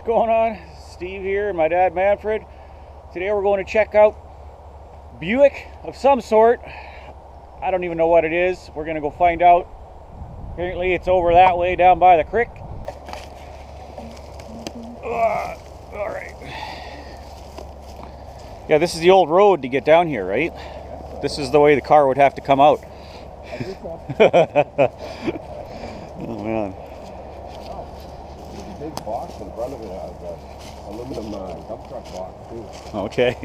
going on? Steve here and my dad Manfred. Today we're going to check out Buick of some sort. I don't even know what it is. We're going to go find out. Apparently it's over that way down by the creek. Alright. Yeah, this is the old road to get down here, right? This is the way the car would have to come out. Oh man. Big box in front of it has an aluminum dump truck box too. Okay.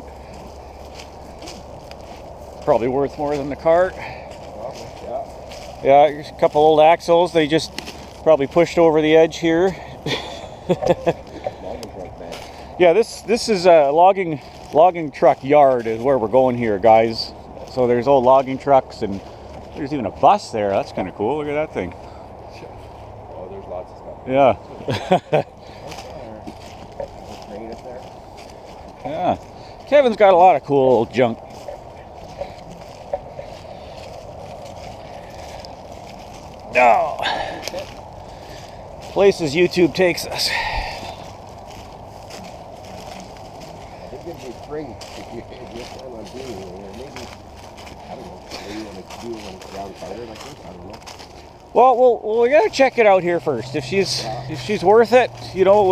Probably worth more than the cart. Yeah. Yeah, here's a couple old axles. They just probably pushed over the edge here. Yeah, this is a logging truck yard is where we're going here, guys. So there's old logging trucks and there's even a bus there. That's kind of cool. Look at that thing. Oh, there's lots of stuff. Yeah. There. Yeah. Kevin's got a lot of cool old junk. Oh. Places YouTube takes us. It gives you spring if you plan on doing it. Maybe, I don't know, maybe you want to do it when it's down farther like this, I don't know. Well, we gotta check it out here first. If she's worth it, you know,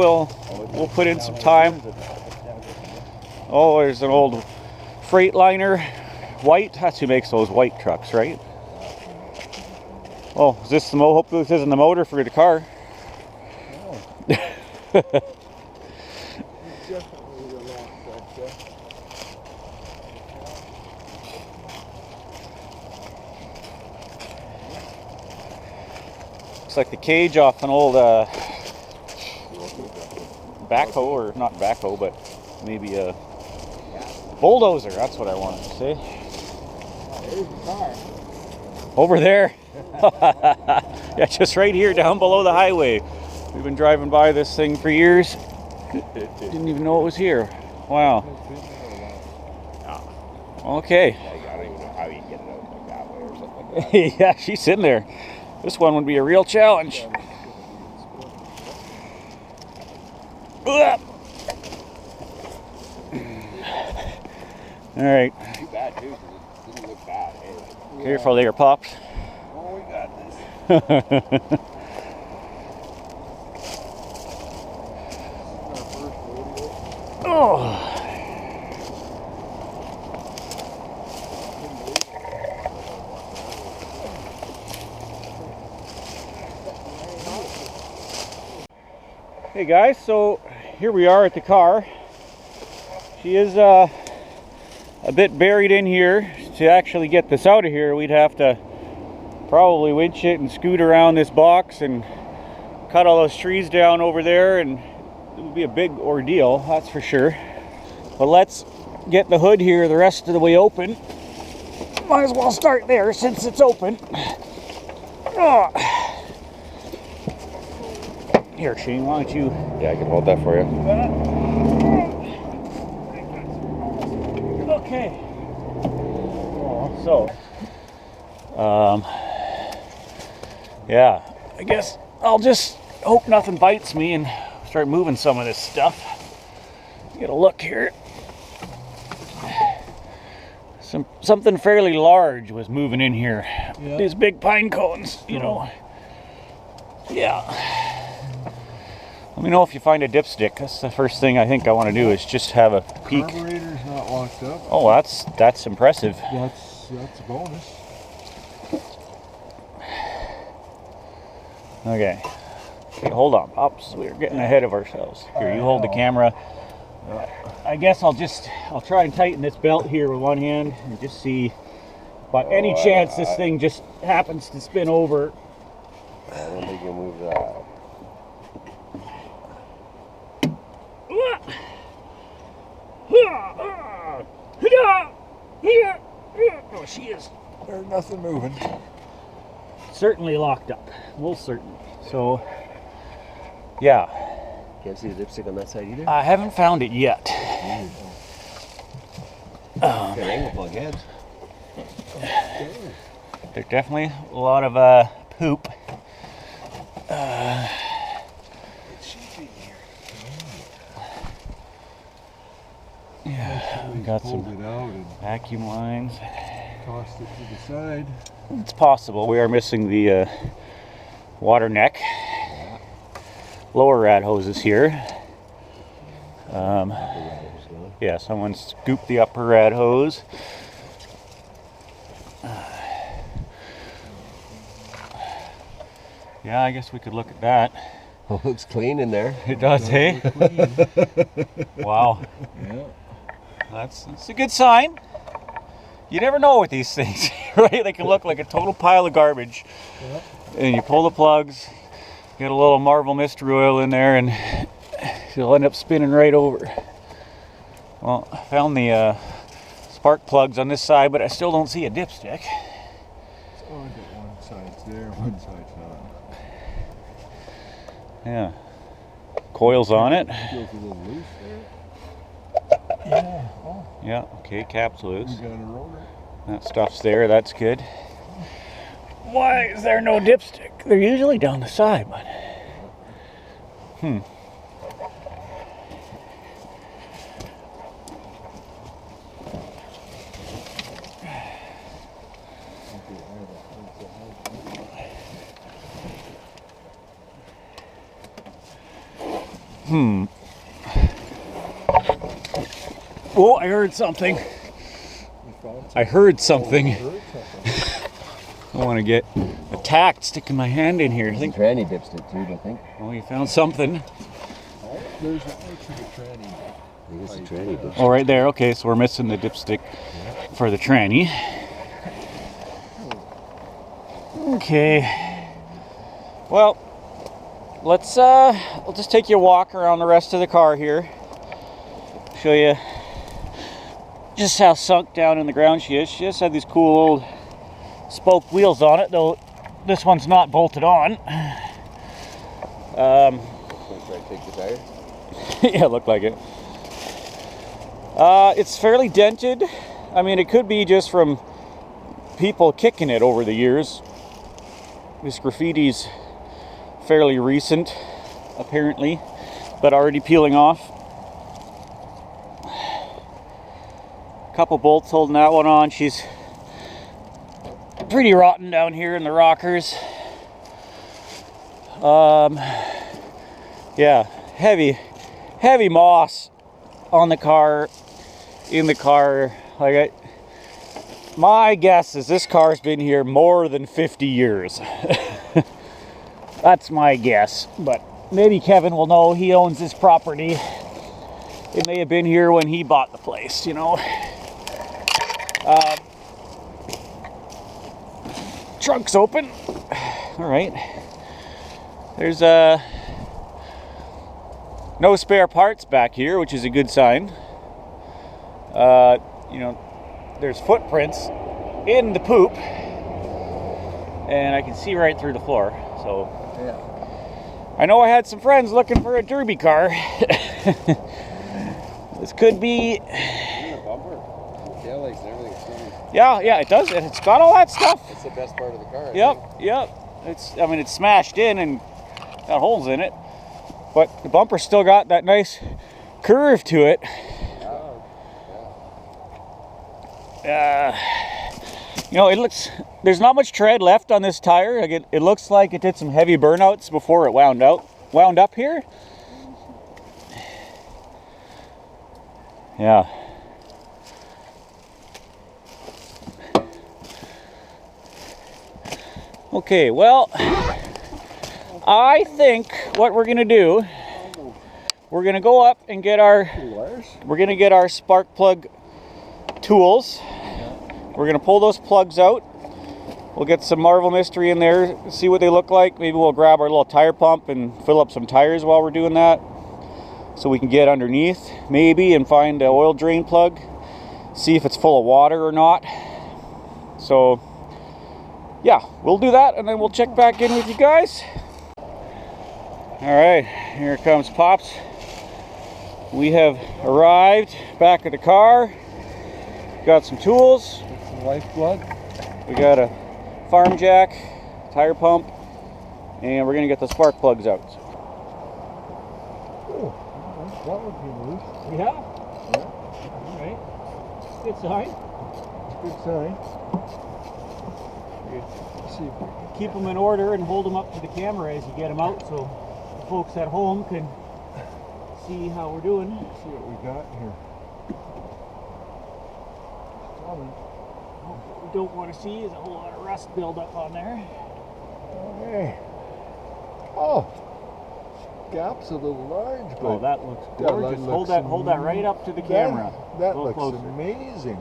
we'll put in some time. Oh, there's an old Freightliner, white. That's who makes those white trucks, right? Oh, is this the hopefully this isn't the motor for the car? No. Definitely the last truck. Looks like the cage off an old backhoe, or not backhoe, but maybe a bulldozer. That's what I wanted to say. There's the car. Over there. Yeah, just right here down below the highway. We've been driving by this thing for years. Didn't even know it was here. Wow. Okay. I don't even know how you get it out like that way or something like that. Yeah, she's sitting there. This one would be a real challenge. All right. Too bad too, because it didn't look bad. Anyway. Careful there, Pops. Oh, we got this. Oh. Hey guys, so here we are at the car. She is a bit buried in here. To actually get this out of here, we'd have to probably winch it and scoot around this box and cut all those trees down over there, and it would be a big ordeal, that's for sure. But let's get the hood here the rest of the way open. Might as well start there since it's open. Oh. Here, Shane, why don't you... Yeah, I can hold that for you. Okay. So, yeah, I guess I'll just hope nothing bites me and start moving some of this stuff. Get a look here. Something fairly large was moving in here. Yeah. These big pine cones, you know. Yeah. Let me know if you find a dipstick. That's the first thing I think I want to do is just have a peek. Carburetor's not locked up. Oh, that's impressive. That's a bonus. Okay. Okay, hold on, Pops. We're getting ahead of ourselves. Here, you hold the camera. I guess I'll try and tighten this belt here with one hand and just see by any chance this thing just happens to spin over. I don't think you'll move that. Oh, she is. There's nothing moving. Certainly locked up. Most certainly. So, yeah. Can't see the dipstick on that side either? I haven't found it yet. Got angle plug heads. There's definitely a lot of poop. It should be here. got pulled some it out and vacuum lines. tossed it to the side. It's possible. We are missing the water neck. Lower rad hoses here. Yeah, someone scooped the upper rad hose. Yeah, I guess we could look at that. Oh, looks clean in there. It does, hey? Wow. Yeah. That's a good sign. You never know with these things, right? They can look like a total pile of garbage. Yeah. And you pull the plugs, get a little Marvel mystery oil in there, and you'll end up spinning right over. Well, I found the spark plugs on this side, but I still don't see a dipstick. Oh, I got one side's there, one side's not. Yeah. Coils on it. Feels a little loose there. Yeah. Oh. Yeah, okay, cap's loose. We got a roller. That stuff's there, that's good. Why is there no dipstick? They're usually down the side, but... Oh, I heard something. I heard something. I want to get attacked sticking my hand in here. I think. Tranny dipstick too, I think. Oh, you found something. There's a tranny. There's a tranny dipstick. Oh, right there. Okay, so we're missing the dipstick for the tranny. Okay. Well, let's we'll just take you a walk around the rest of the car here. Show you just how sunk down in the ground she is. She just had these cool old spoke wheels on it, though this one's not bolted on. Try to take the tire. Yeah, it looked like it. It's fairly dented. I mean, it could be just from people kicking it over the years. This graffiti's fairly recent, apparently, but already peeling off. Couple bolts holding that one on. She's pretty rotten down here in the rockers. Yeah, heavy moss on the car, in the car. Like my guess is this car's been here more than 50 years. That's my guess, but maybe Kevin will know. He owns this property. It may have been here when he bought the place, you know. Trunk's open. All right. There's no spare parts back here, which is a good sign. You know, there's footprints in the poop, and I can see right through the floor. So Yeah. I know I had some friends looking for a derby car. This could be. Even the bumper, tail lights and everything. Yeah, it does. It's got all that stuff. That's the best part of the car. Yep. I mean, it's smashed in and got holes in it, but the bumper's still got that nice curve to it. You know, there's not much tread left on this tire. Like it looks like it did some heavy burnouts before it wound up here. Yeah. Okay, well, I think what we're gonna do, we're gonna go up and get our spark plug tools. We're gonna pull those plugs out. We'll get some Marvel Mystery in there, see what they look like. Maybe we'll grab our little tire pump and fill up some tires while we're doing that, so we can get underneath maybe and find the oil drain plug, see if it's full of water or not. So yeah, we'll do that and then we'll check back in with you guys. All right, here comes Pops. We have arrived back at the car. Got some tools. Some lifeblood. We got a farm jack, tire pump, and we're gonna get the spark plugs out. Oh, that would be loose. Yeah. All right. Good sign. Good sign. Let's see if we can Keep them in order and hold them up to the camera as you get them out, so the folks at home can see how we're doing. see what we got here. It's coming. What we don't want to see is a whole lot of rust buildup on there. Okay. Oh, gap's a little large, but Oh, that looks that gorgeous. looks Hold that right up to the camera. That Go looks closer. amazing.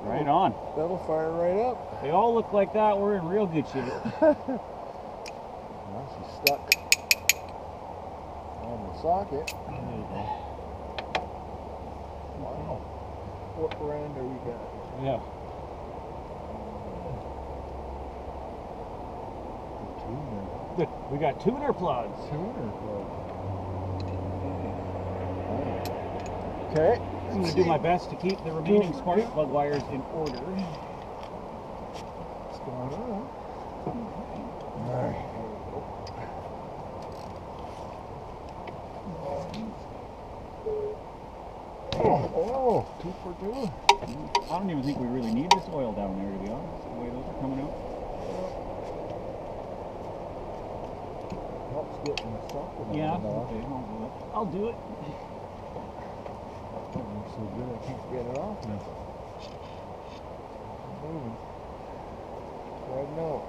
Right on. That'll fire right up. They all look like that. We're in real good shape. Well, she's stuck on the socket. There you go. Wow. What brand are we got? Yeah. Good. We got tuner plugs. Tuner plug. Okay. I'm going to do my best to keep the remaining spark plug wires in order. What's going on? Alright. Oh, 2 for 2. I don't even think we really need this oil down there, to be honest, the way those are coming out. Helps getting the socket on Yeah, and off. okay, I'll do it. I'm so good I can't get it off now. Moving. Right now.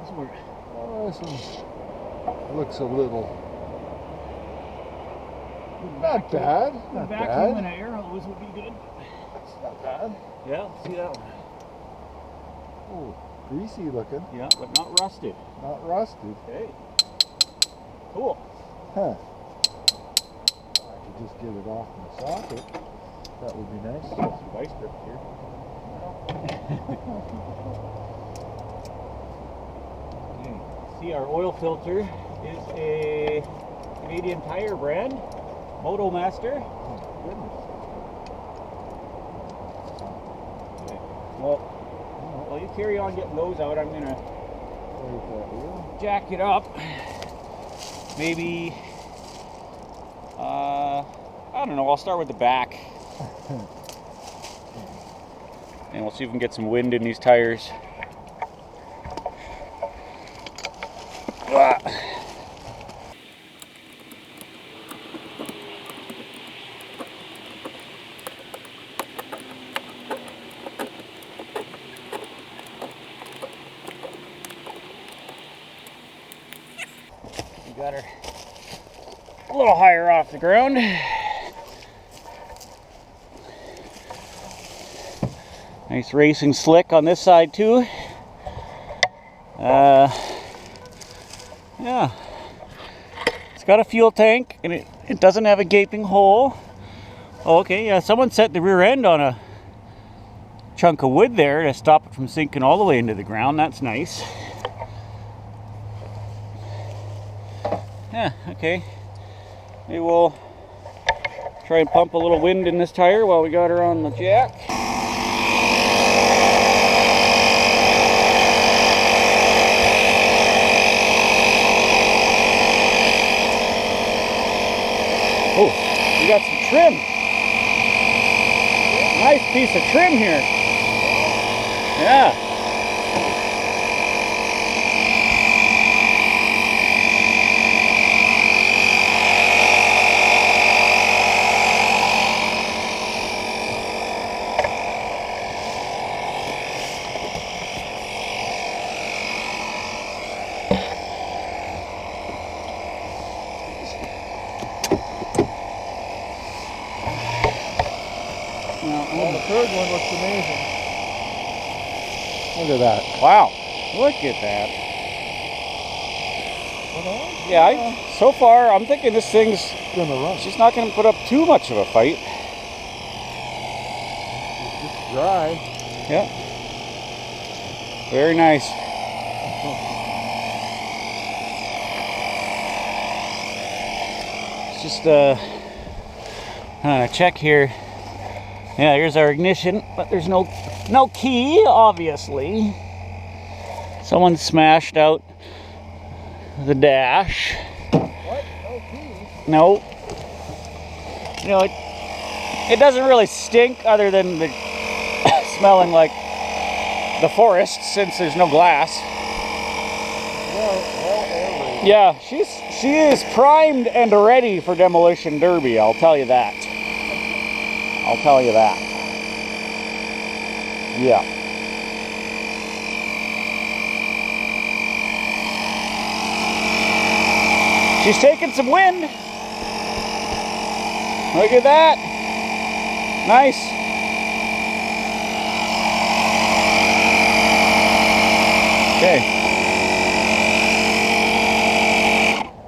This work. Oh, this one looks a little. Not bad. Not Vacuum bad. and an air hose would be good. It's not bad. Yeah, see that one. Oh, greasy looking. Yeah, but not rusted. Not rusted. Okay. Cool. Huh. I could just get it off in the socket. That would be nice. Some vice grip here. Okay. See, our oil filter is a Canadian Tire brand, Moto Master. Oh, goodness. Okay. Well, while you carry on getting those out, I'm gonna There's that wheel. jack it up. Maybe, I don't know, I'll start with the back. And we'll see if we can get some wind in these tires. We got her a little higher off the ground. Nice racing slick on this side too. Yeah, it's got a fuel tank and it doesn't have a gaping hole. Oh, okay, yeah, someone set the rear end on a chunk of wood there to stop it from sinking all the way into the ground. That's nice. Yeah, okay. Maybe we'll try and pump a little wind in this tire while we got her on the jack. Oh, we got some trim. Nice piece of trim here. Yeah. Well, the third one looks amazing. Look at that. Wow. Look at that. Well, Yeah, so far I'm thinking this thing's, gonna run. she's not going to put up too much of a fight. It's just dry. Yeah. Very nice. It's just check here. Yeah, here's our ignition, but there's no key, obviously. Someone smashed out the dash. What? No key? No. you know, it doesn't really stink other than the smelling like the forest since there's no glass. Yeah, she is primed and ready for demolition derby, I'll tell you that. I'll tell you that. Yeah. She's taking some wind. Look at that. Nice. Okay.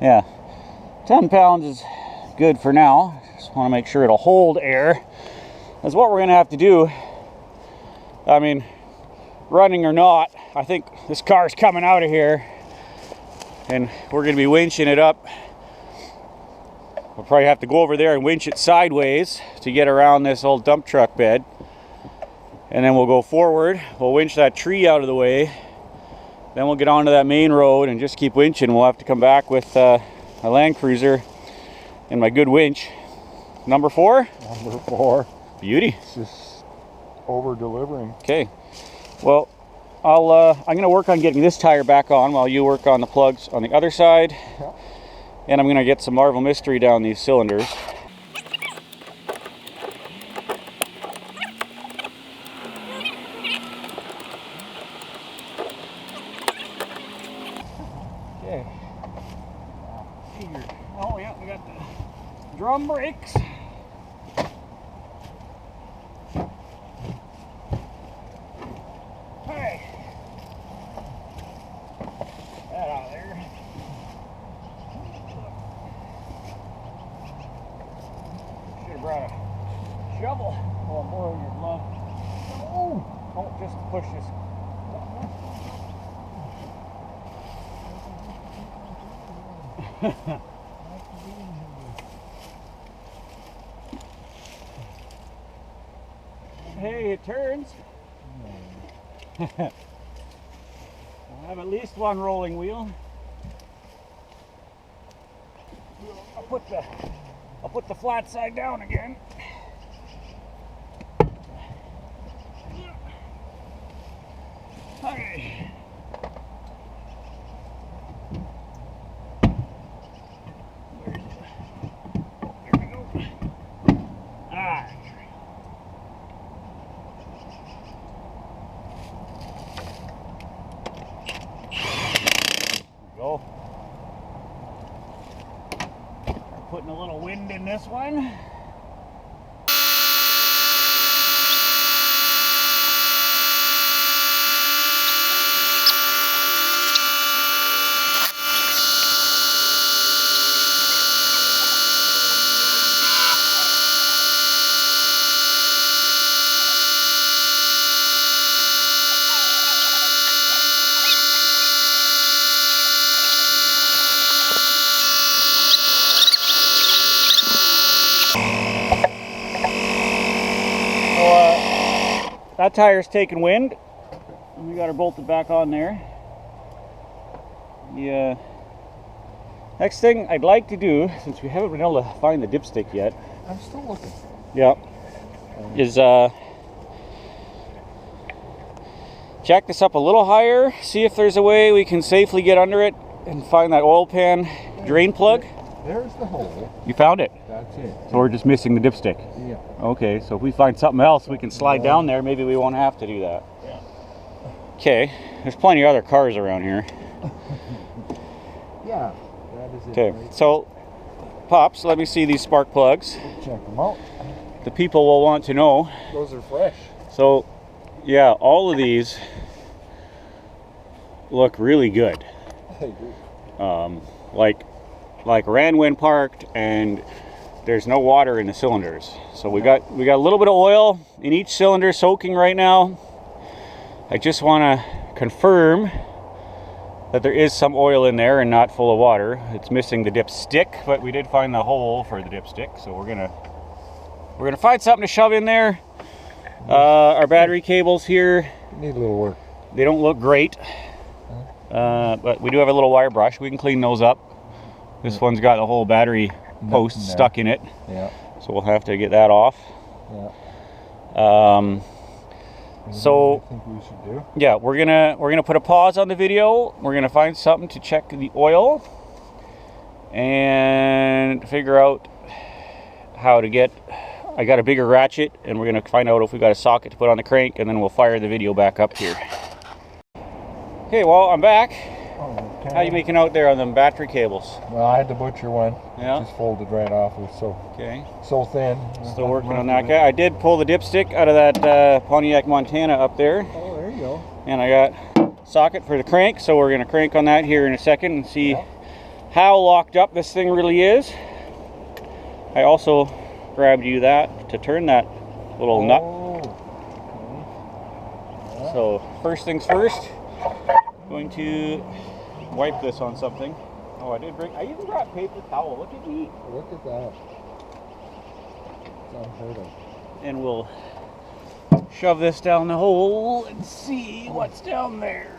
Yeah. 10 pounds is good for now. Just want to make sure it'll hold air. That's what we're going to have to do. I mean, running or not, I think this car's coming out of here. And we're going to be winching it up. We'll probably have to go over there and winch it sideways to get around this old dump truck bed. And then we'll go forward. We'll winch that tree out of the way. Then we'll get onto that main road and just keep winching. We'll have to come back with a Land Cruiser and my good winch. Number 4? Number 4. Beauty. It's just over-delivering. Okay. Well, I'm going to work on getting this tire back on while you work on the plugs on the other side. Yeah. And I'm going to get some Marvel Mystery down these cylinders. Okay. Oh yeah, we got the drum brakes. Hey. That out of there. Should have brought a shovel. Oh, more in your glove. Oh, just push this. Hey, it turns. I'll have at least one rolling wheel. I'll put the flat side down again. Okay. There we go. Ah. Go. Putting a little wind in this one. That tire's taking wind. We got her bolted back on there. The next thing I'd like to do, since we haven't been able to find the dipstick yet. I'm still looking. Yeah. Is jack this up a little higher, see if there's a way we can safely get under it and find that oil pan drain plug. There's the hole. You found it? That's it. So we're just missing the dipstick. Yeah. Okay, so if we find something else we can slide down there, maybe we won't have to do that. Yeah. Okay, there's plenty of other cars around here. Yeah, that is it. Okay, right? so Pops, let me see these spark plugs. Check them out. The people will want to know. Those are fresh. So, yeah, all of these look really good. They do. Like ran when parked, and there's no water in the cylinders. So we got a little bit of oil in each cylinder soaking right now. I just want to confirm that there is some oil in there and not full of water. It's missing the dipstick, but we did find the hole for the dipstick, so we're gonna find something to shove in there. Our battery cables here Need a little work. they don't look great, but we do have a little wire brush. We can clean those up. This one's got a whole battery post stuck in it. Yeah. so we'll have to get that off. Yeah. So I think we should do. yeah, we're gonna put a pause on the video. We're gonna find something to check the oil and figure out how to get. I got a bigger ratchet, and we're gonna find out if we got a socket to put on the crank, and then we'll fire the video back up here. Okay, well, I'm back. Okay. How you making out there on them battery cables? Well, I had to butcher one. Yeah. It just folded right off. It was so thin. Still working on that guy. I did pull the dipstick out of that Pontiac Montana up there. Oh, there you go. And I got socket for the crank, so we're gonna crank on that here in a second and see how locked up this thing really is. I also grabbed you that to turn that little nut. Okay. Yeah. So first things first, going to wipe this on something. Oh, I even brought paper towel. Look at me. Look at that. It's unheard of. And we'll shove this down the hole and see what's down there.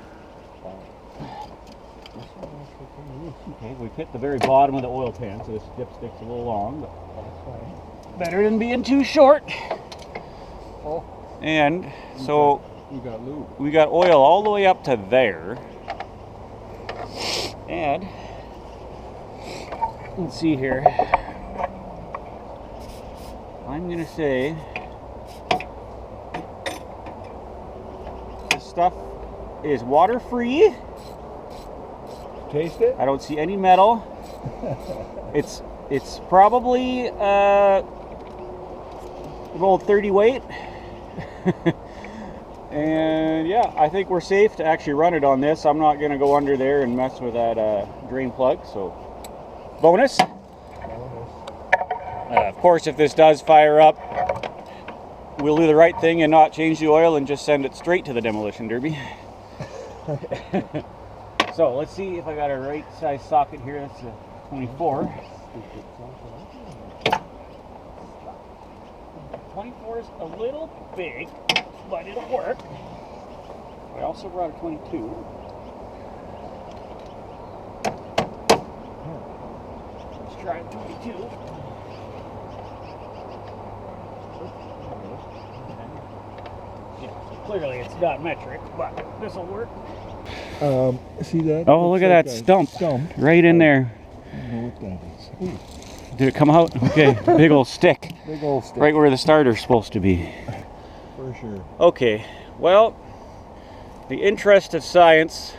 Okay, we've hit the very bottom of the oil pan, so this dipstick's a little long, but That's fine. better than being too short. Oh, And so we got lube. we got oil all the way up to there. And let's see here. I'm gonna say this stuff is water-free. Taste it? I don't see any metal. It's probably an old 30 weight. And yeah, I think we're safe to actually run it on this. I'm not gonna go under there and mess with that drain plug, so bonus. Of course, if this does fire up, we'll do the right thing and not change the oil and just send it straight to the demolition derby. So let's see if I got a right size socket here. That's a 24. 24 is a little big, but it'll work. I also brought a 22. Let's try a 22. Yeah, so clearly it's not metric, but this will work. See that? Oh, look at that stump. Right in there. I don't know what that is. Ooh, Did it come out? Okay, big old stick. big old stick. Right where the starter's supposed to be. For sure. Okay, well, the interest of science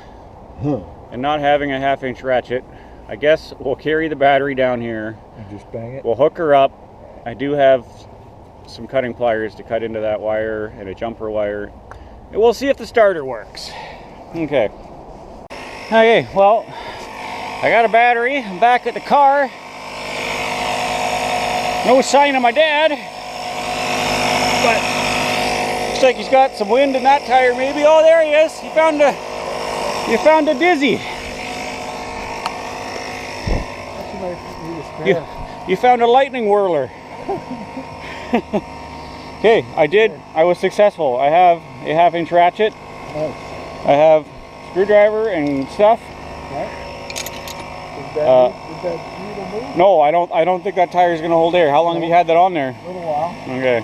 and not having a 1/2-inch ratchet, I guess we'll carry the battery down here. And just bang it. We'll hook her up. I do have some cutting pliers to cut into that wire and a jumper wire. And we'll see if the starter works. Okay. Okay, well, I got a battery. I'm back at the car. No sign of my dad. But looks like he's got some wind in that tire maybe. Oh, there he is. You found a dizzy. You found a lightning whirler. Okay, I was successful. I have a 1/2-inch ratchet. Nice. I have screwdriver and stuff. Right. Did that needle move? No, I don't think that tire is gonna hold air. How long have you had that on there? A little while. Okay.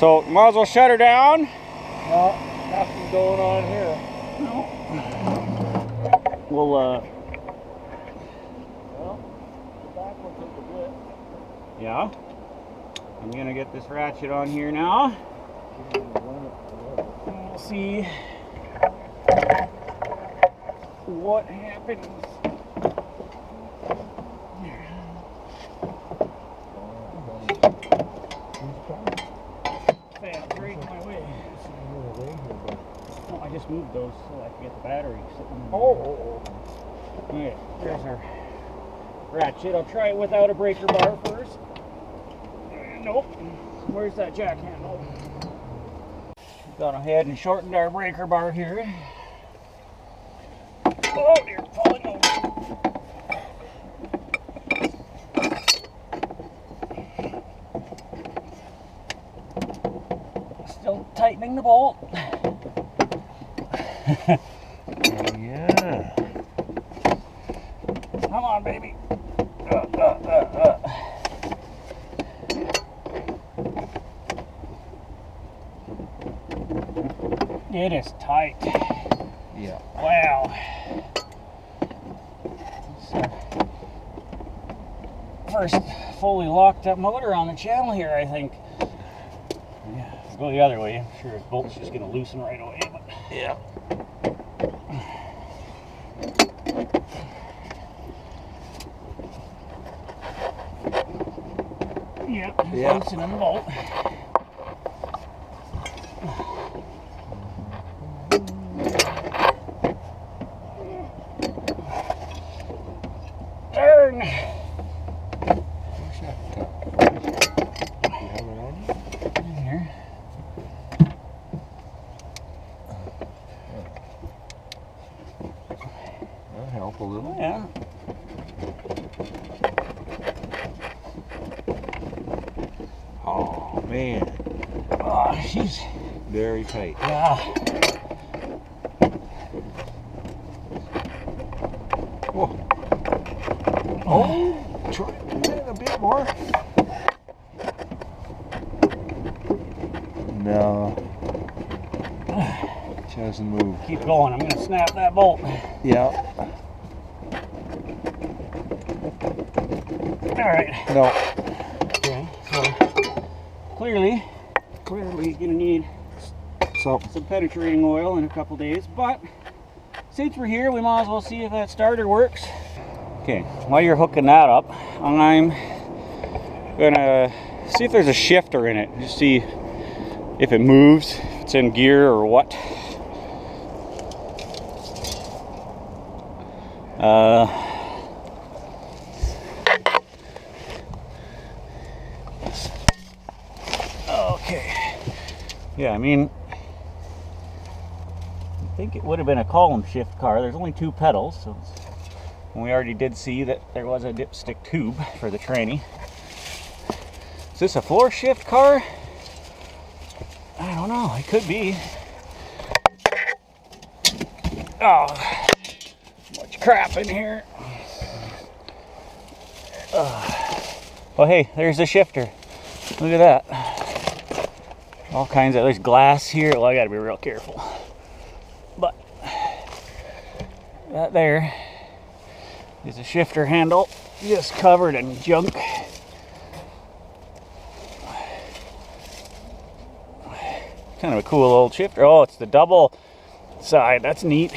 So might as well shut her down. No, nothing going on here. We'll Well, the back one took the blip. yeah. I'm gonna get this ratchet on here now. We'll see what happens. Fan's right in my way. Oh, I just moved those so I can get the battery sitting in there. Oh. Okay, there's our ratchet. I'll try it without a breaker bar first. Nope. Where's that jack handle? Gone ahead and shortened our breaker bar here. Oh dear, falling over. Still tightening the bolt. Yeah. Come on, baby. It is tight. Yeah. Wow. First fully locked up motor on the channel here, I think. Yeah, if I go the other way, I'm sure his bolt's just gonna loosen right away. But Yeah. yeah, loosening the bolt. Turn. In here. That'll help a little. Yeah. Oh man, Oh, she's very tight. yeah. Whoa. Oh, try it a bit more. No. It hasn't moved. Keep going. I'm gonna snap that bolt. Yeah. All right. No. Okay. So clearly he's gonna need So some penetrating oil in a couple days, but since we're here, we might as well see if that starter works. Okay, while you're hooking that up, I'm gonna see if there's a shifter in it, just see if it moves, if it's in gear or what. Okay. Yeah, I mean, I think it would have been a column shift car. There's only 2 pedals, so and we already did see that there was a dipstick tube for the tranny. Is this a floor shift car? I don't know. It could be. Oh, much crap in here. Oh, hey, there's a shifter. Look at that. All kinds of, there's glass here. Well, I gotta be real careful. But that there is a shifter handle just covered in junk. Kind of a cool old shifter. Oh, it's the double side. That's neat.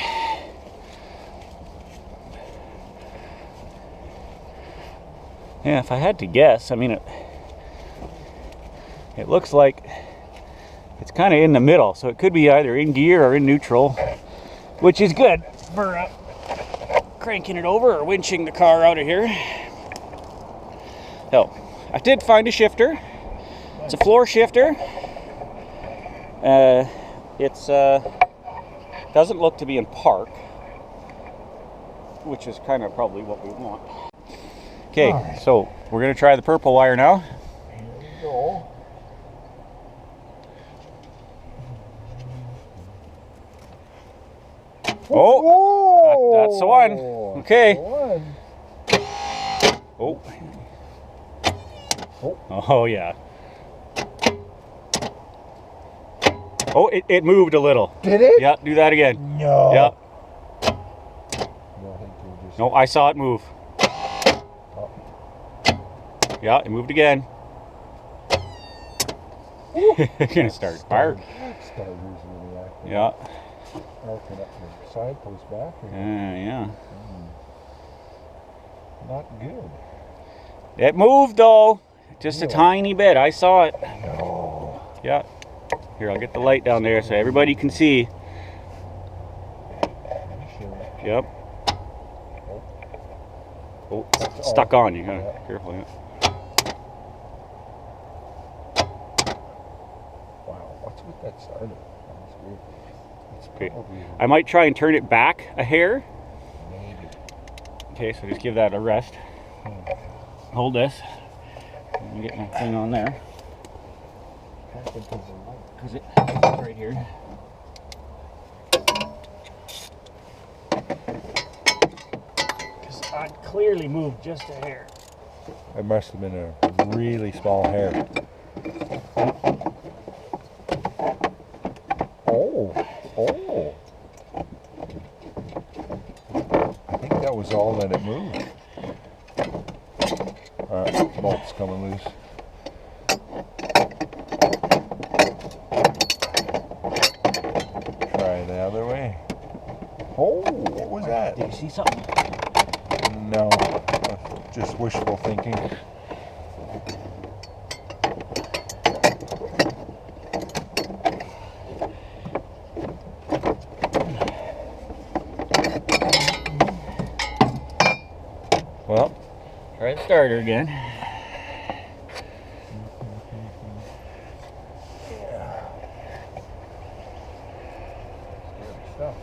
Yeah, if I had to guess, I mean, it looks like it's kind of in the middle, so it could be either in gear or in neutral, which is good for cranking it over or winching the car out of here. So, I did find a shifter. It's a floor shifter. It's doesn't look to be in park, which is kind of probably what we want. Okay, right. So we're gonna try the purple wire now. Here we go. Oh, that's the one. Okay. The one. Oh yeah. Oh, it moved a little. Did it? Yeah, do that again. No. Yeah. No, I saw it move. Oh. Yeah, it moved again. It's gonna start fire. Starters really active. Yeah. Arcing up the side post back. Yeah. Not good. It moved though, just a Yeah. tiny bit. I saw it. No. Yeah. Here, I'll get the light down there so everybody can see. Yep. Oh, it's stuck on. You gotta be careful. Yeah. Wow, what's with that starter? That's weird. It's Okay. probably I might try and turn it back a hair. maybe. Okay, so just give that a rest. Hold this. Let me get my thing on there. Because it's right here. Because I clearly moved just a hair. It must have been a really small hair. Oh. all, let it move. Bolt's coming loose. Try the other way. Oh, what was that? Did you see something? No, just wishful thinking. Well, try the starter again. Stuff.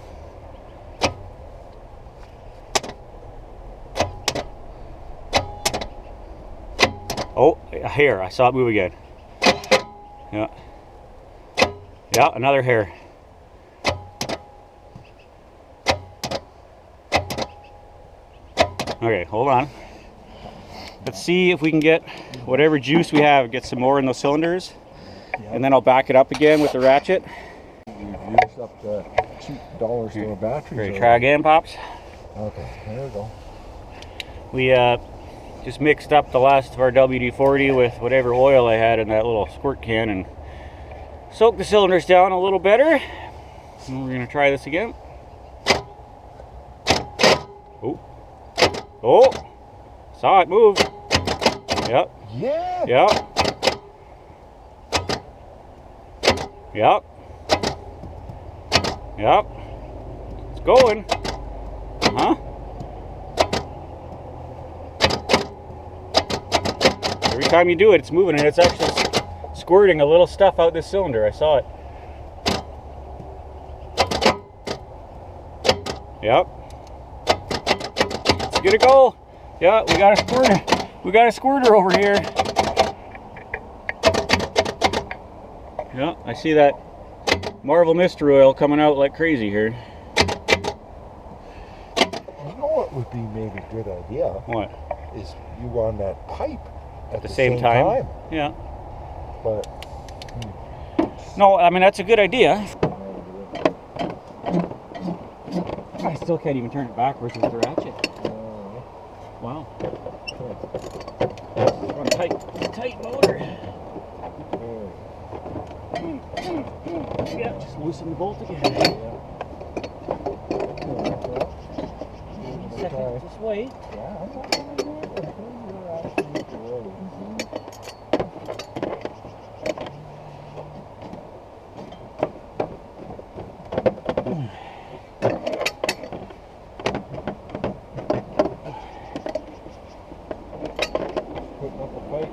Oh, here, I saw it move again. Yeah. Yeah, another hair. Okay, hold on. Let's see if we can get whatever juice we have, get some more in those cylinders. And then I'll back it up again with the ratchet. We've used up the cheap dollar store batteries. Ready to try again, Pops? Okay, there we go. We just mixed up the last of our WD-40 with whatever oil I had in that little squirt can and soaked the cylinders down a little better. And we're gonna try this again. Oh, oh, saw it move. Yep. Yeah. Yep. Yep. Yep. It's going. Uh-huh. Every time you do it, it's moving, and it's actually squirting a little stuff out this cylinder. I saw it. Yep. Let's get a go. Yeah, we got a squirter. We got a squirter over here. Yeah, I see that Marvel Mystery Oil coming out like crazy here. You know what would be maybe a good idea? What? Is you run that pipe at The same time? Yeah. But No, I mean, that's a good idea. I still can't even turn it backwards with the ratchet. Wow. Run tight motor. Yeah, just loosen the bolt again. Second, just wait.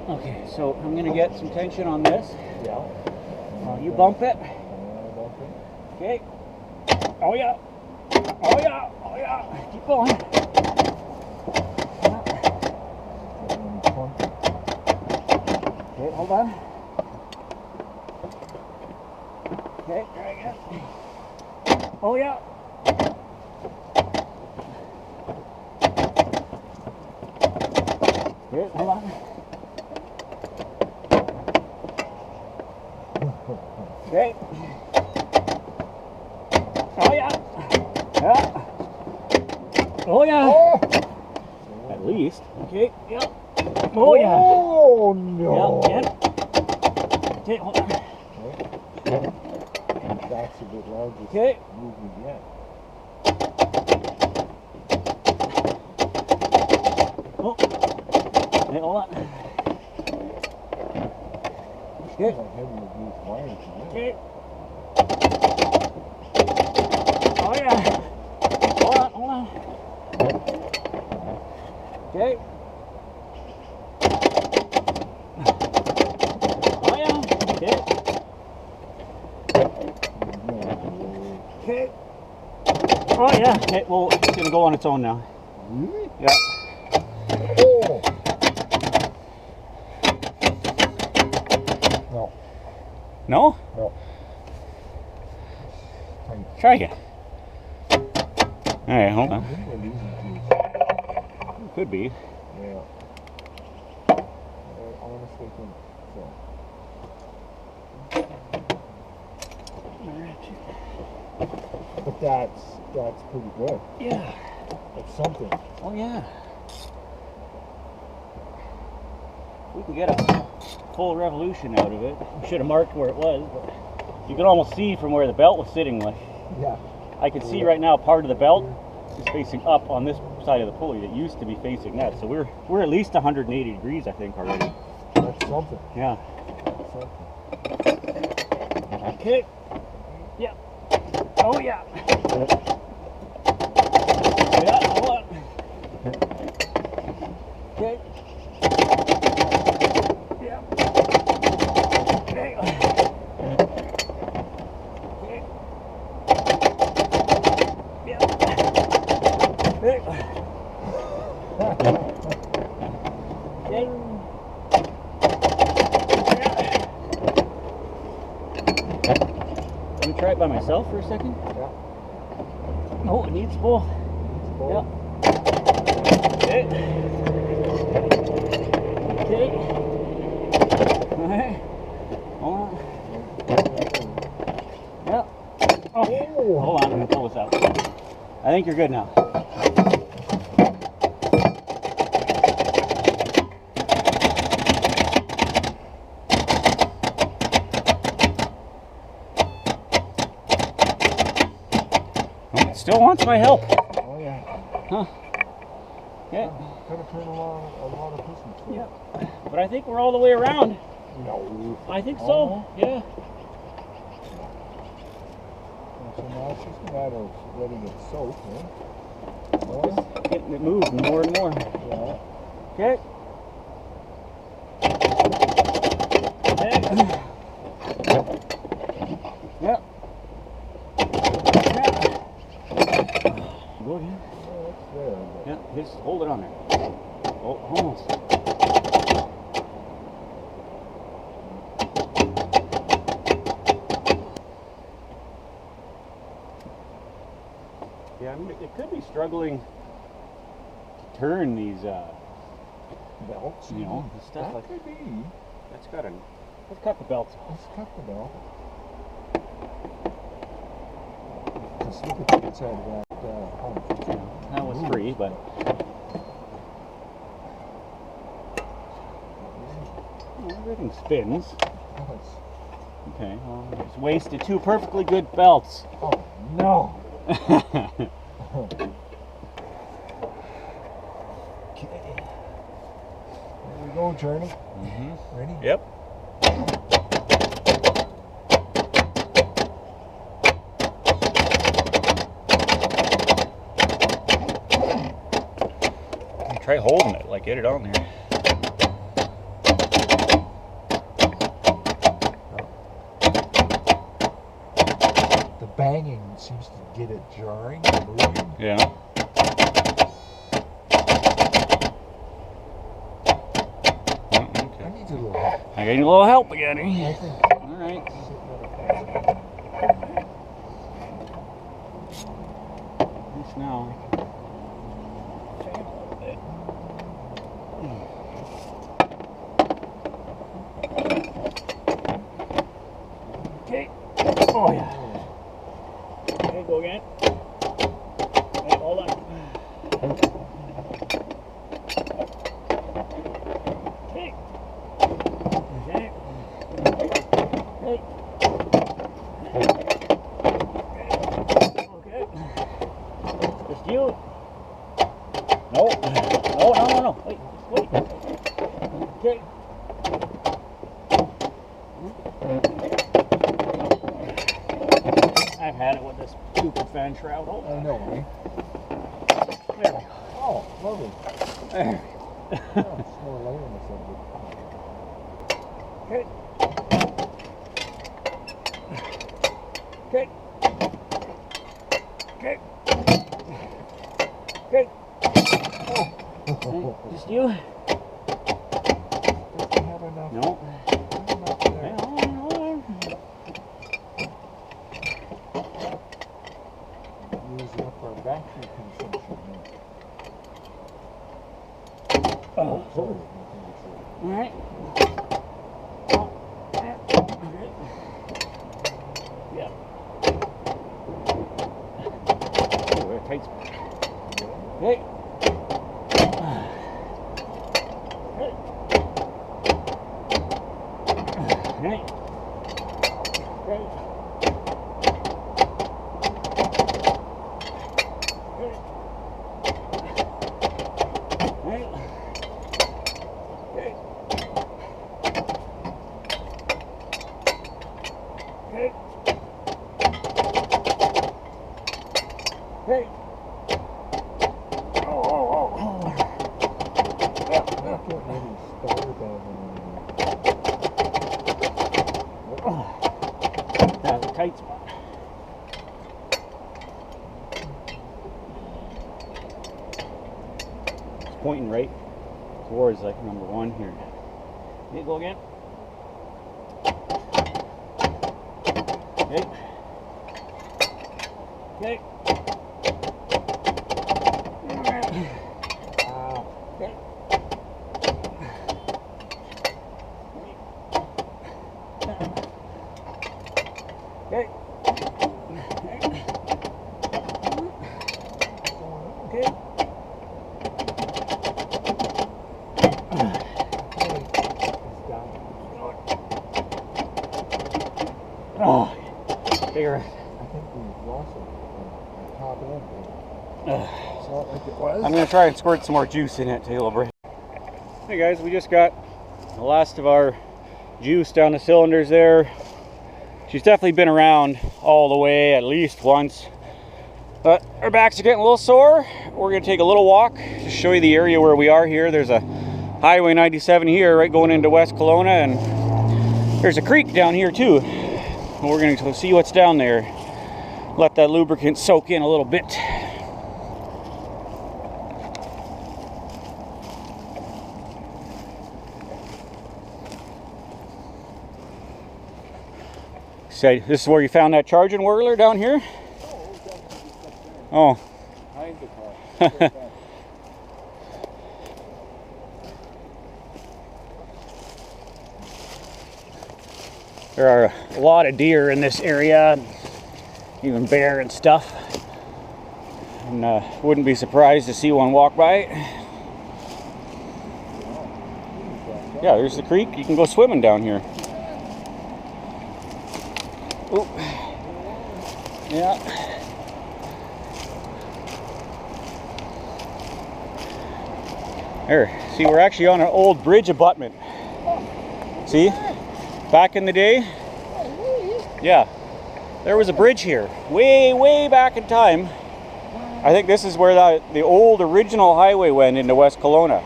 Okay, so I'm gonna get some tension on this. Yeah. You bump it. Okay. Oh yeah. Oh yeah. Oh yeah. Keep going. Okay, hold on. Okay, try again. Oh yeah. Okay, hold on. Okay. Oh yeah. Yeah. Oh yeah. Oh! At least. Okay. Yep. Oh yeah. Oh no. Yep. Okay, hold on. That's a bit larger. Okay. Movement yet. Oh. Okay, hold on. Okay. Okay. Oh yeah. Hold on, hold on. Okay. Oh yeah. Okay. Okay. Oh yeah. Okay, well, it's gonna go on its own now. Really? Yeah. Oh! No. No? No. Try again. Alright, hold on. Could be. Yeah. I honestly think so. But that's pretty good. Yeah. That's something. Oh yeah. We can get a full revolution out of it. We should have marked where it was, but you can almost see from where the belt was sitting. Like, Yeah. I can see right now part of the belt is facing up on this side of the pulley that used to be facing that. So we're at least 180 degrees, I think, already. That's something. Yeah. That's something. Okay. Yeah. Oh yeah. Yeah, hold on. Okay. Yeah. Okay. Okay. Yeah. Okay. Okay. Let me try it by myself for a second. Yeah. Oh, it needs full. Cool. Yeah. Okay. Okay. Alright. Hold on. Yeah. Oh. Hold on, I'm gonna pull this out. I think you're good now. Still wants my help. Oh yeah. Huh. Yeah. Gotta turn a lot of pistons. Yeah. But I think we're all the way around. No. I think so. Oh. Yeah. So now it's just a matter of letting it soak, right? Oh, Just getting it moved more and more. yeah. Okay. Okay. Yeah. Go again. Oh, it's there. Yeah, just hold it on there. Oh, almost. Yeah, I mean, it could be struggling to turn these, Belts. you know, the stuff That like could be. that's got to. Let's cut the belts off. Let's cut the belt. Just look at the inside of that pump. That was free, but well, everything spins. Yes. Okay, well, just wasted two perfectly good belts. Oh no! Okay. There we go, Journey. Ready? Yep. Try holding it, like get it on there. The banging seems to get it jarring and moving. Yeah. I need a little help. I got a little help again. I think. All right. This now. Change a little bit. Okay. Oh yeah. Okay, go again. Okay, hold on. Okay. Okay. Okay. Just you. No. No. Wait. Okay. I've had it with this stupid fan shroud. Hold I on. know, eh? There we go. Oh, lovely. There. Oh, it's more light on the subject. Okay. Okay. Okay. Okay. Oh. Just you? Doesn't have enough. No. Not enough there. Hey, hold on. Using up our battery consumption now. Oh, Sorry. all right. Hey. Hey. Hey. Oh, oh, oh, oh. Yeah. Not getting any started on Oh. That's a tight spot. It's pointing right towards like number 1 here. Okay, go again. Okay. Okay. Okay. Okay. Okay. Oh, figure it. I think we lost it on the top end. It's not like it was. I'm going to try and squirt some more juice in it to a break. Hey guys, we just got the last of our juice down the cylinders there. She's definitely been around all the way at least once. But our backs are getting a little sore. We're going to take a little walk to show you the area where we are here. There's a Highway 97 here right going into West Kelowna, and there's a creek down here too. We're going to go see what's down there. Let that lubricant soak in a little bit. So this is where you found that charging whirler down here? Oh. Behind the car. There are a lot of deer in this area, even bear and stuff. And wouldn't be surprised to see one walk by. Yeah, there's the creek. You can go swimming down here. Ooh. Yeah. There. See, we're actually on an old bridge abutment. See? Back in the day, yeah, there was a bridge here, way back in time. I think this is where the old original highway went into West Kelowna.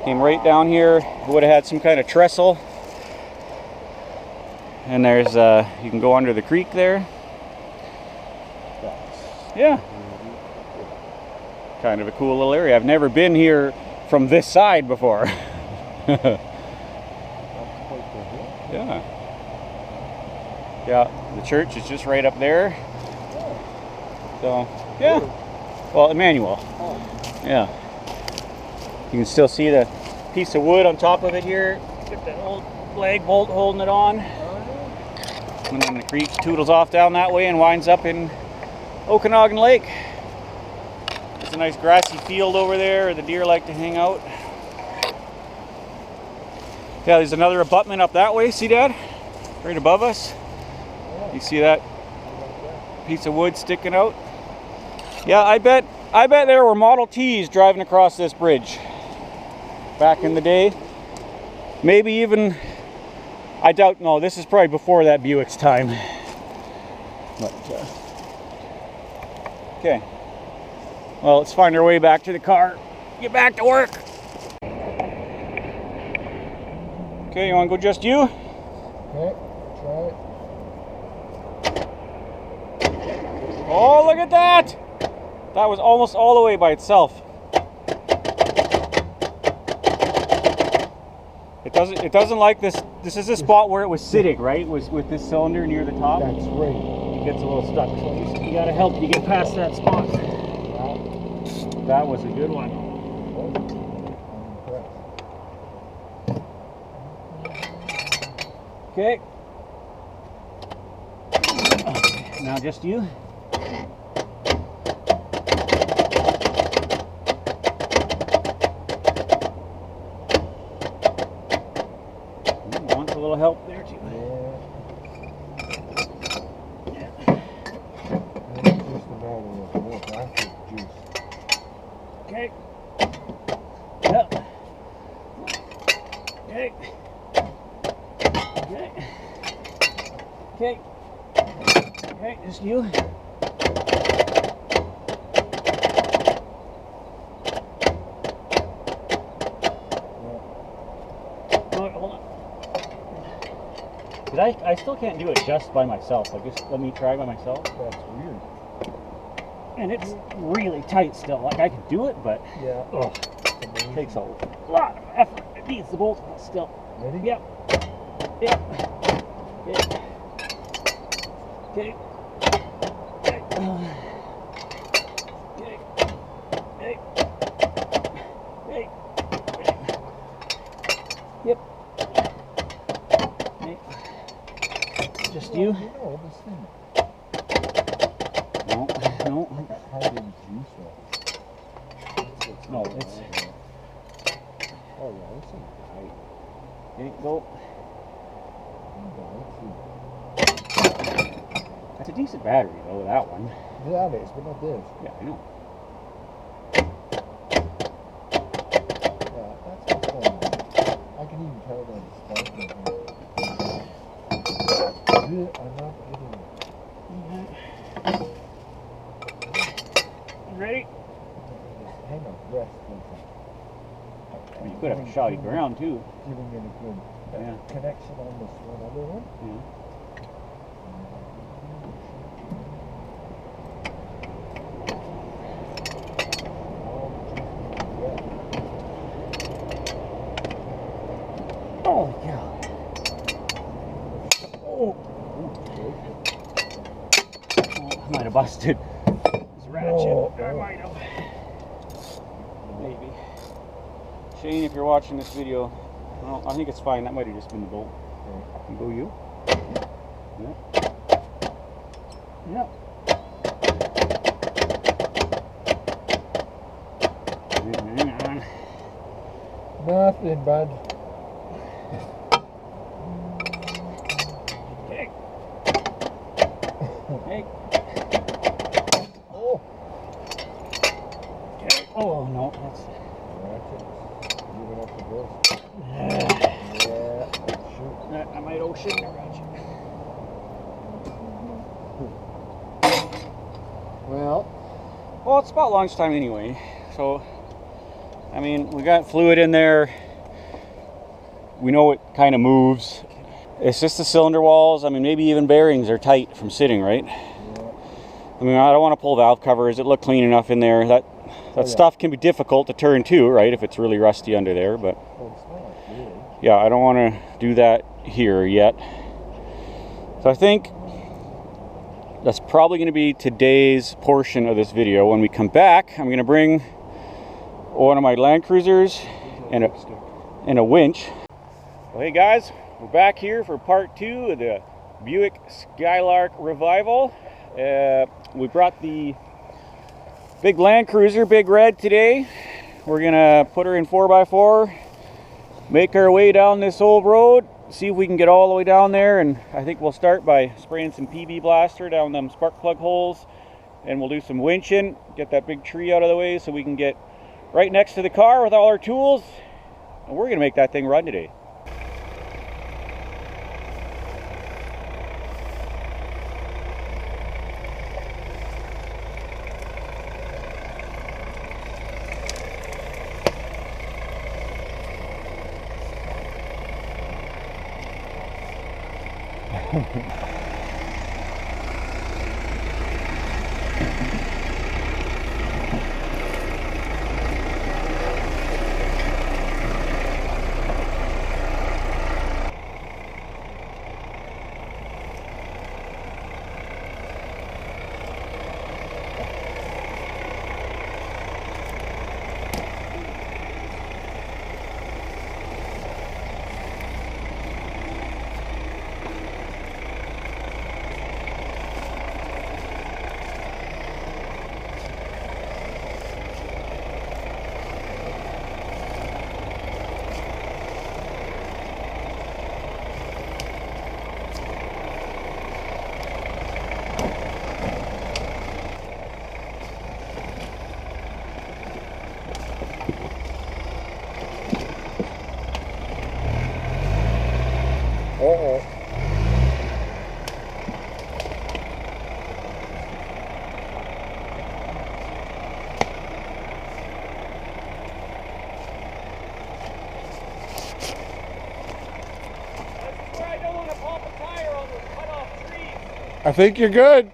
Came right down here. It would have had some kind of trestle. And there's, you can go under the creek there. Yeah. Kind of a cool little area. I've never been here from this side before. Yeah. Yeah, the church is just right up there. So, yeah. Well, Emmanuel. Yeah. You can still see the piece of wood on top of it here. Got that old lag bolt holding it on. And then the creek toodles off down that way and winds up in Okanagan Lake. There's a nice grassy field over there where the deer like to hang out. Yeah, there's another abutment up that way. See, Dad? Right above us. You see that piece of wood sticking out? Yeah, I bet there were Model Ts driving across this bridge back in the day. Maybe even, I doubt, no, this is probably before that Buick's time. But, okay. Well, let's find our way back to the car. Get back to work. Okay, you want to go just you? Okay, try it. Oh, look at that! That was almost all the way by itself. It doesn't like this. This is the spot where it was sitting, right? Was with this cylinder near the top. That's right. It gets a little stuck. So you gotta help you get past that spot. That was a good one. Okay. Now just you. Wants a little of help there too. Yeah. It's just a matter of milk after juice. Okay. Yep. Okay. Okay. Okay. Okay, just you. Hold on. Because I still can't do it just by myself. Like, just let me try by myself. That's weird. And it's really tight still. Like, I can do it, but Yeah. oh, it takes a lot of effort. It needs the bolt still. Ready? Yep. Yep. Okay. Okay. Okay. Okay. Okay. Yep. Okay. Just you? No, this thing. No. No. How did juice No, it's. Oh yeah, this thing tight. Okay, go. That's a decent battery though, that one. That is, but not this. Yeah, I know. Yeah, that's what's going on. I can even tell that it's sparking. I'm not getting it. Ready? Hang on, rest. I mean, you could have a shoddy ground too. Giving it a good connection on this one other one. Yeah. Oh God. Oh. I might have busted this ratchet. Oh, I might have. Maybe. Shane, if you're watching this video, well, I think it's fine. That might have just been the bolt. Okay. Go you. Yeah. Yeah. Hang on. Nothing, bud. Okay. Okay. Oh. Okay. Oh no, that's. Ratchet. Moving up the board. Yeah. Yeah. Shoot. I might shake that ratchet. Well, It's about lunchtime anyway, so I mean, we got fluid in there. We know it kind of moves. It's just the cylinder walls. I mean, maybe even bearings are tight from sitting, right? yeah. I mean, I don't want to pull valve covers. It looked clean enough in there. That stuff can be difficult to turn too, right? If it's really rusty under there, but Well, it's not really. yeah, I don't want to do that here yet. So I think that's probably going to be today's portion of this video. When we come back, I'm going to bring one of my Land Cruisers and a winch. Well, hey guys, we're back here for part 2 of the Buick Skylark revival. We brought the big Land Cruiser, Big Red, today. We're going to put her in 4x4, make our way down this old road, see if we can get all the way down there, and I think we'll start by spraying some PB Blaster down them spark plug holes, and we'll do some winching, get that big tree out of the way so we can get right next to the car with all our tools, and we're going to make that thing run today. I don't want to pop a tire on those cut off trees. I think you're good.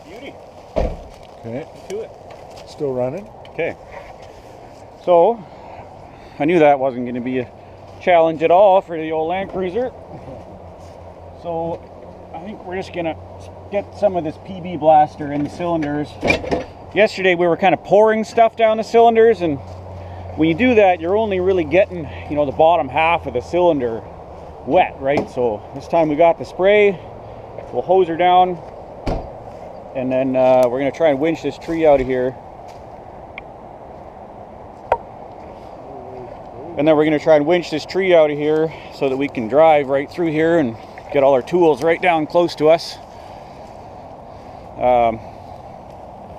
Beauty. Okay. To it. Still running? Okay. So, I knew that wasn't going to be a challenge at all for the old Land Cruiser. So, I think we're just going to get some of this PB blaster in the cylinders. Yesterday we were kind of pouring stuff down the cylinders, and when you do that, you're only really getting, you know, the bottom half of the cylinder wet, right? So this time we got the spray. We'll hose her down, and then we're going to try and winch this tree out of here. And then we're going to try and winch this tree out of here so that we can drive right through here and get all our tools right down close to us.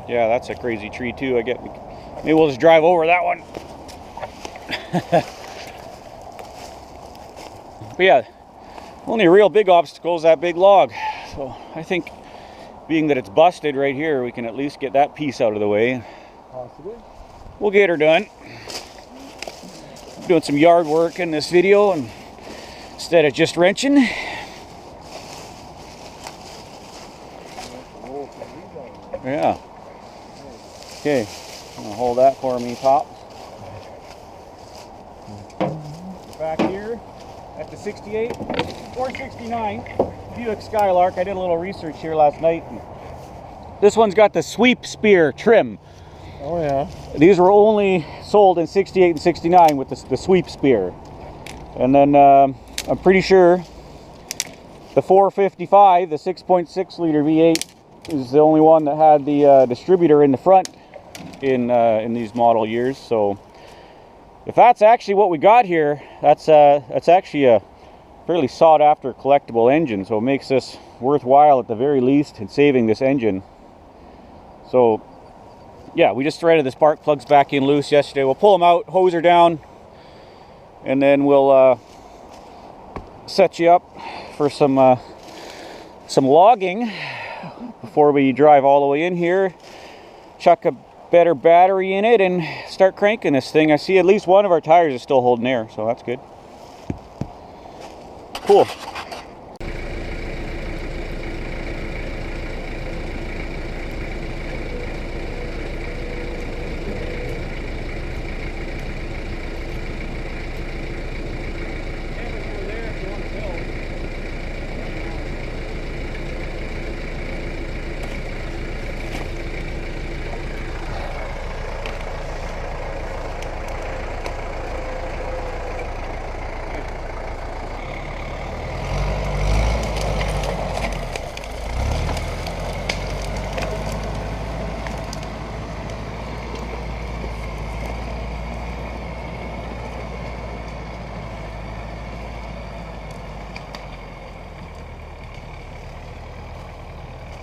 Yeah, that's a crazy tree too. Maybe we'll just drive over that one. But yeah, only a real big obstacle is that big log. So I think, being that it's busted right here, we can at least get that piece out of the way. Possibly. We'll get her done. Doing some yard work in this video, and instead of just wrenching. Yeah. Okay, I'm gonna hold that for me, Pops. Back here at the 68 or 69 Buick Skylark. I did a little research here last night. This one's got the sweep spear trim. Oh yeah. These were only sold in 68 and 69 with the sweep spear. And then I'm pretty sure the 455, the 6.6 liter V8, is the only one that had the distributor in the front in these model years. So if that's actually what we got here, that's actually a fairly sought after collectible engine. So it makes this worthwhile at the very least in saving this engine. So yeah, we just threaded the spark plugs back in loose yesterday. We'll pull them out, hose her down, and then we'll set you up for some logging before we drive all the way in here, chuck a better battery in it, and start cranking this thing. I see at least one of our tires is still holding air, so that's good. Cool.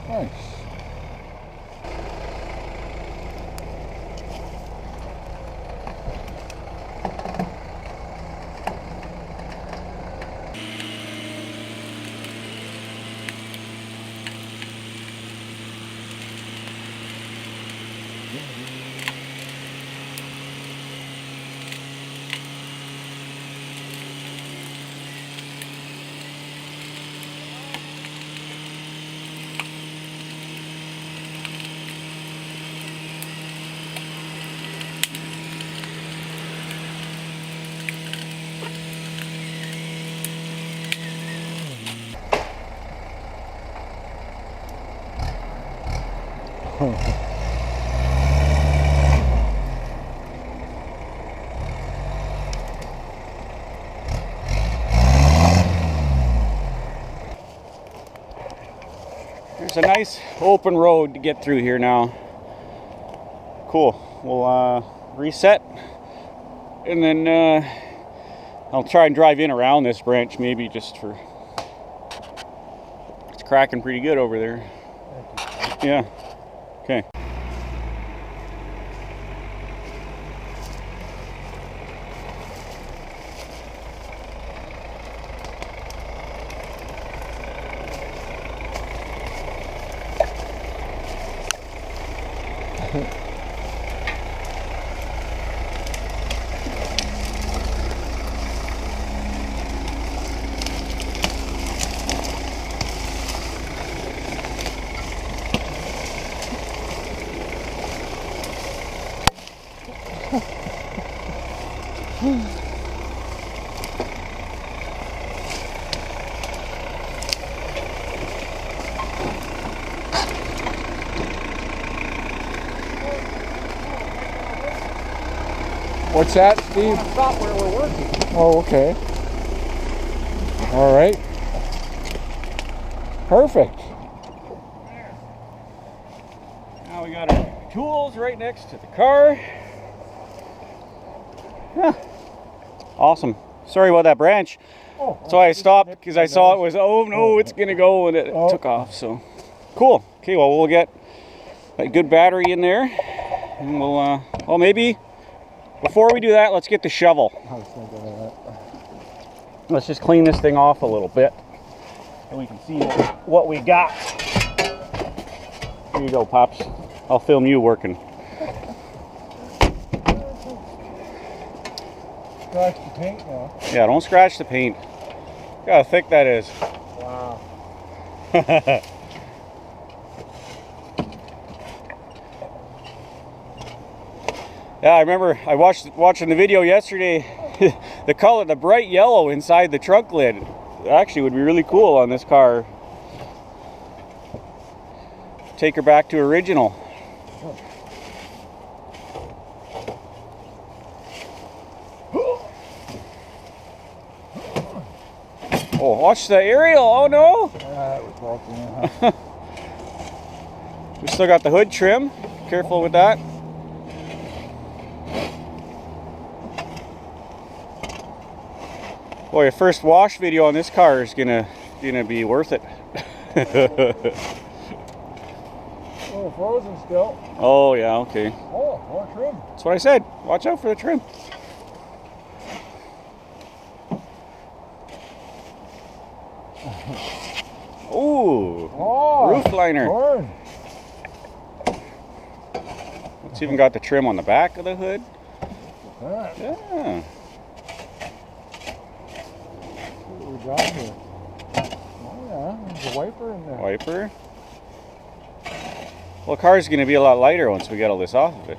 Nice. there's a nice open road to get through here now. Cool. We'll reset, and then I'll try and drive in around this branch, maybe just for... It's cracking pretty good over there. Yeah. Okay. What's that, Steve? Stop where we're working. Oh, okay. All right. Perfect. Now we got our tools right next to the car. Yeah. Awesome. Sorry about that branch. Oh, That's why I stopped, because I saw it was, oh no, it's gonna go, and it took off. So cool. Okay, well, we'll get a good battery in there, and we'll well, maybe before we do that, let's get the shovel. I was thinking of that. Let's just clean this thing off a little bit, and we can see what we got. Here you go, Pops. I'll film you working. Scratch the paint now. Yeah, don't scratch the paint. Look how thick that is. Wow. Yeah, I remember I watching the video yesterday. The color, the bright yellow inside the trunk lid, actually would be really cool on this car. Take her back to original. Oh, watch the aerial. Oh no! That was broken. Huh? We still got the hood trim. Careful with that. Boy, a first wash video on this car is gonna be worth it. Oh, frozen still. Oh yeah, okay. Oh, more trim. That's what I said. Watch out for the trim. Ooh, Oh, roof liner. torn. It's even got the trim on the back of the hood. That. Yeah. What we got here? Oh yeah, there's a wiper in there. Wiper. Well, the car's going to be a lot lighter once we get all this off of it.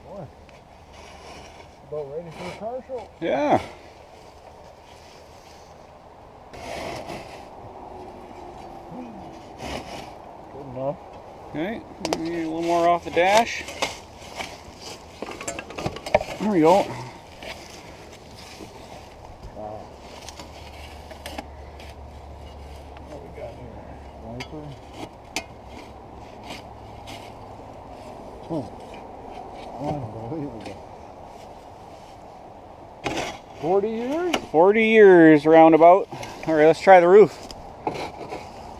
Boy, about ready for a car show. Yeah. Good enough. Okay, maybe a little more off the dash. There we go. Wow. What we got here? Wiper. Unbelievable. 40 years? 40 years roundabout. All right, let's try the roof.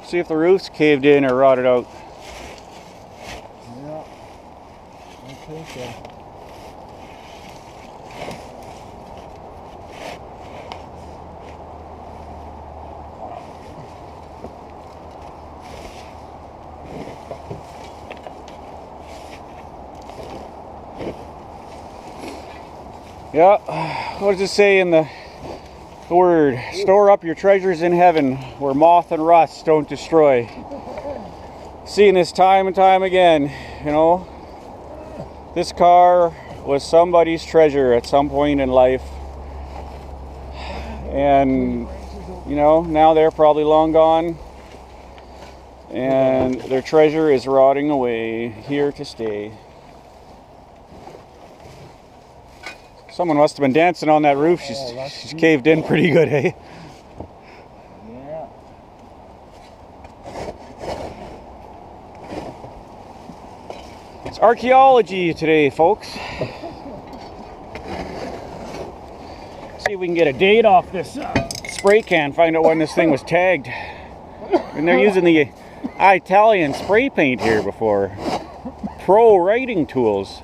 See if the roof's caved in or rotted out. Yeah. Okay, so. Yeah, what does it say in the word? Store up your treasures in heaven where moth and rust don't destroy. Seeing this time and time again, you know. This car was somebody's treasure at some point in life. And You know, now they're probably long gone. And their treasure is rotting away, here to stay. Someone must have been dancing on that roof. She's caved in pretty good, hey? Yeah. It's archaeology today, folks. See if we can get a date off this spray can, find out when this thing was tagged. And they're using the Italian spray paint here before. Pro writing tools.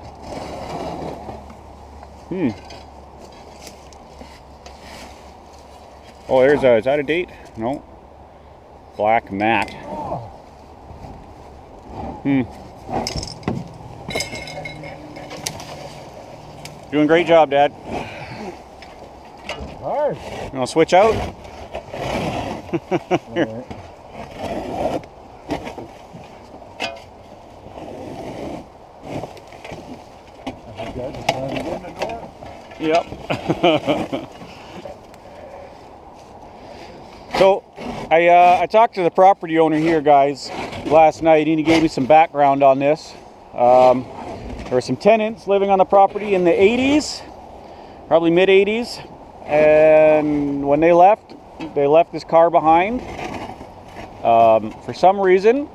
Oh, there's a, is that a date? No. Black matte. Doing a great job, Dad. Hard. You want to switch out? Alright. Yep. So, I talked to the property owner here, guys, last night, and he gave me some background on this. There were some tenants living on the property in the 80s, probably mid 80s, and when they left this car behind. For some reason,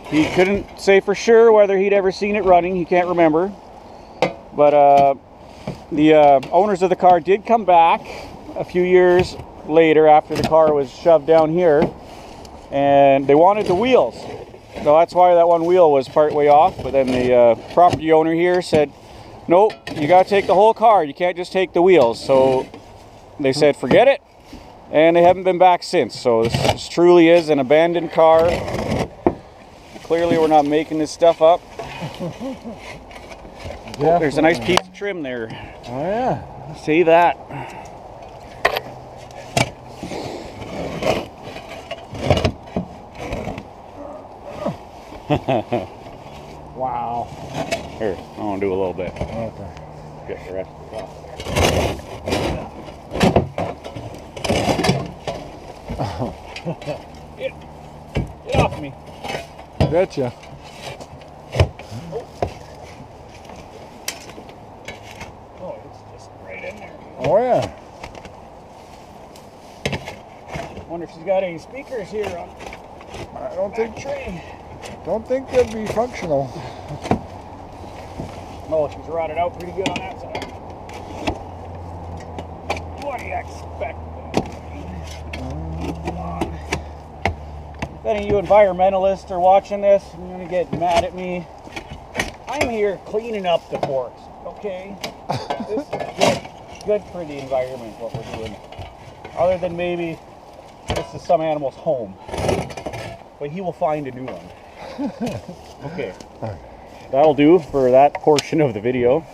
he couldn't say for sure whether he'd ever seen it running. He can't remember. But the owners of the car did come back a few years later after the car was shoved down here, and they wanted the wheels. So that's why that one wheel was part way off. But then the property owner here said, nope, you got to take the whole car. You can't just take the wheels. So they said, forget it. And they haven't been back since. So this truly is an abandoned car. Clearly we're not making this stuff up. Oh, there's a nice piece of trim there. Oh yeah. See that? Wow. Here, I want to do a little bit. Okay. Get the rest of the top. Get off me. Betcha. Oh, it's just right in there. Oh yeah. Wonder if she's got any speakers here on I don't think tray. Don't think they'd be functional. Oh, she's rotted out pretty good on that side. What do you expect? If any of you environmentalists are watching this, I'm gonna get mad at me. I'm here cleaning up the forest, okay? This is good for the environment, what we're doing. Other than maybe this is some animal's home. But he will find a new one. Okay. That'll do for that portion of the video.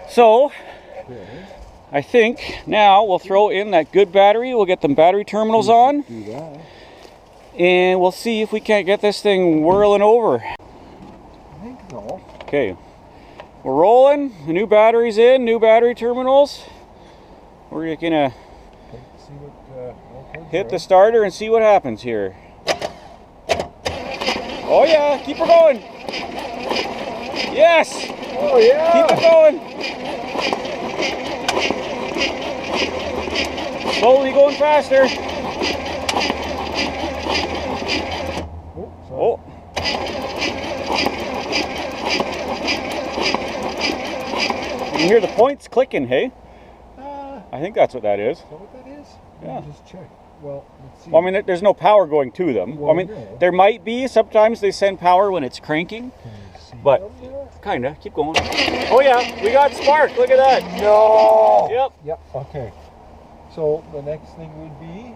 So, I think now we'll throw in that good battery. We'll get them battery terminals on. Do that. And we'll see if we can't get this thing whirling over. I think so. Okay. We're rolling. The new battery's in. New battery terminals. We're gonna See what hit the starter and see what happens here. Oh yeah, keep her going. Yes. Oh yeah. Keep it going. Slowly going faster. Oh. You can hear the points clicking, hey? I think that's what that is. Is that what that is? Yeah. Let me just check. Well, let's see. Well, I mean, there's no power going to them. Well, I mean, no. there might be. Sometimes they send power when it's cranking. Can you see But them there? kinda. Keep going. Oh yeah, we got spark. Look at that. No. Yep. Yep. Okay. So the next thing would be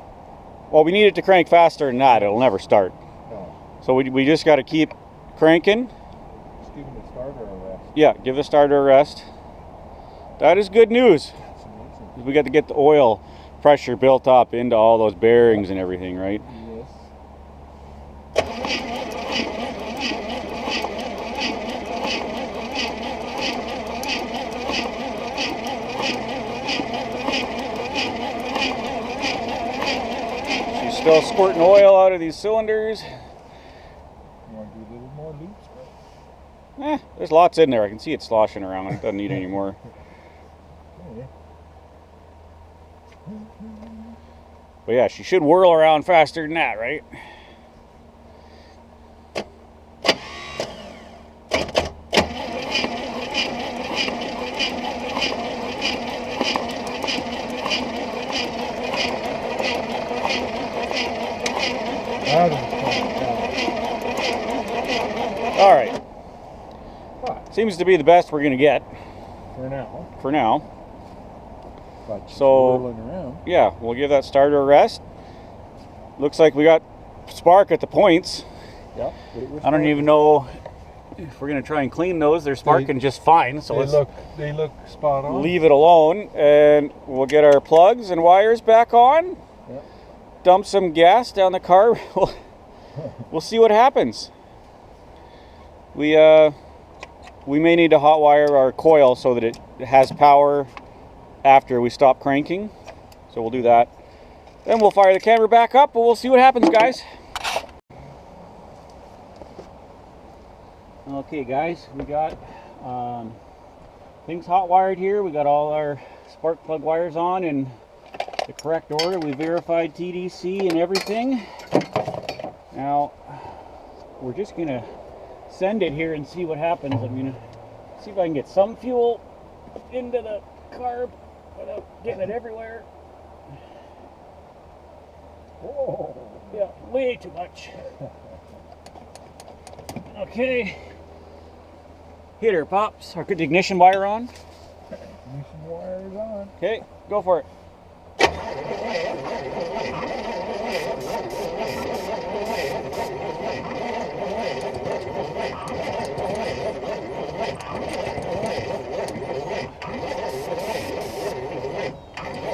Well, we need it to crank faster than that. It'll never start. no. So we just got to keep cranking. Just give the starter a rest. Yeah, give the starter a rest. That is good news. That's amazing. We got to get the oil pressure built up into all those bearings and everything, right? Yes. Still squirting oil out of these cylinders. You want to do a little more loops? There's lots in there. I can see it sloshing around. It doesn't need any more. Okay. But yeah, she should whirl around faster than that, right? All right. Seems to be the best we're going to get. For now. For now. But So, whirling around. yeah, we'll give that starter a rest. Looks like we got spark at the points. Yep. I don't even know if we're going to try and clean those. They're sparking just fine. So they look spot on. Leave it alone, and we'll get our plugs and wires back on. Yep. Dump some gas down the car. We'll see what happens. We may need to hot wire our coil so that it has power after we stop cranking. So we'll do that. Then we'll fire the camera back up, but we'll see what happens, guys. Okay, guys, we got things hot wired here. We got all our spark plug wires on in the correct order. We verified TDC and everything. Now, we're just gonna send it here and see what happens. I'm gonna see if I can get some fuel into the carb without getting it everywhere. Oh. Yeah, way too much. Okay. Hit her, Pops. Our ignition wire on. Ignition wire is on. Okay, go for it.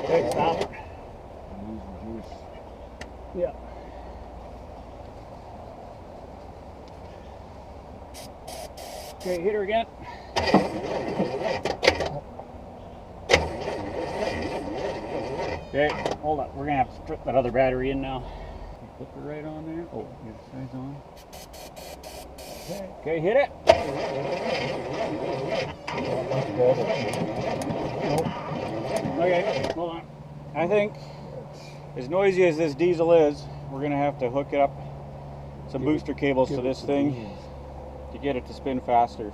Okay, stop. I'm using juice. Yeah. Okay, hit her again. Okay, hold on. We're gonna have to strip that other battery in now. Flip it right on there. Oh, your side's on. Okay, hit it. Nope. Okay, hold on. I think, as noisy as this diesel is, we're gonna have to hook it up some booster cables to this thing to get it to spin faster.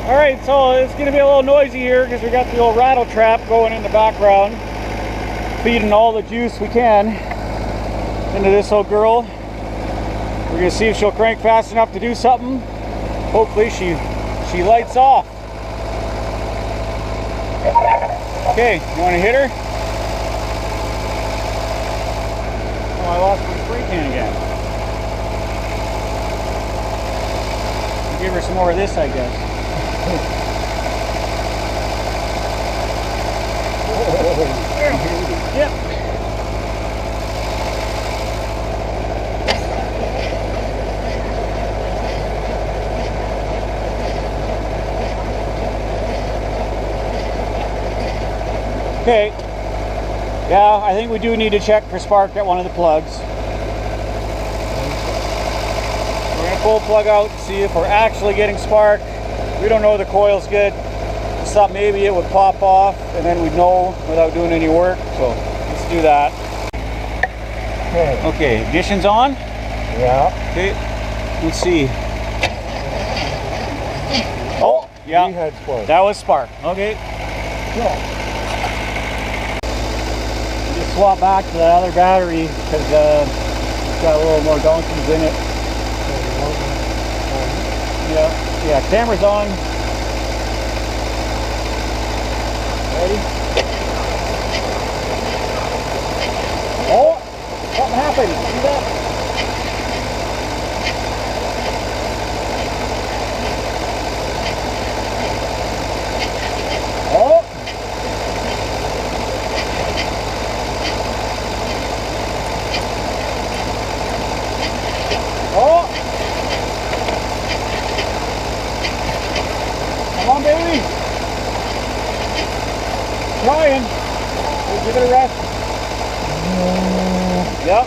Alright, so it's going to be a little noisy here because we got the old rattle trap going in the background, feeding all the juice we can into this old girl. We're going to see if she'll crank fast enough to do something. Hopefully she lights off. Okay, you want to hit her? Oh, I lost my spray can again. I'll give her some more of this, I guess. Yep. Okay. Yeah, I think we do need to check for spark at one of the plugs. We're going to pull the plug out and see if we're actually getting spark. We don't know the coil's good. Just thought maybe it would pop off and then we'd know without doing any work. So let's do that. Okay, ignition's on. Yeah. Okay, let's see. Oh, yeah, We had spark. that was spark. Okay. Just swap back to that other battery because it's got a little more donkeys in it. Yeah, camera's on. Ready? Oh, something happened. See that? Oh. Oh. Come on, baby. Trying. We'll give it a rest. Yep.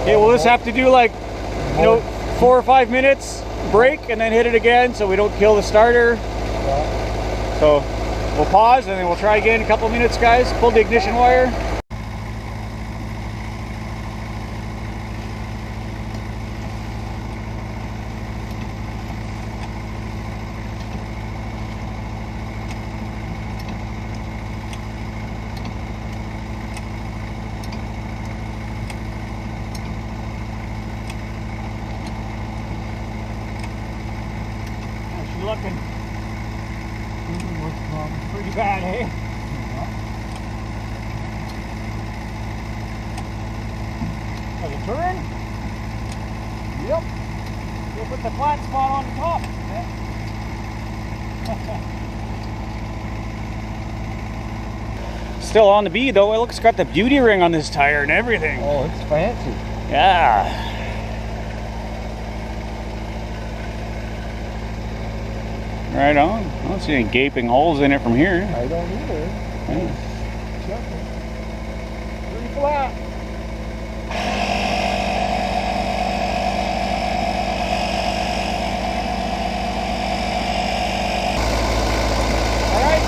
Okay, we'll just have to do like, 4 or 5 minutes break and then hit it again so we don't kill the starter. Yeah. So we'll pause and then we'll try again in a couple minutes, guys. Pull the ignition wire. Looking pretty bad, eh? Does it turn? Yep. We'll put the flat spot on the top. Still on the bead though. Look, it's got the beauty ring on this tire and everything. Oh, it's fancy. Yeah. Right on. I don't see any gaping holes in it from here. I don't either. Yeah. Checking. Pretty flat. All right.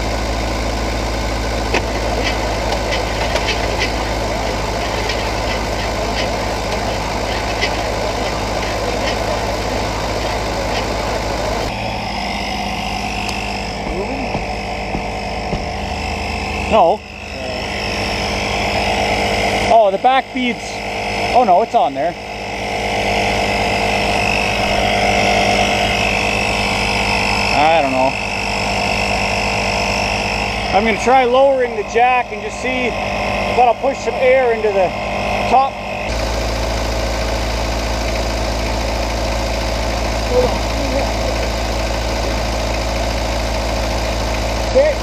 No. Oh, the back beads. Oh no, it's on there. I don't know. I'm going to try lowering the jack and just see if that'll push some air into the top. Okay.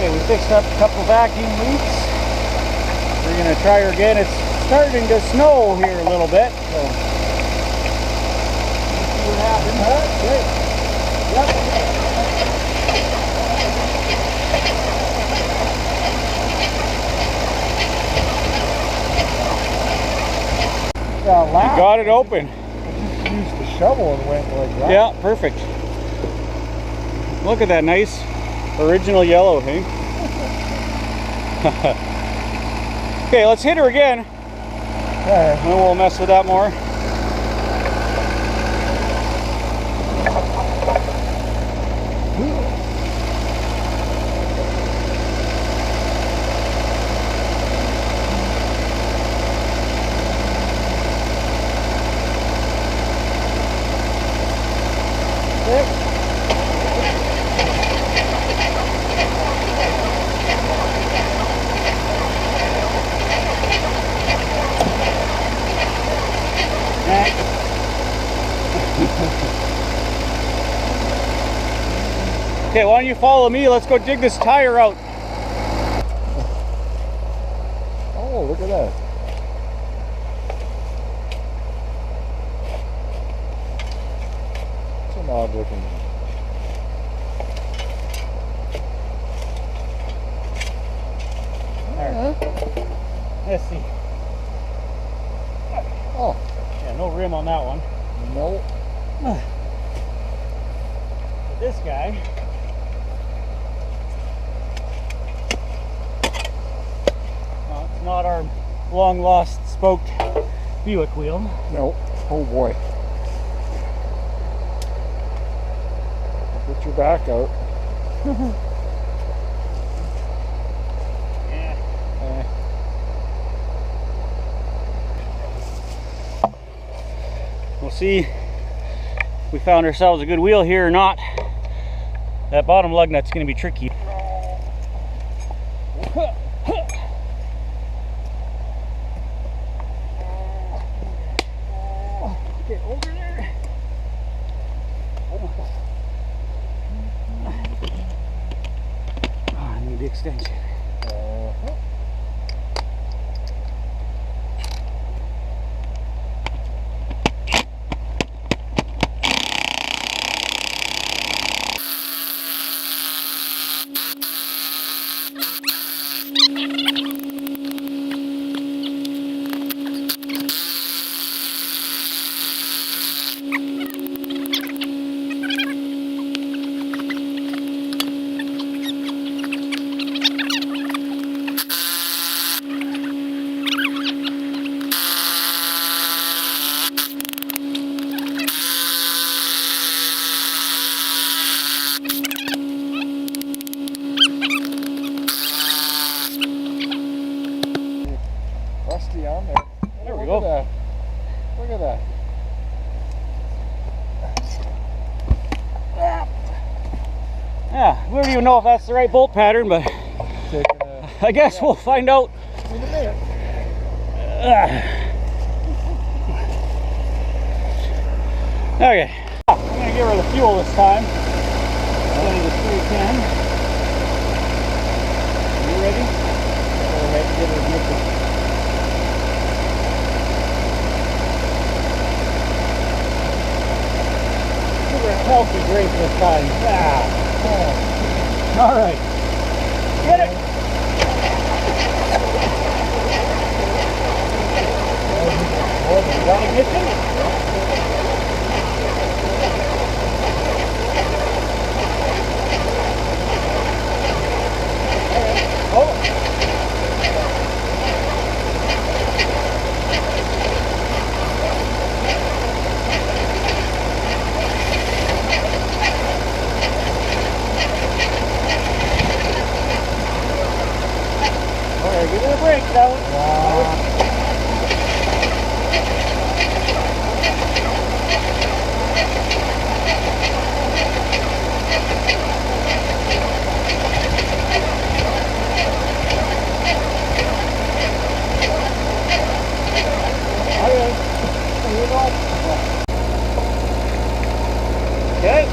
We fixed up a couple vacuum leaks. We're going to try her again. It's starting to snow here a little bit, so we'll see what happens. Okay. Yeah, loud. You got it open. I just used the shovel and went like that. Yeah, perfect. Look at that nice original yellow, hey? Okay, let's hit her again. Okay. And then we'll mess with that more. Okay, why don't you follow me? Let's go dig this tire out. Oh, look at that. It's an odd looking. Let's see. Oh, Yeah, no rim on that one. no. But this guy. Well, it's not our long lost spoked Buick wheel. No. Oh boy. Put your back out. Yeah. We'll see if we found ourselves a good wheel here or not. That bottom lug nut's going to be tricky. Get over there. Oh, I need the extension. Yeah, we don't even know if that's the right bolt pattern, but I guess we'll find out in a minute. Okay. I'm gonna give her the fuel this time. Instead of the spray can. You ready? Go ahead and give her a good one. Give her a healthy drink this time. Yeah. Oh. All right. Get it. Got ignition? Oh. All right, give it a break, that one. Okay.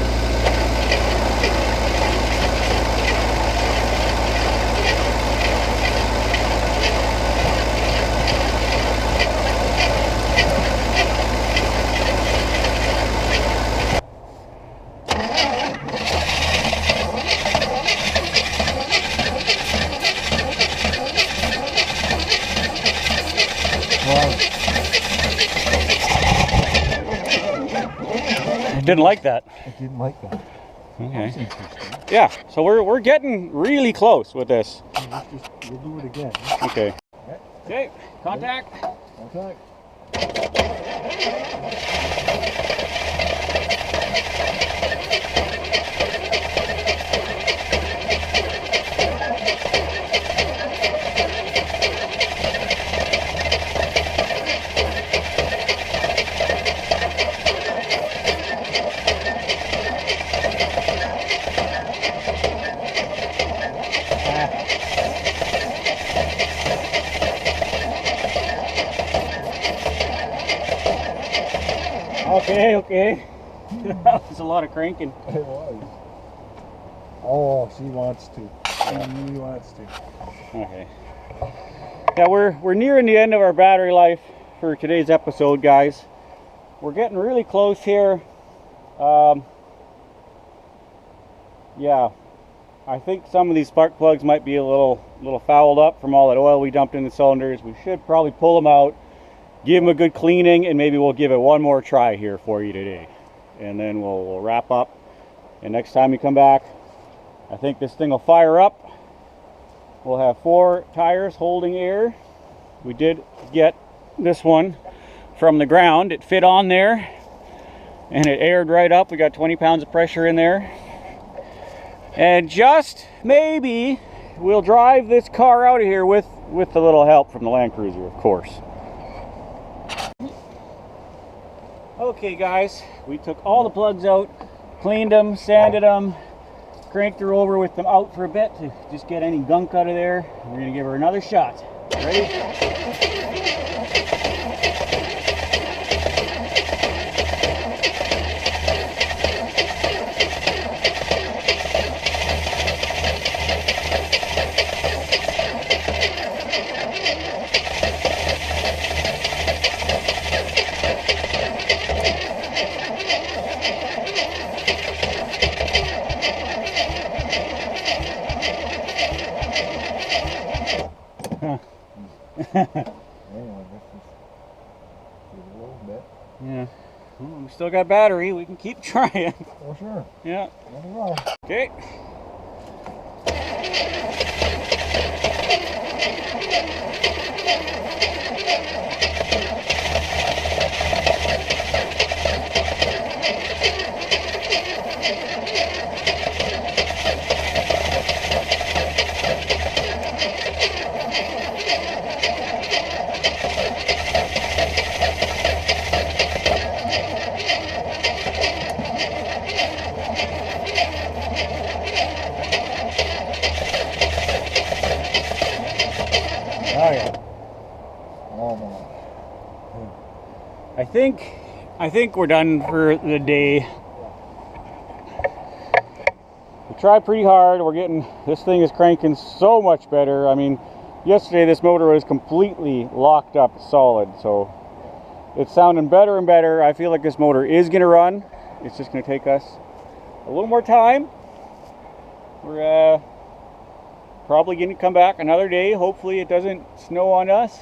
I didn't like that. I didn't like that. Okay. Yeah, so we're getting really close with this. We'll do it again. Okay. Okay, contact. Contact. Okay, okay. That was a lot of cranking. It was. Oh, she wants to. She really wants to. Okay. Yeah, we're nearing the end of our battery life for today's episode, guys. We're getting really close here. Yeah, I think some of these spark plugs might be a little fouled up from all that oil we dumped in the cylinders. We should probably pull them out, give them a good cleaning, and maybe we'll give it one more try here for you today. And then we'll wrap up. And next time you come back, I think this thing will fire up. We'll have 4 tires holding air. We did get this one from the ground. It fit on there and it aired right up. We got 20 pounds of pressure in there. And just maybe we'll drive this car out of here with a little help from the Land Cruiser, of course. Okay guys, we took all the plugs out, cleaned them, sanded them, cranked her over with them out for a bit to just get any gunk out of there. We're going to give her another shot. Ready? Yeah. Well, we still got battery. We can keep trying. Oh, sure. Yeah. Well. Okay. think we're done for the day. We tried pretty hard. This thing is cranking so much better. I mean, yesterday this motor was completely locked up solid, so it's sounding better and better. I feel like this motor is going to run. It's just going to take us a little more time. We're probably going to come back another day. Hopefully it doesn't snow on us.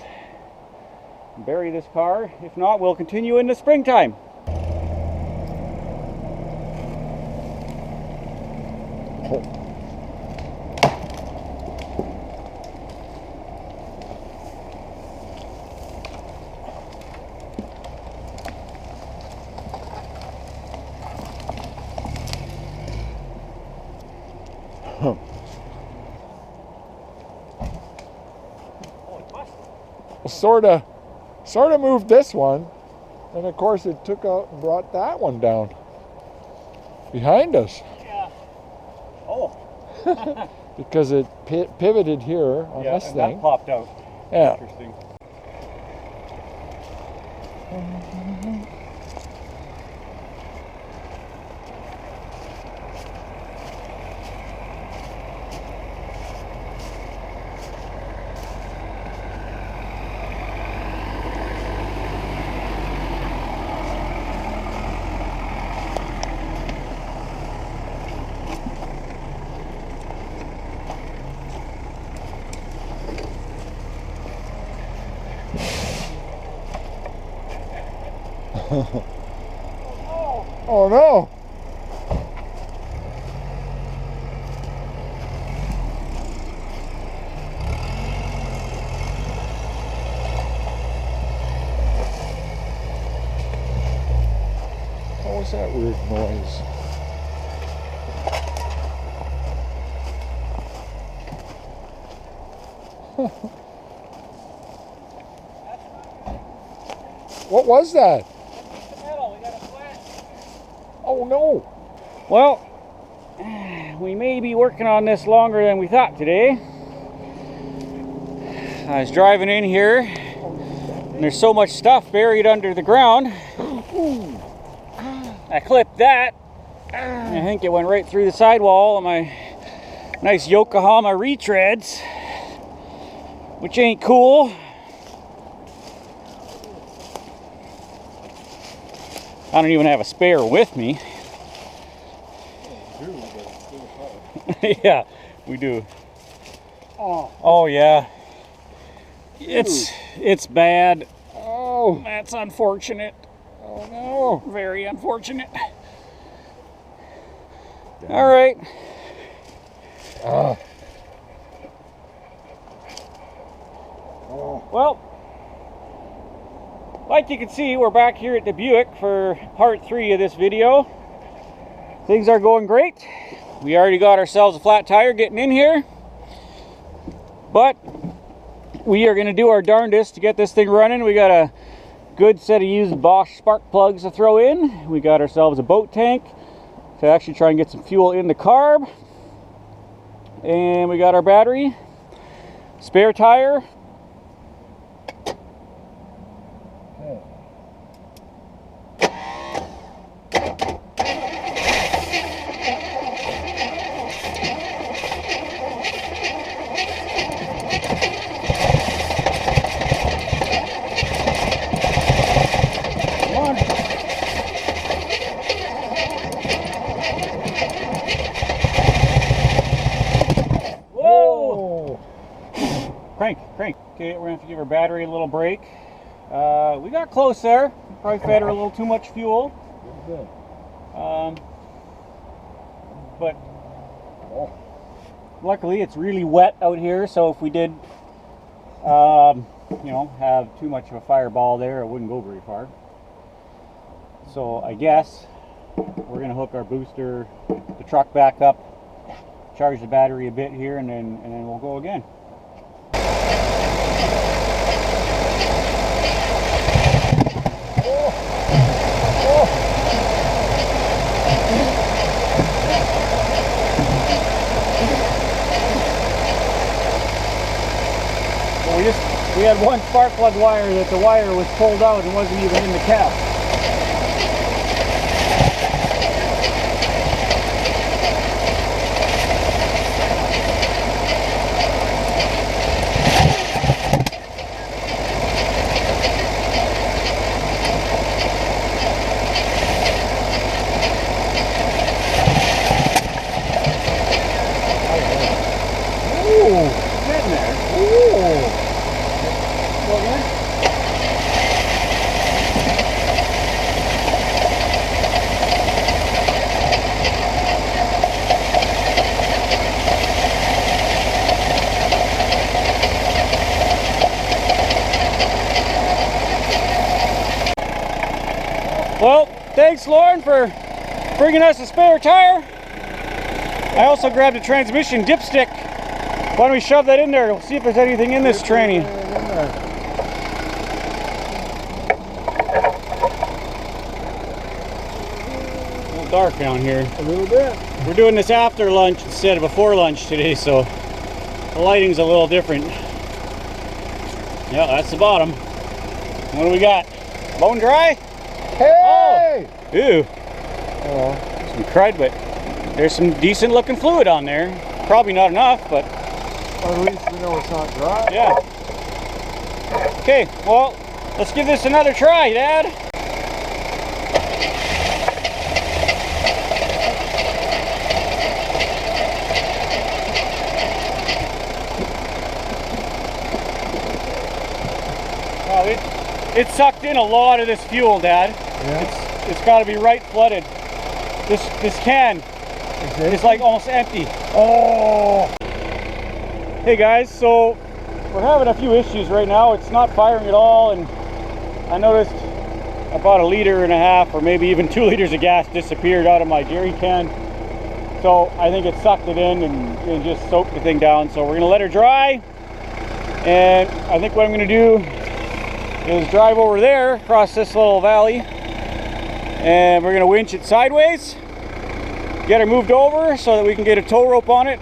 Bury this car. If not, we'll continue in the springtime. Sort of moved this one, and of course it took out and brought that one down behind us. Yeah. Oh. Because it pivoted here on Yeah, this and thing. that popped out. Yeah. Interesting. Oh no! What was that weird noise? What was that? Oh no! Well, we may be working on this longer than we thought today. I was driving in here, and there's so much stuff buried under the ground. I clipped that, and I think it went right through the sidewall of my nice Yokohama retreads, which ain't cool. I don't even have a spare with me. Yeah, we do. Oh yeah. It's bad. Oh, That's unfortunate. oh no! Very unfortunate. All right. Oh. Well, like you can see, we're back here at the Buick for part 3 of this video. Things are going great. We already got ourselves a flat tire getting in here, but we are going to do our darndest to get this thing running. We got a good set of used Bosch spark plugs to throw in. We got ourselves a boat tank to actually try and get some fuel in the carb, and we got our battery, spare tire. Crank. Okay, we're gonna have to give our battery a little break. We got close there. Probably fed her a little too much fuel. But luckily it's really wet out here, so if we did you know, have too much of a fireball there, it wouldn't go very far. So I guess we're gonna hook our booster, the truck back up, charge the battery a bit here, and then we'll go again. We had one spark plug wire that the wire was pulled out and wasn't even in the cap. Well, thanks Lauren for bringing us a spare tire. I also grabbed a transmission dipstick. Why don't we shove that in there? We'll see if there's anything in this tranny. A little dark down here. A little bit. We're doing this after lunch instead of before lunch today, so the lighting's a little different. Yeah, that's the bottom. What do we got? Bone dry? Hey! Oh! Ew. Oh. Some crud, but there's some decent looking fluid on there. Probably not enough, but At least we know it's not dry. yeah. Okay, well, let's give this another try, Dad. Wow, it sucked in a lot of this fuel, Dad. Yeah. It's got to be right flooded. This can is like almost empty. Oh! Hey guys, so we're having a few issues right now. It's not firing at all, and I noticed about 1.5 liters or maybe even 2 liters of gas disappeared out of my jerry can. So I think it sucked it in and just soaked the thing down. So we're gonna let her dry, and I think what I'm gonna do is drive over there across this little valley, and we're gonna winch it sideways, get her moved over so that we can get a tow rope on it,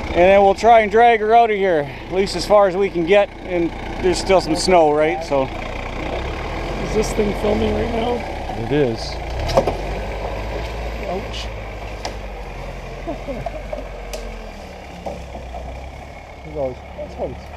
and then we'll try and drag her out of here, at least as far as we can get. And there's still some snow, right? So Is this thing filming right now? It is. Ouch. He goes, that's what it's for.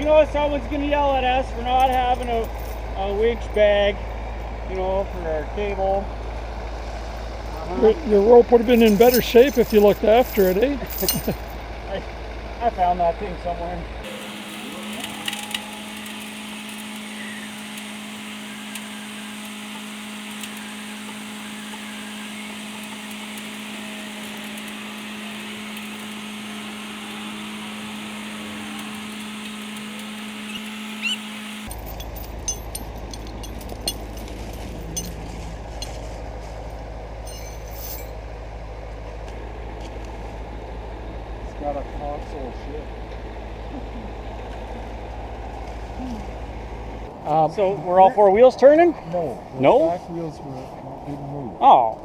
you know someone's gonna yell at us for not having a winch bag, you know, for our cable. Your rope would have been in better shape if you looked after it, eh? I found that thing somewhere. Got a console shit. So we're all 4 wheels turning? No. The No? back wheels didn't move. Oh,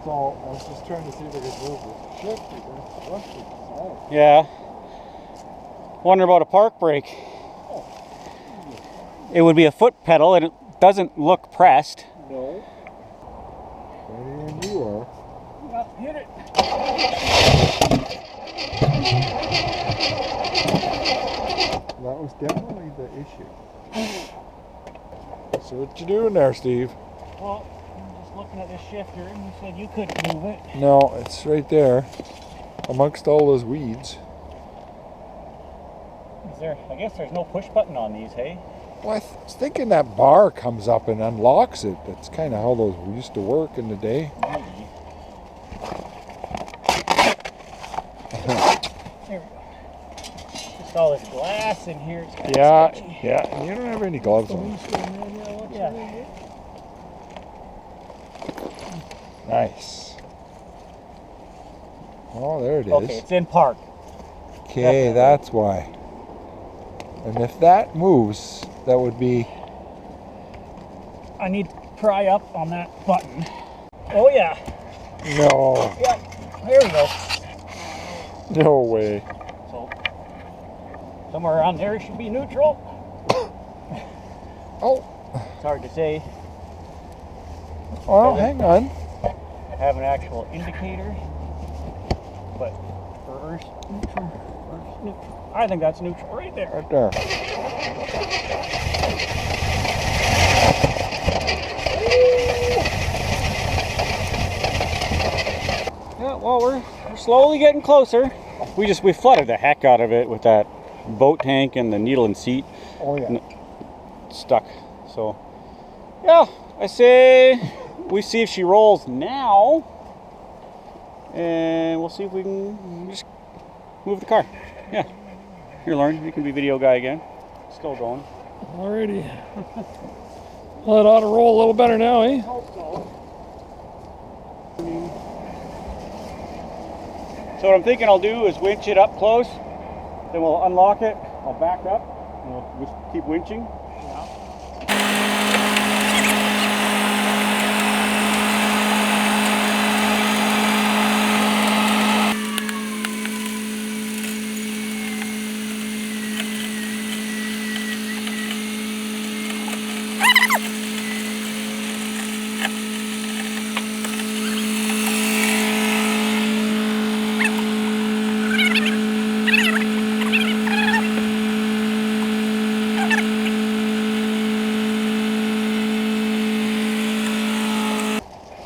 So I was just trying to see if I could move the shift. That's rusted. Oh. yeah. Wonder about a park brake. It would be a foot pedal, and it doesn't look pressed. No. Ready when you are. Hit it. That was definitely the issue. So what you doing there, Steve? Well, I'm just looking at this shifter, and you said you couldn't move it. No, it's right there, amongst all those weeds. Is there? I guess there's no push button on these, hey? Well, I was thinking that bar comes up and unlocks it. That's kind of how those used to work in the day. Maybe. There we go. Just all this glass in here. It's kind of sketchy. Yeah, and you don't have any gloves on. Yeah. Nice. Oh, there it is. Okay, it's in park. Okay, that's why. And if that moves, that would be... I need to pry up on that button. Oh yeah. No. Yeah. There we go. No way. So somewhere around there it should be neutral. Oh. It's hard to say. Well, hang on. I have an actual indicator, but reverse neutral. I think that's neutral right there. Right there. Yeah, well, we're slowly getting closer. We flooded the heck out of it with that boat tank and the needle and seat. Oh yeah. Stuck. So yeah, I say we see if she rolls now, and we'll see if we can just move the car. Yeah. Here, Lauren, you can be video guy again. Still going. Alrighty. Well, it ought to roll a little better now, eh? Hope so. So what I'm thinking I'll do is winch it up close, then we'll unlock it, I'll back up, and we'll just keep winching.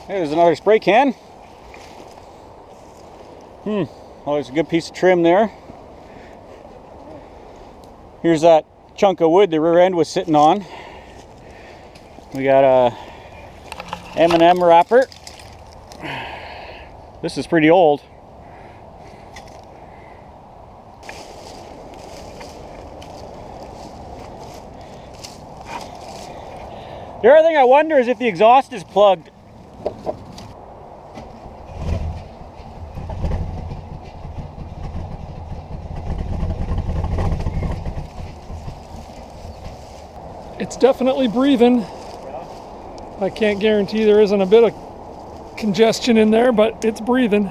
There's another spray can. Oh, there's a good piece of trim there. Here's that chunk of wood the rear end was sitting on. We got a M&M wrapper. This is pretty old. The other thing I wonder is if the exhaust is plugged. It's definitely breathing. I can't guarantee there isn't a bit of congestion in there, but it's breathing.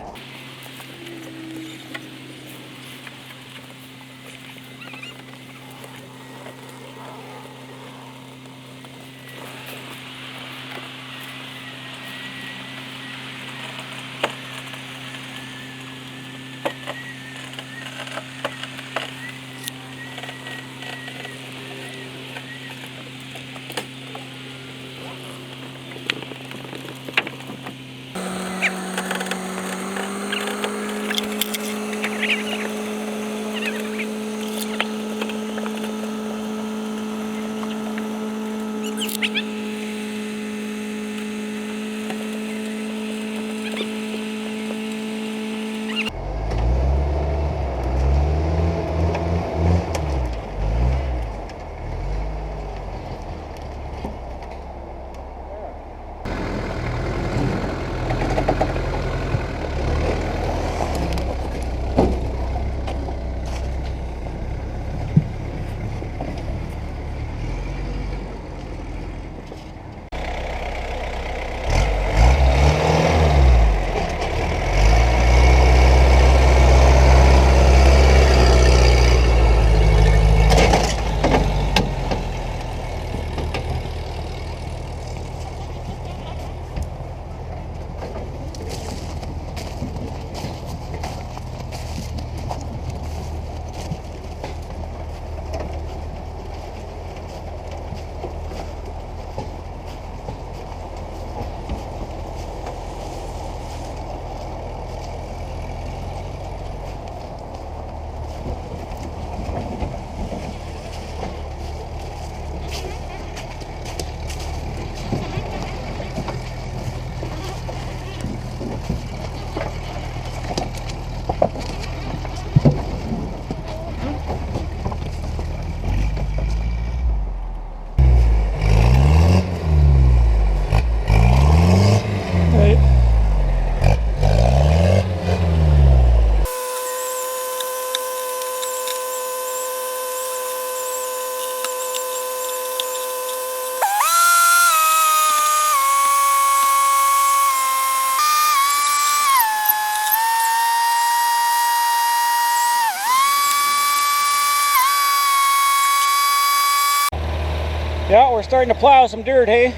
Yeah, we're starting to plow some dirt, hey?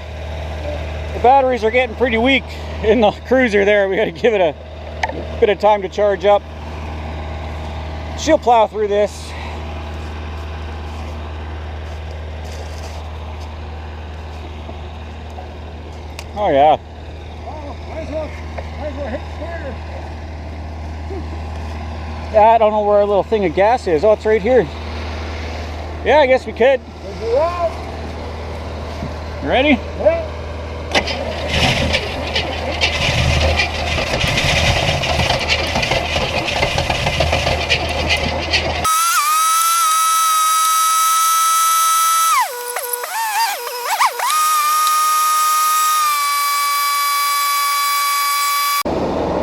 The batteries are getting pretty weak in the cruiser there. We got to give it a bit of time to charge up. She'll plow through this. Oh yeah. Might as well hit starter. Yeah, I don't know where our little thing of gas is. Oh, it's right here. Yeah, I guess we could. You ready? Yeah.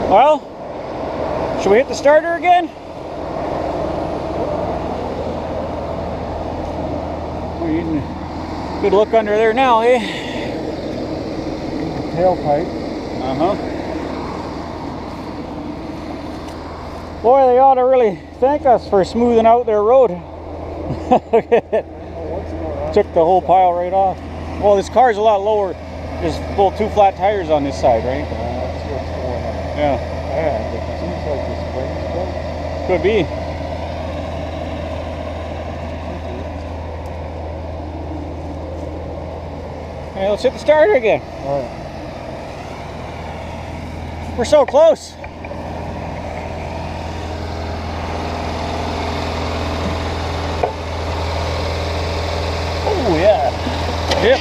Well, should we hit the starter again? We're getting a good look under there now, eh? Tailpipe. Uh-huh. Boy, they ought to really thank us for smoothing out their road. Took the whole pile right off. Well, this car's a lot lower. There's full 2 flat tires on this side, right? That's what's going on. Yeah. And it seems like the spring's broke. Could be. Okay, let's hit the starter again. All right. We're so close. Oh yeah. Yep.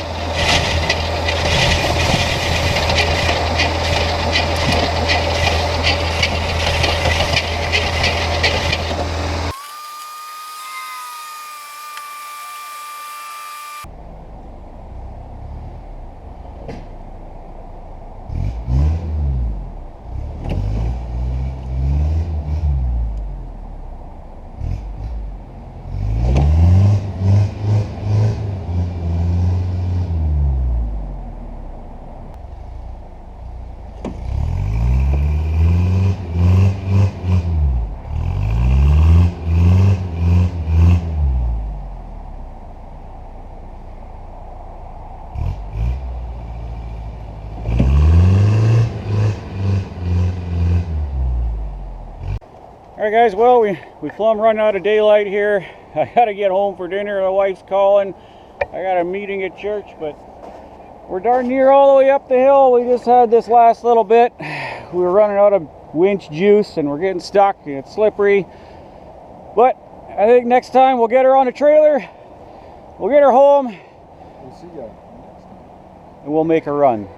Alright guys, well we plumb run out of daylight here. I gotta get home for dinner. My wife's calling. I got a meeting at church, but we're darn near all the way up the hill. We just had this last little bit. We were running out of winch juice and we're getting stuck and it's slippery. But I think next time we'll get her on a trailer. We'll get her home. We'll see you next time. And we'll make a run.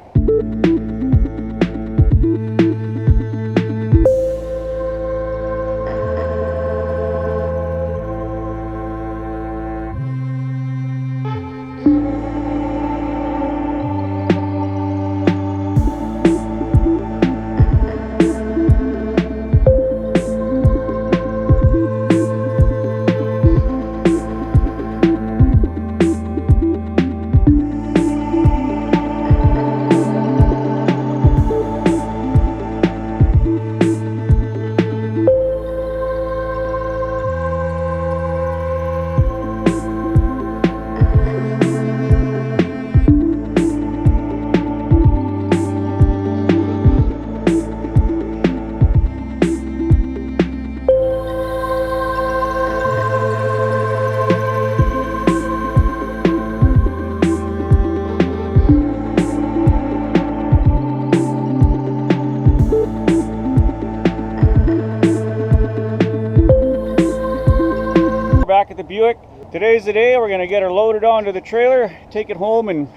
Back at the Buick. Today's the day we're going to get her loaded onto the trailer, take it home, and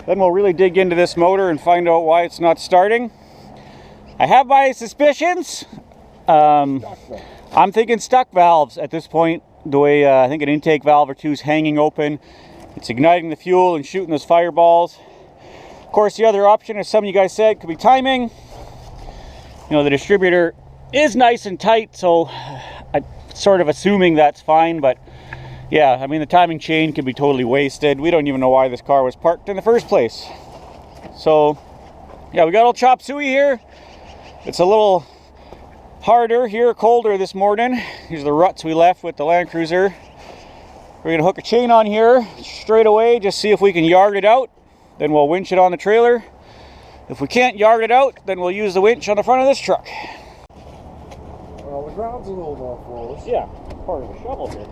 then we'll really dig into this motor and find out why it's not starting. I have my suspicions. I'm thinking stuck valves at this point. The way I think an intake valve or two is hanging open. It's igniting the fuel and shooting those fireballs. Of course, the other option, as some of you guys said, could be timing. You know, the distributor is nice and tight, so I'm sort of assuming that's fine, but yeah, I mean, the timing chain can be totally wasted. We don't even know why this car was parked in the first place. So yeah, we got old chop suey here. It's a little harder here, colder this morning. These are the ruts we left with the Land Cruiser. We're gonna hook a chain on here straight away, just see if we can yard it out. Then we'll winch it on the trailer. If we can't yard it out, then we'll use the winch on the front of this truck. Well, the ground's a little more close. Yeah, part of the shovel bit.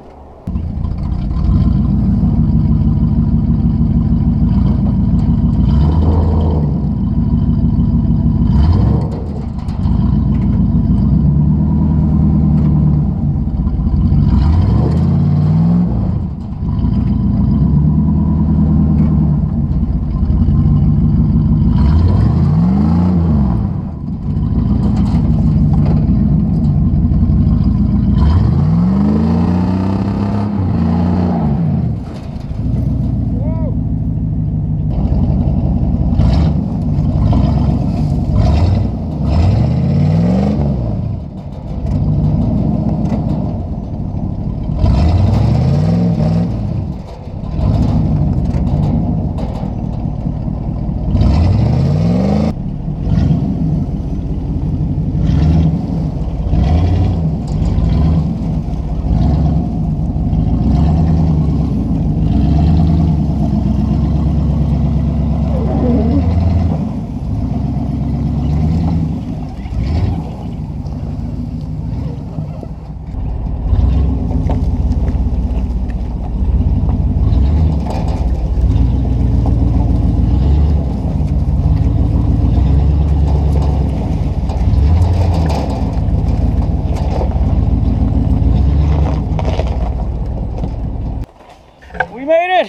We made it!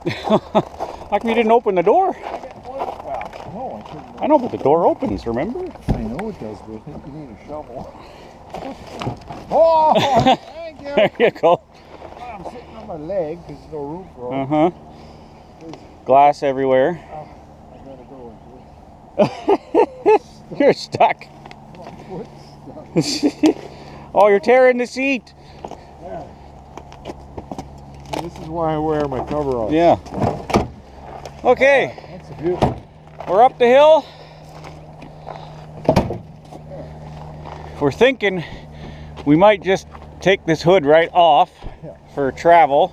How come you didn't open the door? Well, no, I couldn't. I know, but the door opens, remember? I know it does, but I think you need a shovel. Oh, thank you. There you go. I'm sitting on my leg because there's no room for it. Glass everywhere. I gotta go into it. You're stuck. My foot's stuck. Oh, you're tearing the seat. Yeah. And this is why I wear my coveralls. Yeah. Okay, That's a beautiful. we're up the hill. We're thinking we might just take this hood right off for travel.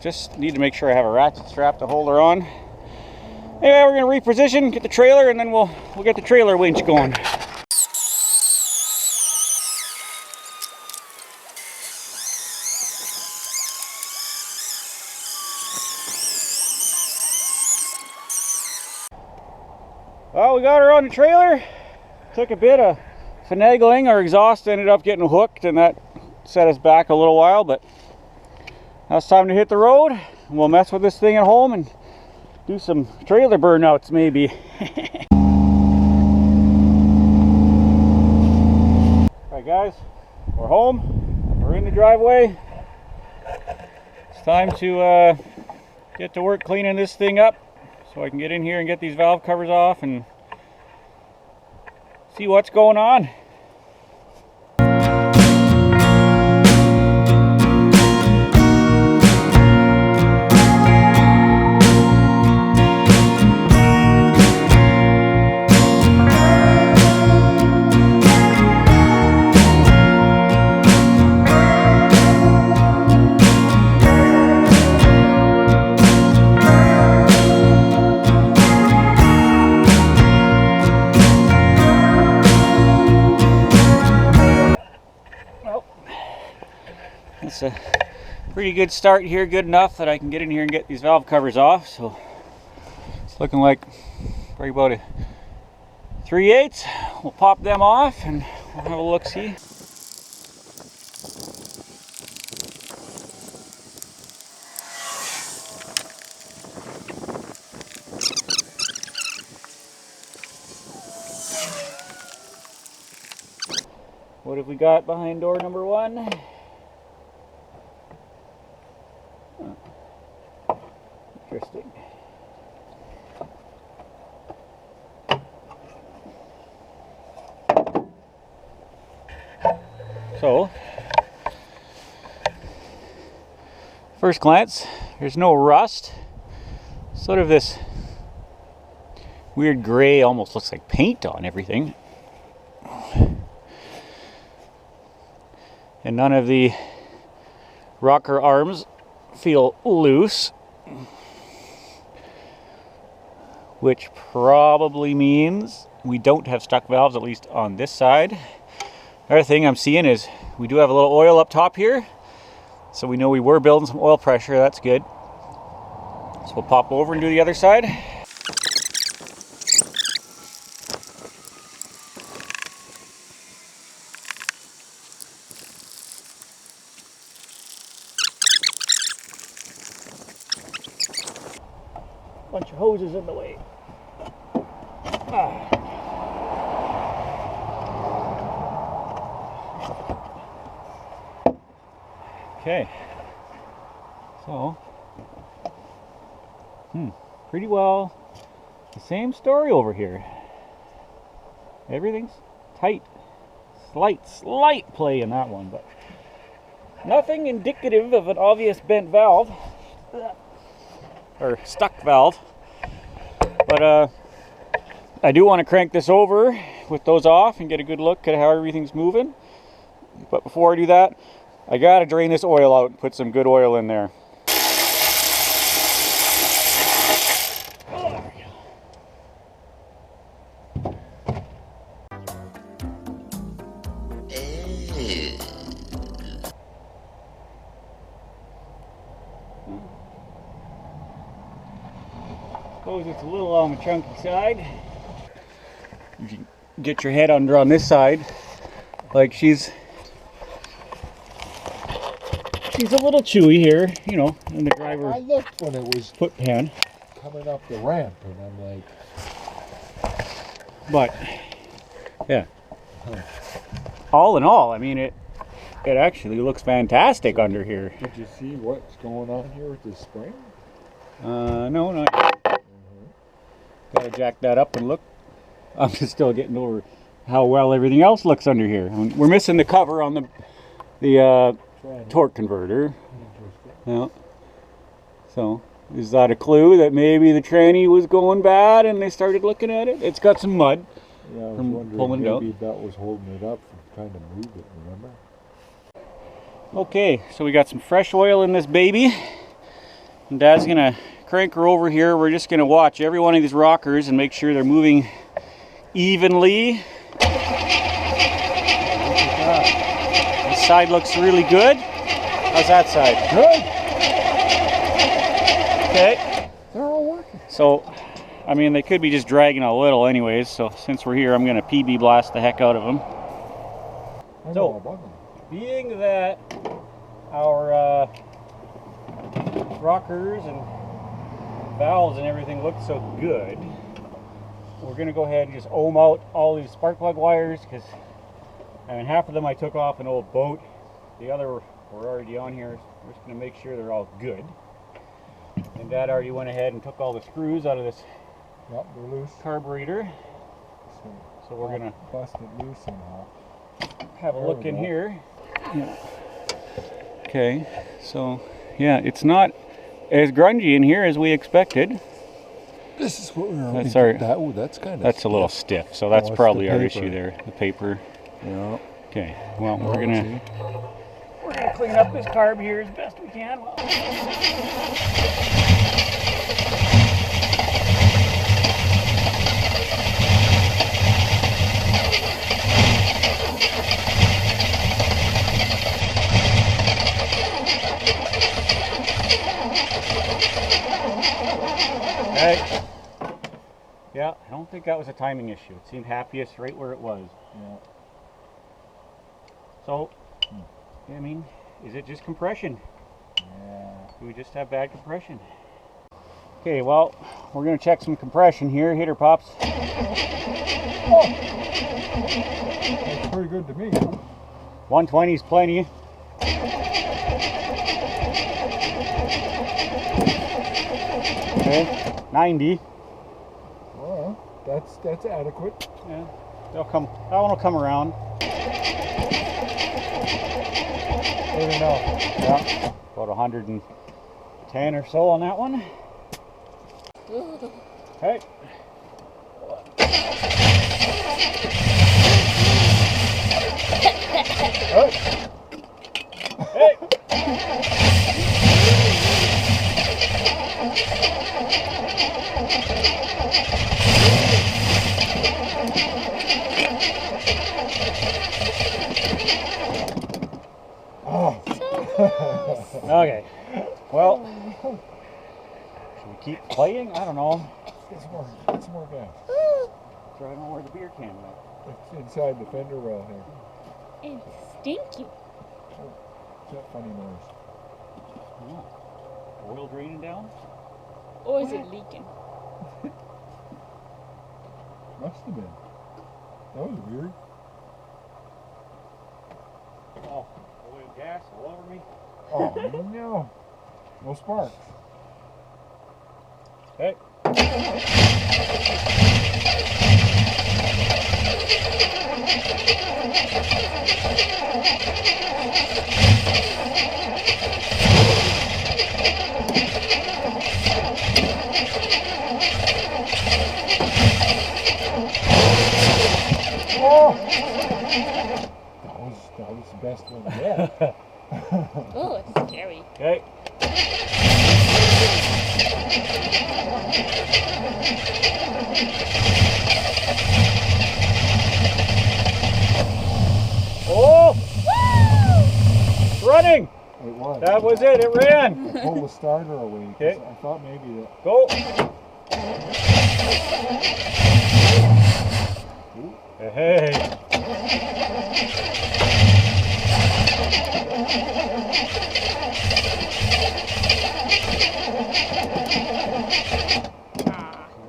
Just need to make sure I have a ratchet strap to hold her on. Anyway, we're gonna reposition, get the trailer, and then we'll get the trailer winch going. Well, we got her on the trailer. Took a bit of finagling. Our exhaust ended up getting hooked, and that set us back a little while, but now it's time to hit the road. We'll mess with this thing at home and do some trailer burnouts maybe. Alright guys, we're home. We're in the driveway. It's time to get to work cleaning this thing up so I can get in here and get these valve covers off and see what's going on. It's a pretty good start here, good enough that I can get in here and get these valve covers off. So it's looking like probably about a 3/8. We'll pop them off and we'll have a look-see. What have we got behind door number 1? Interesting. So, first glance, there's no rust. Sort of this weird gray, almost looks like paint on everything. and none of the rocker arms feel loose, which probably means we don't have stuck valves, at least on this side. Another thing I'm seeing is we do have a little oil up top here, so we know we were building some oil pressure. That's good. So we'll pop over and do the other side. Bunch of hoses in the way. Okay, so pretty well the same story over here. Everything's tight. Slight play in that one, but nothing indicative of an obvious bent valve or stuck valve. But I do want to crank this over with those off and get a good look at how everything's moving. But before I do that, I gotta drain this oil out and put some good oil in there. Suppose it's a little on the chunky side. If you get your head under on this side, like she's a little chewy here, you know, in the driver. I looked when it was foot pan coming up the ramp, and I'm like, but yeah. All in all, I mean, it actually looks fantastic under here. did you see what's going on here with the spring? No, not yet. Gotta jack that up and look. I'm just still getting over how well everything else looks under here. We're missing the cover on the torque converter. Yeah. So, is that a clue that maybe the tranny was going bad and they started looking at it? It's got some mud. Yeah, I was from wondering pulling it out. maybe that was holding it up from trying to move it, remember? Okay, so we got some fresh oil in this baby. And Dad's gonna crank her over here. We're just gonna watch every one of these rockers and make sure they're moving evenly. This side looks really good. How's that side? Good! Okay. They're all working. So, I mean, they could be just dragging a little anyways, so since we're here, I'm gonna PB blast the heck out of them. I know So, all about them. being that our rockers and valves and everything look so good, we're gonna go ahead and just ohm out all these spark plug wires, because I mean, half of them I took off an old boat, the other were already on here. We're just gonna make sure they're all good. And Dad already went ahead and took all the screws out of this Yep, they're loose. carburetor, so we're gonna bust it loose somehow. have a There look we in go. here. Yeah. Okay, so yeah, it's not as grungy in here as we expected. This is what we were That's hoping. our- Ooh, that's kind of. That's a little stiff, so that's it's probably the our paper. issue there, the paper. Yeah. Okay, well, Oh, we're gonna clean up this carb here as best we can. Okay. Yeah, I don't think that was a timing issue. It seemed happiest right where it was. Yeah. So, I mean, is it just compression? Yeah. Do we just have bad compression? Okay, well, we're gonna check some compression here. Hitter pops. Oh. That's pretty good to me. 120 is plenty. Okay, 90. Well, that's adequate. Yeah, they'll come. That one will come around. Good enough. Yeah, about 110 or so on that one. Okay. Oh. Okay. Well, should we keep playing? I don't know. Get some more gas. So I don't know where the beer can went. It's inside the fender well here. It's stinky. What's that funny noise? Oh. Oil draining down? Or is it leaking? Must have been. That was weird. Oh, oil gas all over me. Oh no. No sparks. Okay. Oh! That was the best one yet. Oh, it's scary. Okay. Oh! It's running! It was. That was it, it ran! Pull the starter away. 'Cause Okay. I thought maybe that. Go! Hey!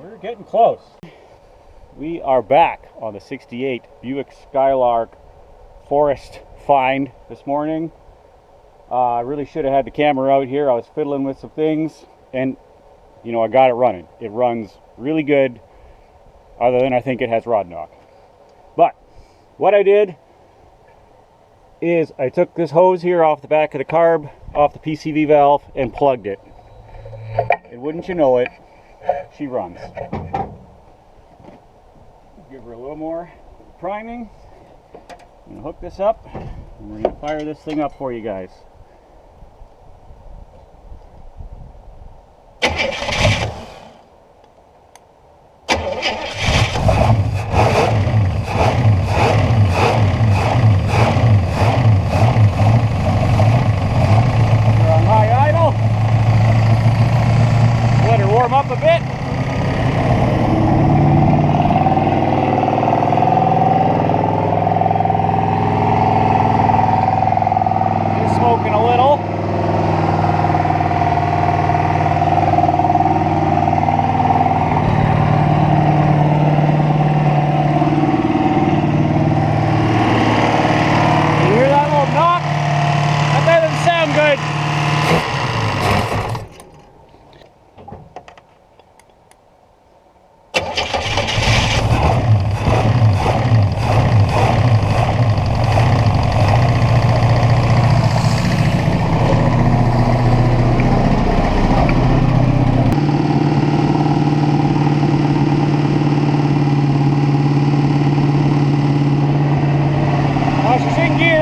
We're getting close. We are back on the 68 Buick Skylark forest find this morning. I really should have had the camera out here. I was fiddling with some things and you know, I got it running. It runs really good, other than I think it has rod knock. But what I did is I took this hose here off the back of the carb, off the PCV valve, and plugged it. And wouldn't you know it, she runs. Give her a little more priming. I'm gonna hook this up, and we're gonna fire this thing up for you guys. Warm up a bit. It's smoking a little. You hear that little knock? That doesn't sound good.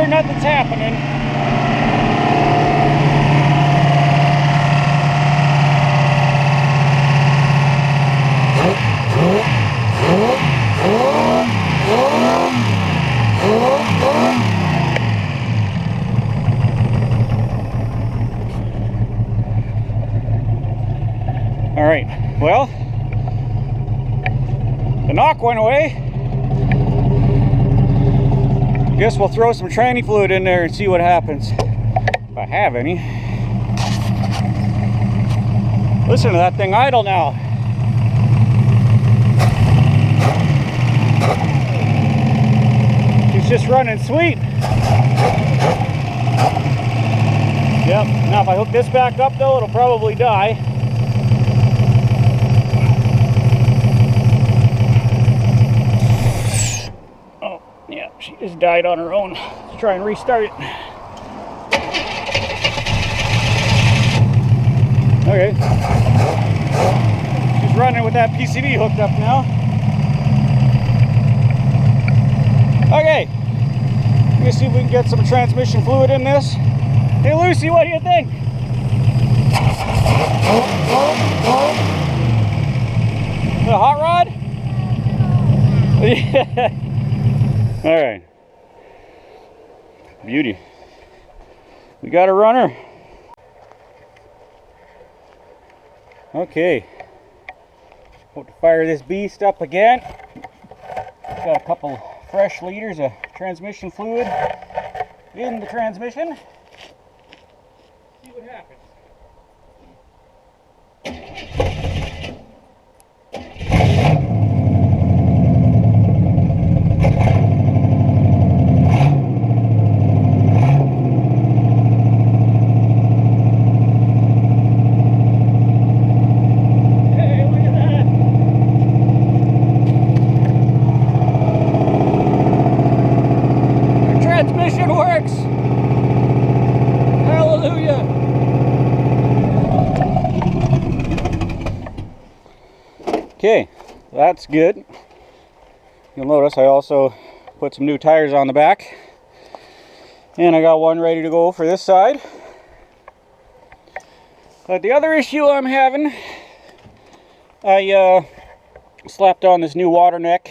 Nothing's happening. All right, well, the knock went away. Guess we'll throw some tranny fluid in there and see what happens, if I have any. Listen to that thing idle now. She's just running sweet. Yep, now if I hook this back up though, it'll probably die. She just died on her own. Let's try and restart it. Okay. She's running with that PCV hooked up now. Okay. Let's see if we can get some transmission fluid in this. Hey Lucy, what do you think? The hot rod? Yeah. All right. Beauty. We got a runner. Okay. About to fire this beast up again. Got a couple fresh liters of transmission fluid in the transmission. See what happens. Transmission works! Hallelujah! Okay, that's good. You'll notice I also put some new tires on the back. And I got one ready to go for this side. But the other issue I'm having, I slapped on this new water neck.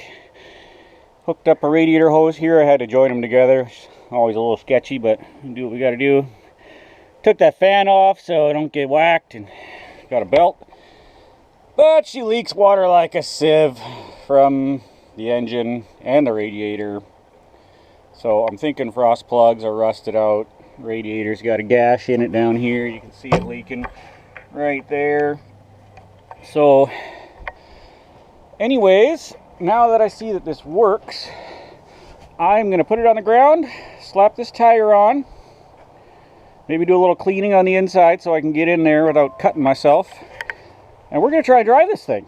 Hooked up a radiator hose here. I had to join them together. It's always a little sketchy, but we do what we got to do. Took that fan off so I don't get whacked, and got a belt. But she leaks water like a sieve from the engine and the radiator. So I'm thinking frost plugs are rusted out. Radiator's got a gash in it down here. You can see it leaking right there. So anyways, now that I see that this works, I'm going to put it on the ground, slap this tire on, maybe do a little cleaning on the inside so I can get in there without cutting myself. And we're going to try to drive this thing.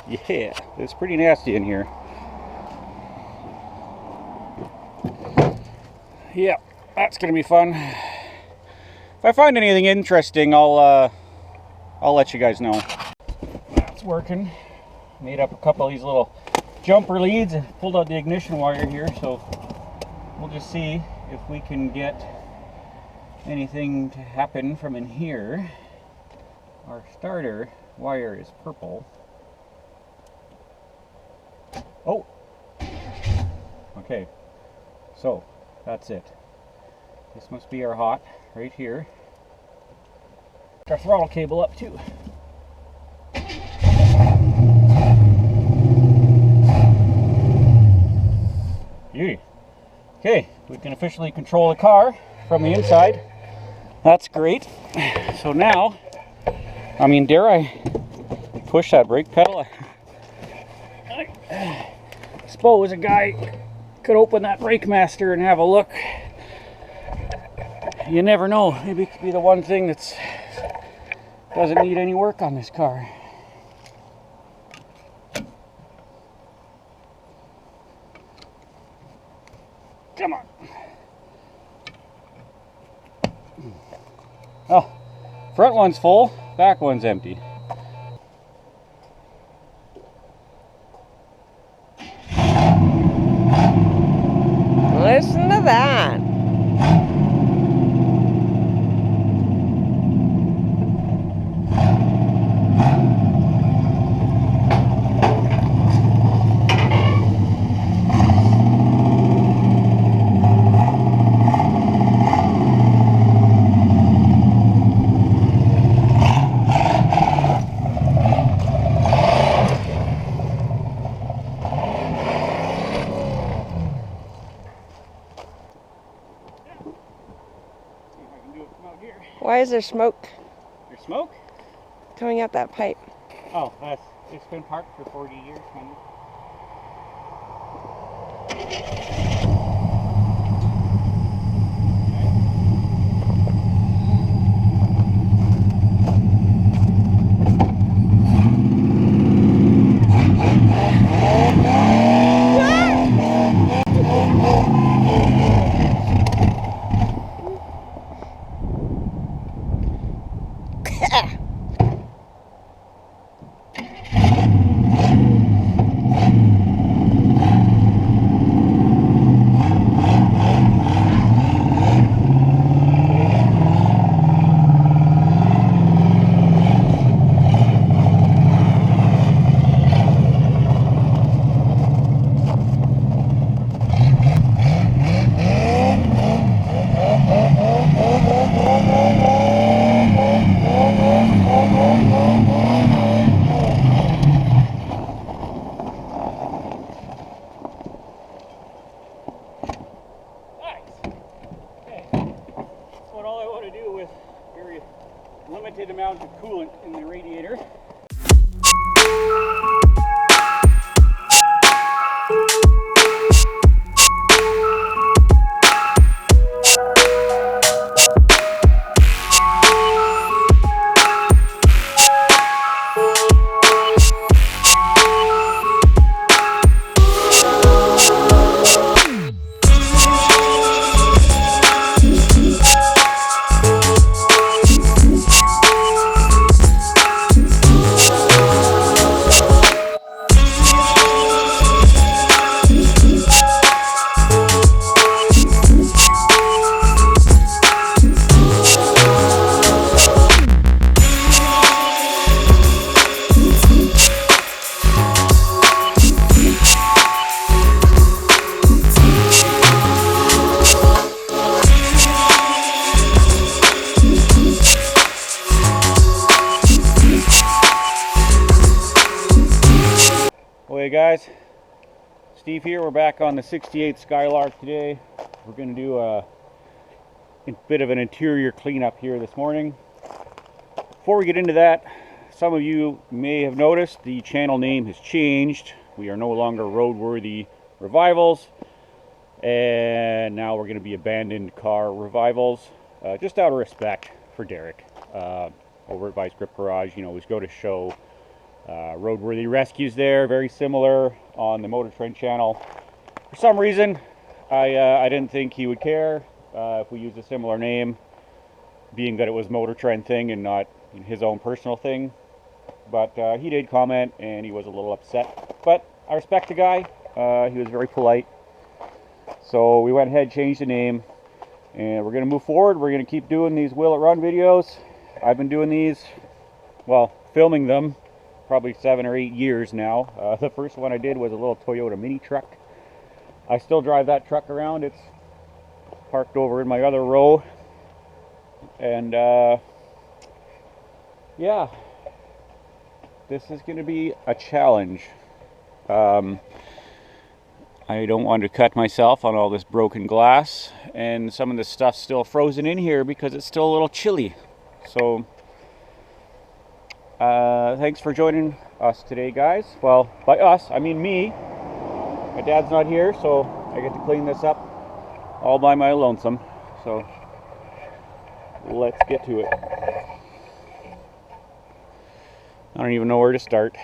Yeah, it's pretty nasty in here. Yeah, that's going to be fun. If I find anything interesting, I'll let you guys know. That's working. Made up a couple of these little jumper leads and pulled out the ignition wire here, so we'll just see if we can get anything to happen from in here. Our starter wire is purple. Oh! Okay, so that's it. This must be our hot right here. Our throttle cable up too. Beauty. Okay, we can officially control the car from the inside. That's great. So now, I mean, dare I push that brake pedal? I suppose a guy could open that brake master and have a look. You never know. Maybe it could be the one thing that's doesn't need any work on this car. Come on. Oh, front one's full, back one's empty. Listen to that. Why is there smoke There's smoke? coming out that pipe? Oh, it's been parked for 40 years, man. limited amount of coolant in the radiator. Hey guys, Steve here. We're back on the 68 Skylark today. We're going to do a bit of an interior cleanup here this morning. Before we get into that, some of you may have noticed the channel name has changed. We are no longer Roadworthy Revivals, and now we're going to be Abandoned Car Revivals, just out of respect for Derek over at Vice Grip Garage. You know, we go to show Roadworthy Rescues there, very similar on the Motor Trend channel. For some reason, I didn't think he would care if we used a similar name, being that it was Motor Trend thing and not his own personal thing. But he did comment, and he was a little upset. But I respect the guy. He was very polite. So we went ahead, changed the name, and we're going to move forward. We're going to keep doing these Will It Run videos. I've been doing these, well, filming them, probably 7 or 8 years now. The first one I did was a little Toyota mini truck. I still drive that truck around. It's parked over in my other row. And yeah, this is going to be a challenge. I don't want to cut myself on all this broken glass, and some of the stuff's still frozen in here because it's still a little chilly. So thanks for joining us today, guys. Well, by us, I mean me. My dad's not here, so I get to clean this up all by my lonesome. So let's get to it. I don't even know where to start.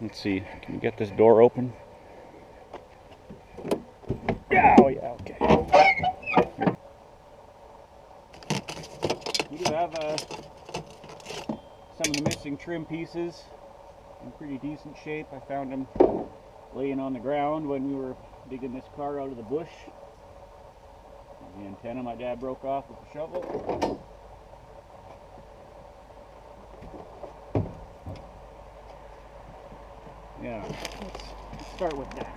Let's see, can we get this door open? Oh yeah, okay. We do have some of the missing trim pieces in pretty decent shape. I found them laying on the ground when we were digging this car out of the bush. The antenna my dad broke off with a shovel. Yeah, let's start with that.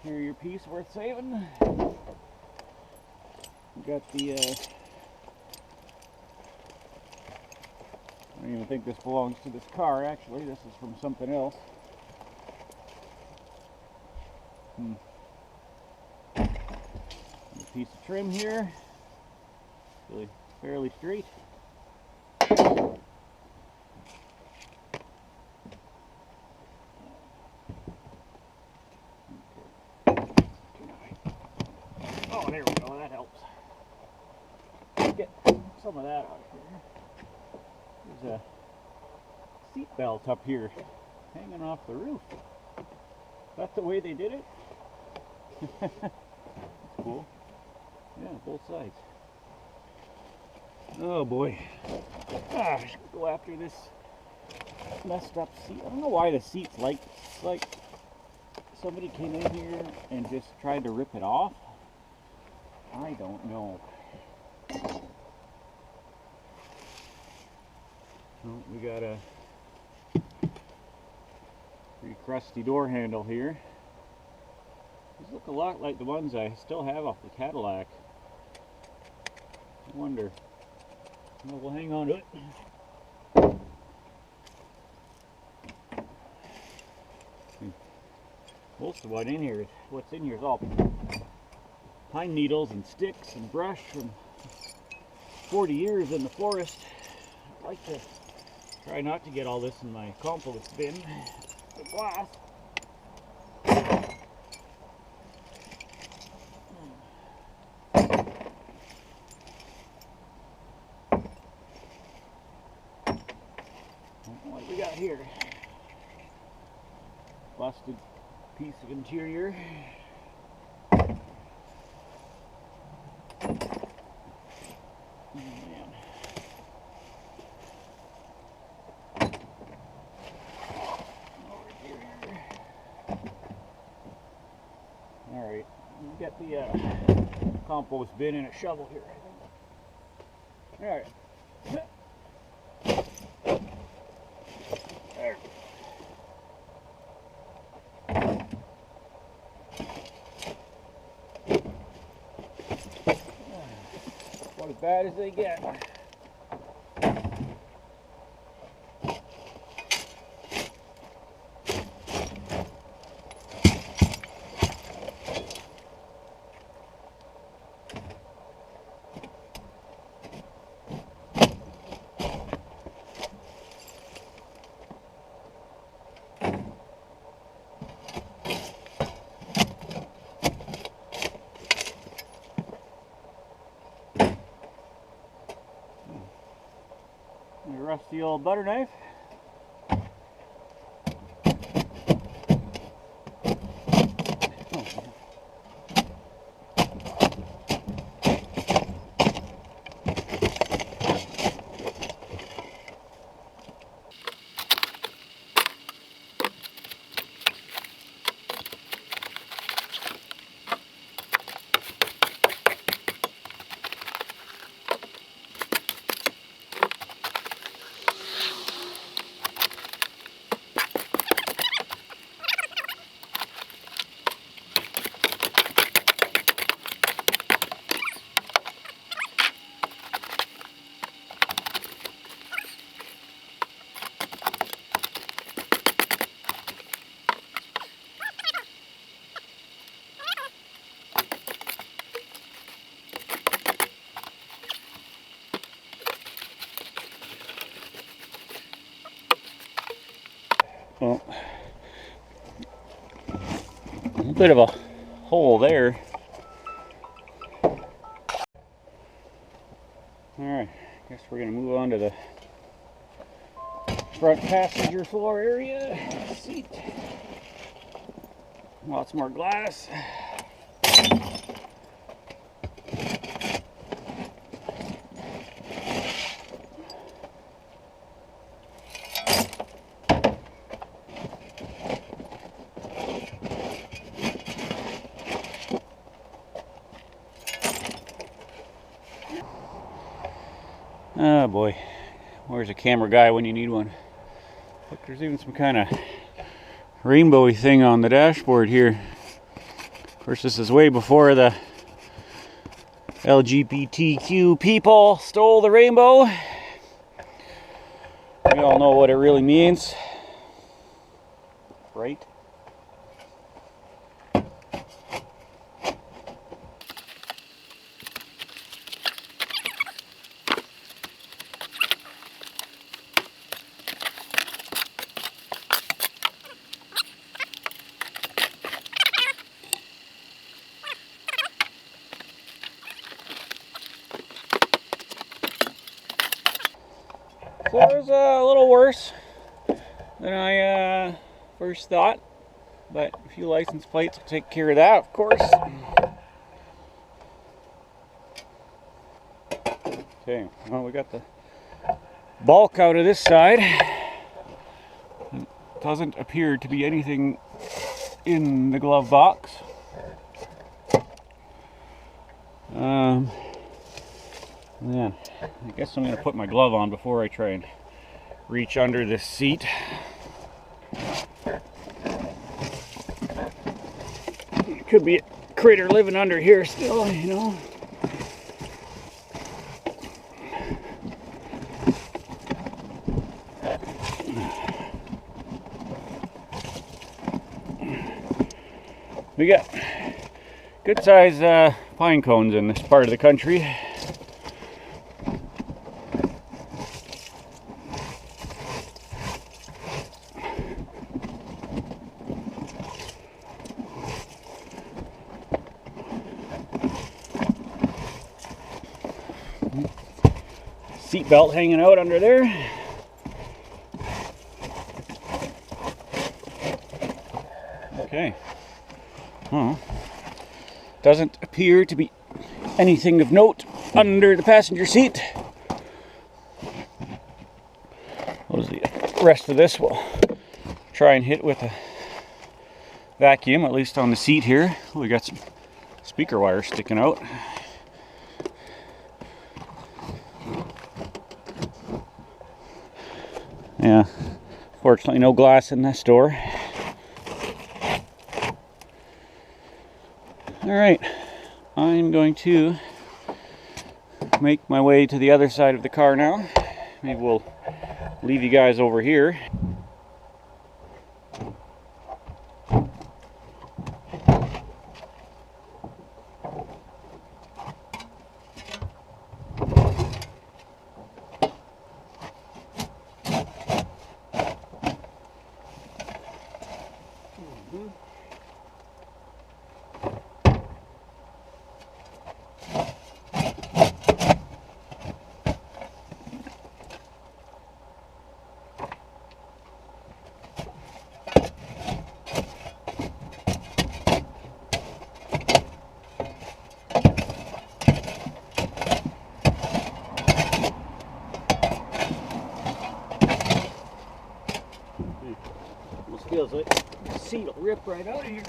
Interior piece worth saving. We got the I don't even think this belongs to this car, actually. This is from something else. A piece of trim here. Really fairly straight. Oh, there we go, that helps. Get some of that out of here. There's a seat belt up here hanging off the roof. That's the way they did it? That's cool. Yeah, both sides. Oh boy. I should go after this messed up seat. I don't know why the seat's like, it's like somebody came in here and just tried to rip it off. I don't know. Oh, we got a crusty door handle here. These look a lot like the ones I still have off the Cadillac. I wonder. Well, we'll hang on to it. Most of what's in here is all pine needles and sticks and brush from 40 years in the forest. I'd like to try not to get all this in my compost bin. The glass. What do we got here? Busted piece of interior. Oh, man. Over here. All right, we got the compost bin and a shovel here, I think. All right. There. About as bad as they get. A rusty old butter knife. Well, a bit of a hole there. Alright, guess we're going to move on to the front passenger floor area. Seat. Lots more glass. Oh boy, where's a camera guy when you need one? Look, there's even some kind of rainbowy thing on the dashboard here. Of course, this is way before the LGBTQ people stole the rainbow. We all know what it really means, right? Floor's a little worse than I first thought, but a few license plates will take care of that, of course. Okay, well, we got the bulk out of this side. It doesn't appear to be anything in the glove box. Yeah, I guess I'm going to put my glove on before I try and reach under this seat. Could be a critter living under here still, you know. We got good size pine cones in this part of the country. Seat belt hanging out under there. Okay. Well, doesn't appear to be anything of note under the passenger seat. Those the rest of this we'll try and hit with a vacuum, at least on the seat here. We got some speaker wire sticking out. Yeah, fortunately no glass in this door. Alright, I'm going to make my way to the other side of the car now. Maybe we'll leave you guys over here. Almost feels like the seat will rip right out of here.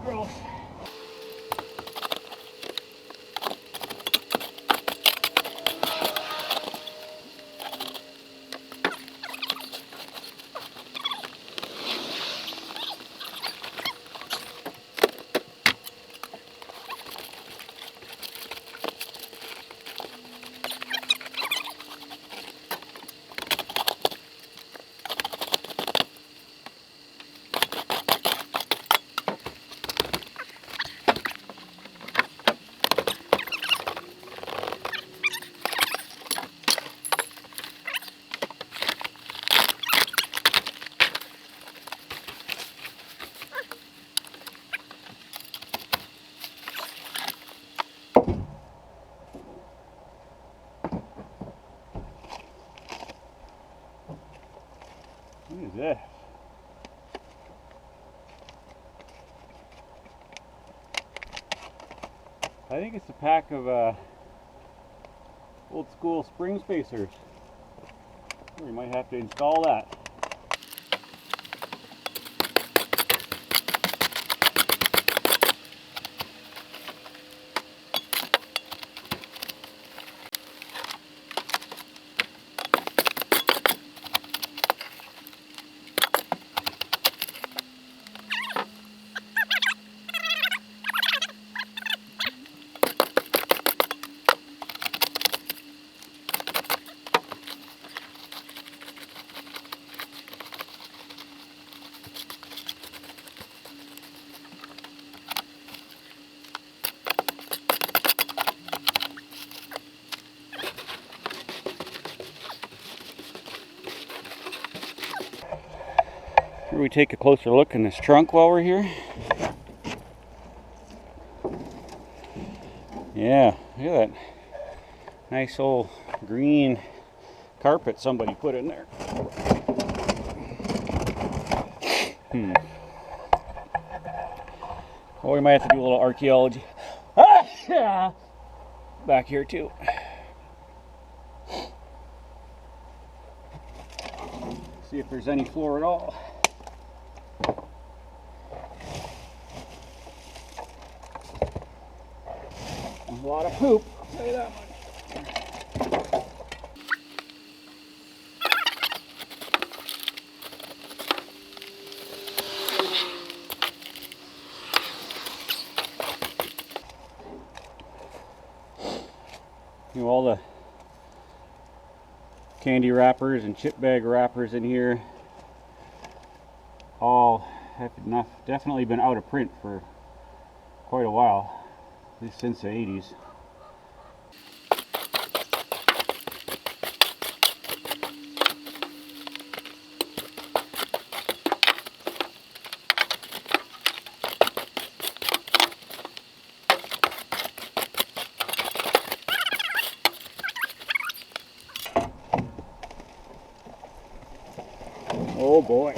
Gross. What is that? I think it's a pack of old school spring spacers. We might have to install that. Here we take a closer look in this trunk while we're here. Yeah, look at that nice old green carpet somebody put in there. Oh, we might have to do a little archaeology. Ah, yeah. Back here too. See if there's any floor at all. lot of poop, I'll tell you that much. You know, all the candy wrappers and chip bag wrappers in here all have definitely been out of print for quite a while, at least since the 80s. Oh boy.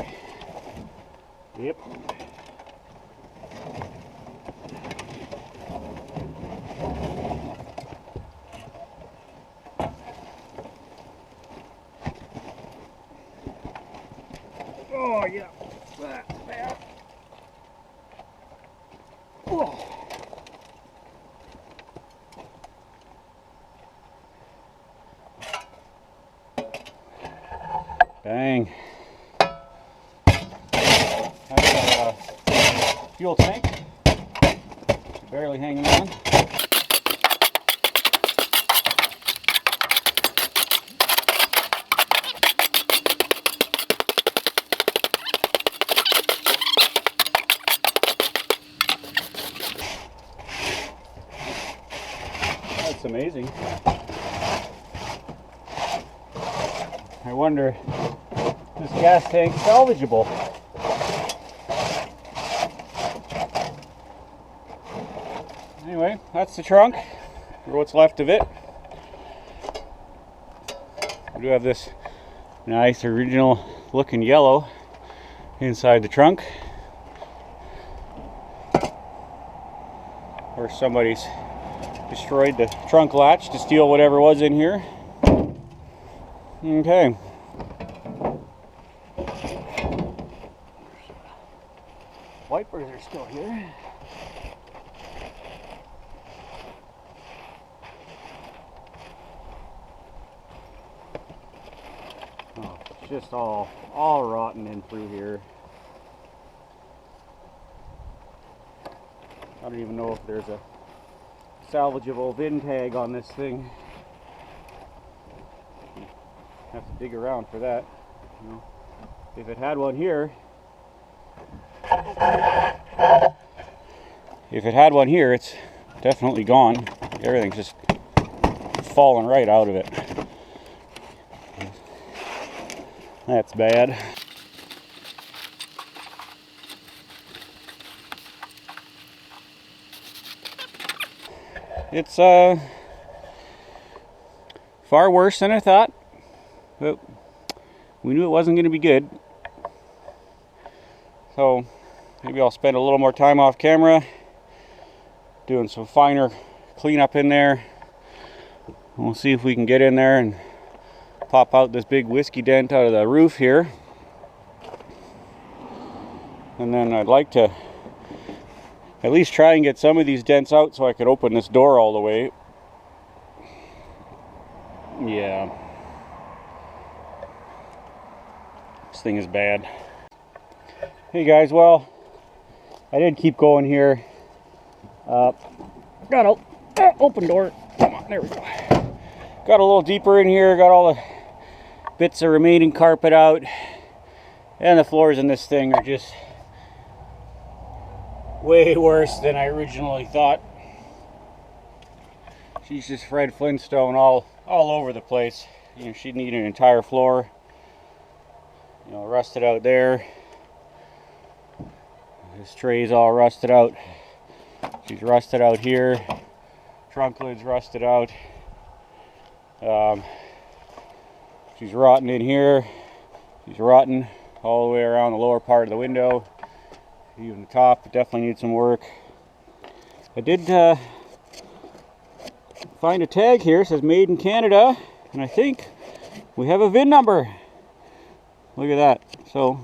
Yep. Oh yeah. That's bad. Oh. Dang. Fuel tank, barely hanging on. That's amazing. I wonder if this gas tank's salvageable. Anyway, that's the trunk, or what's left of it. We do have this nice original looking yellow inside the trunk. Or somebody's destroyed the trunk latch to steal whatever was in here. Okay. Wipers are still here. Oh, it's just all rotten in through here. I don't even know if there's a salvageable VIN tag on this thing. Have to dig around for that. You know, if it had one here, it's definitely gone. Everything's just falling right out of it. That's bad. It's far worse than I thought, but we knew it wasn't going to be good. So maybe I'll spend a little more time off camera doing some finer cleanup in there. We'll see if we can get in there and pop out this big whiskey dent out of the roof here. And then I'd like to at least try and get some of these dents out so I could open this door all the way. Yeah. This thing is bad. Hey guys, well, I did keep going here. Got a open door. Come on, there we go. Got a little deeper in here, got all the bits of remaining carpet out. And the floors in this thing are just way worse than I originally thought. She's just Fred Flintstone all over the place. You know, she'd need an entire floor. You know, rusted out there. This tray's all rusted out. She's rusted out here. Trunk lid's rusted out. She's rotten in here. She's rotten all the way around the lower part of the window. Even the top, it definitely needs some work. I did find a tag here. It says made in Canada, and I think we have a VIN number. Look at that. So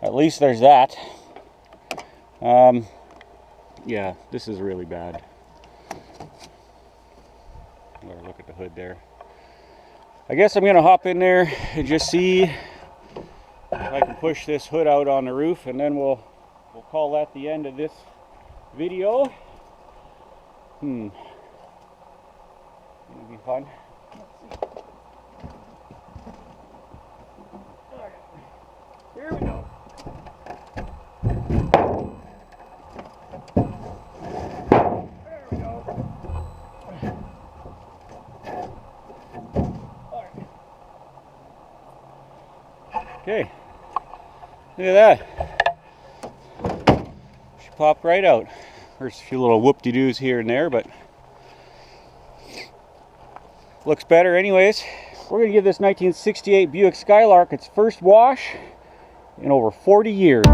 at least there's that. Yeah, this is really bad. Look at the hood there. I guess I'm gonna hop in there and just see if I can push this hood out on the roof, and then we'll call that the end of this video. Gonna be fun. Here we go. There we go. Okay, look at that. She popped right out. There's a few little whoop-de-doos here and there, but looks better anyways. We're going to give this 1968 Buick Skylark its first wash in over 40 years.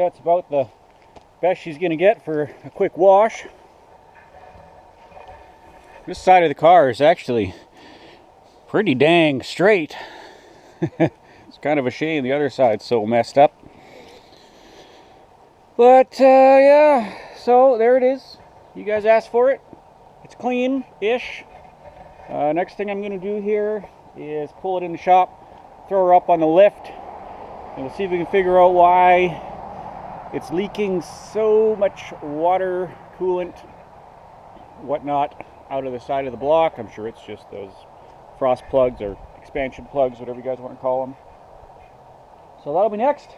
that's about the best she's going to get for a quick wash. This side of the car is actually pretty dang straight. It's kind of a shame the other side's so messed up. But yeah, so there it is. You guys asked for it. It's clean-ish. Next thing I'm going to do here is pull it in the shop, throw her up on the lift, and we'll see if we can figure out why it's leaking so much water, coolant, whatnot out of the side of the block. I'm sure it's just those frost plugs or expansion plugs, whatever you guys want to call them. So that'll be next.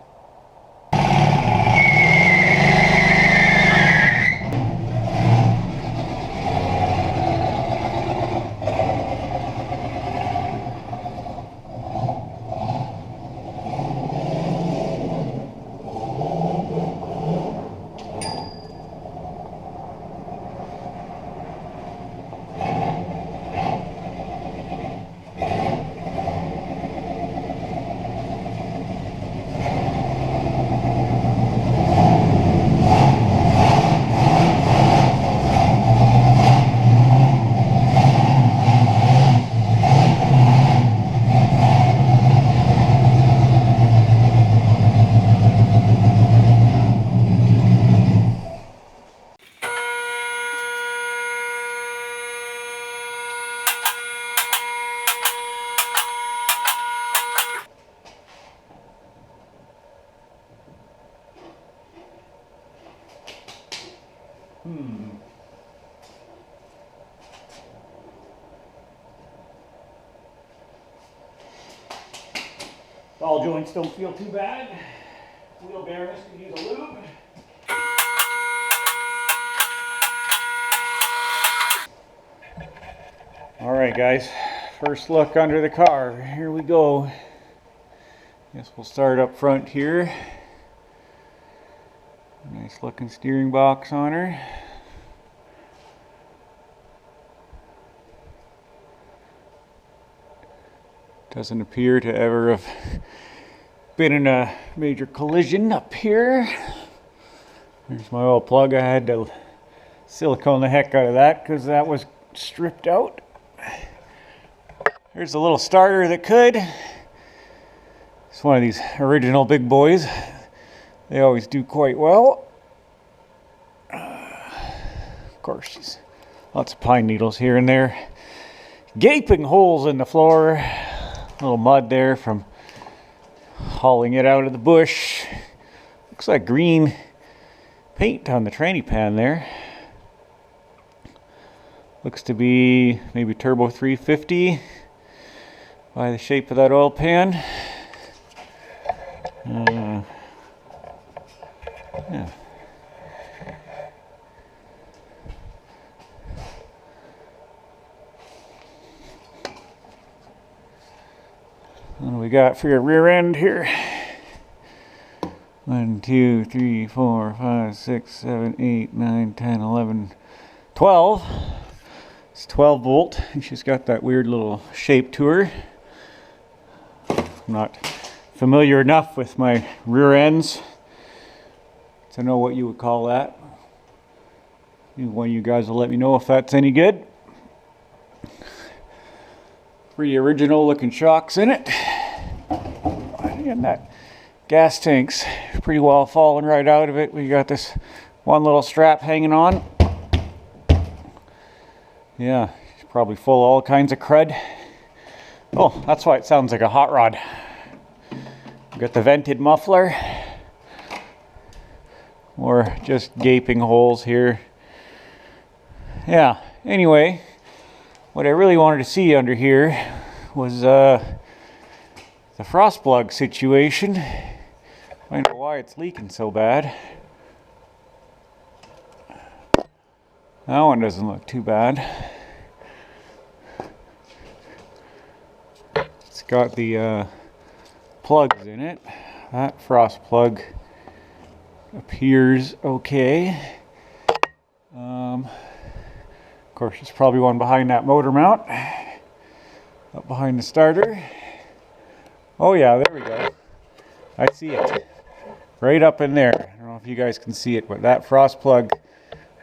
Ball joints don't feel too bad. Wheel bearings can use a lube. Alright guys, first look under the car. Here we go. Guess we'll start up front here. Nice looking steering box on her. Doesn't appear to ever have been in a major collision up here. There's my oil plug. I had to silicone the heck out of that because that was stripped out. There's a little starter that could. It's one of these original big boys. They always do quite well. Of course, there's lots of pine needles here and there. Gaping holes in the floor. A little mud there from hauling it out of the bush. Looks like green paint on the tranny pan there. Looks to be maybe turbo 350 by the shape of that oil pan. Yeah. What do we got for your rear end here? 1, 2, 3, 4, 5, 6, 7, 8, 9, 10, 11, 12. It's 12 volt. She's got that weird little shape to her. I'm not familiar enough with my rear ends to know what you would call that. One of you guys will let me know if that's any good. Pretty original looking shocks in it. And that gas tank's pretty well falling right out of it. We got this one little strap hanging on. Yeah, it's probably full of all kinds of crud. Oh, that's why it sounds like a hot rod. We got the vented muffler. Or just gaping holes here. Yeah, anyway, what I really wanted to see under here was the frost plug situation. Find out why it's leaking so bad. That one doesn't look too bad. It's got the plugs in it. That frost plug appears okay. Of course, there's probably one behind that motor mount. Up behind the starter. Oh yeah, there we go. I see it. right up in there. I don't know if you guys can see it, but that frost plug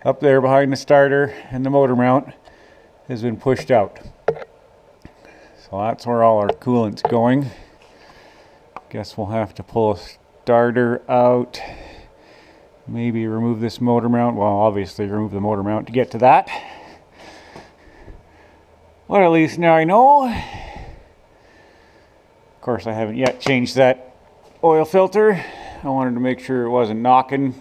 up there behind the starter and the motor mount has been pushed out. So that's where all our coolant's going. Guess we'll have to pull a starter out. Maybe remove this motor mount. Well, obviously remove the motor mount to get to that. But at least now I know. Of course, I haven't yet changed that oil filter. I wanted to make sure it wasn't knocking.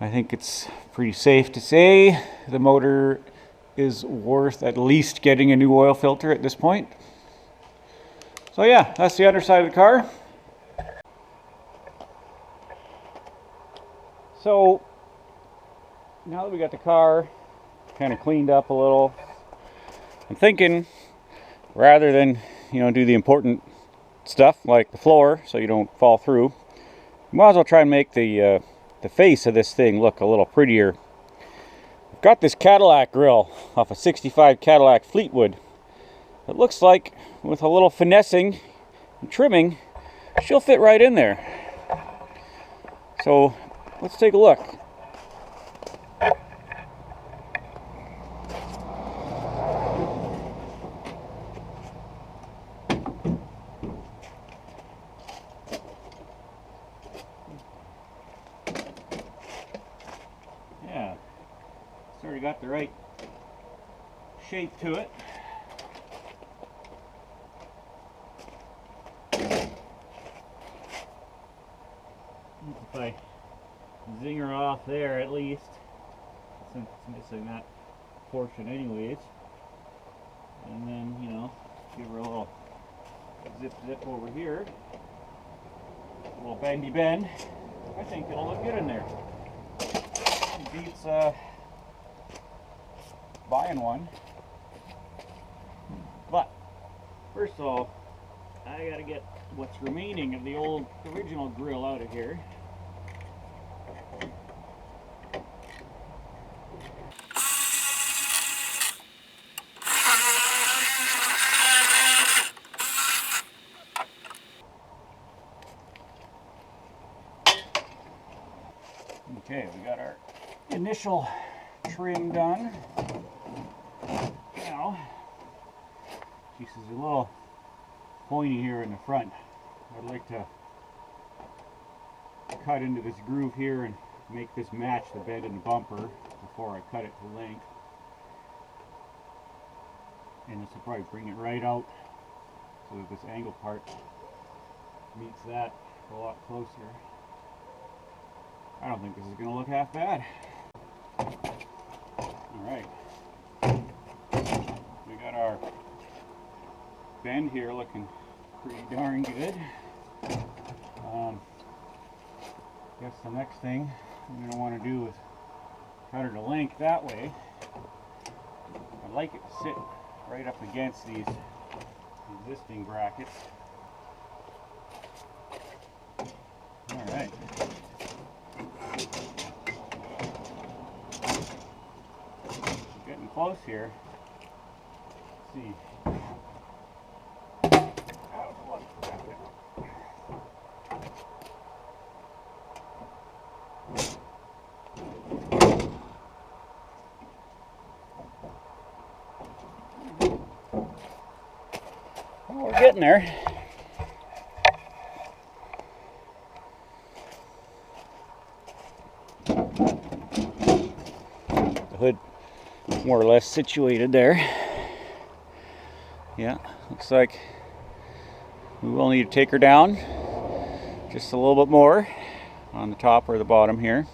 I think it's pretty safe to say the motor is worth at least getting a new oil filter at this point. So yeah, that's the underside of the car. So now that we got the car kind of cleaned up a little, I'm thinking rather than, do the important stuff like the floor so you don't fall through, you might as well try and make the face of this thing look a little prettier. I've got this Cadillac grille off a 65 Cadillac Fleetwood. It looks like with a little finessing and trimming, she'll fit right in there. So let's take a look. Yeah, it's already got the right shape to it. If I zing her off there at least, since it's missing that portion anyways, and then give her a little zip over here, a little bendy bend, I think it'll look good in there. It beats buying one. But first of all, I gotta get what's remaining of the old original grill out of here. Okay, we got our initial trim done. Now, this is a little pointy here in the front. I'd like to cut into this groove here and make this match the bend in the bumper before I cut it to length. And this will probably bring it right out so that this angle part meets that a lot closer. I don't think this is going to look half bad. Alright. We got our bend here looking pretty darn good. Guess the next thing I'm going to want to do is cut her to length that way. I'd like it to sit right up against these existing brackets. Alright. Getting close here. Let's see. Well, we're getting there. The hood more or less situated there. Yeah, looks like we will need to take her down just a little bit more on the top or the bottom here.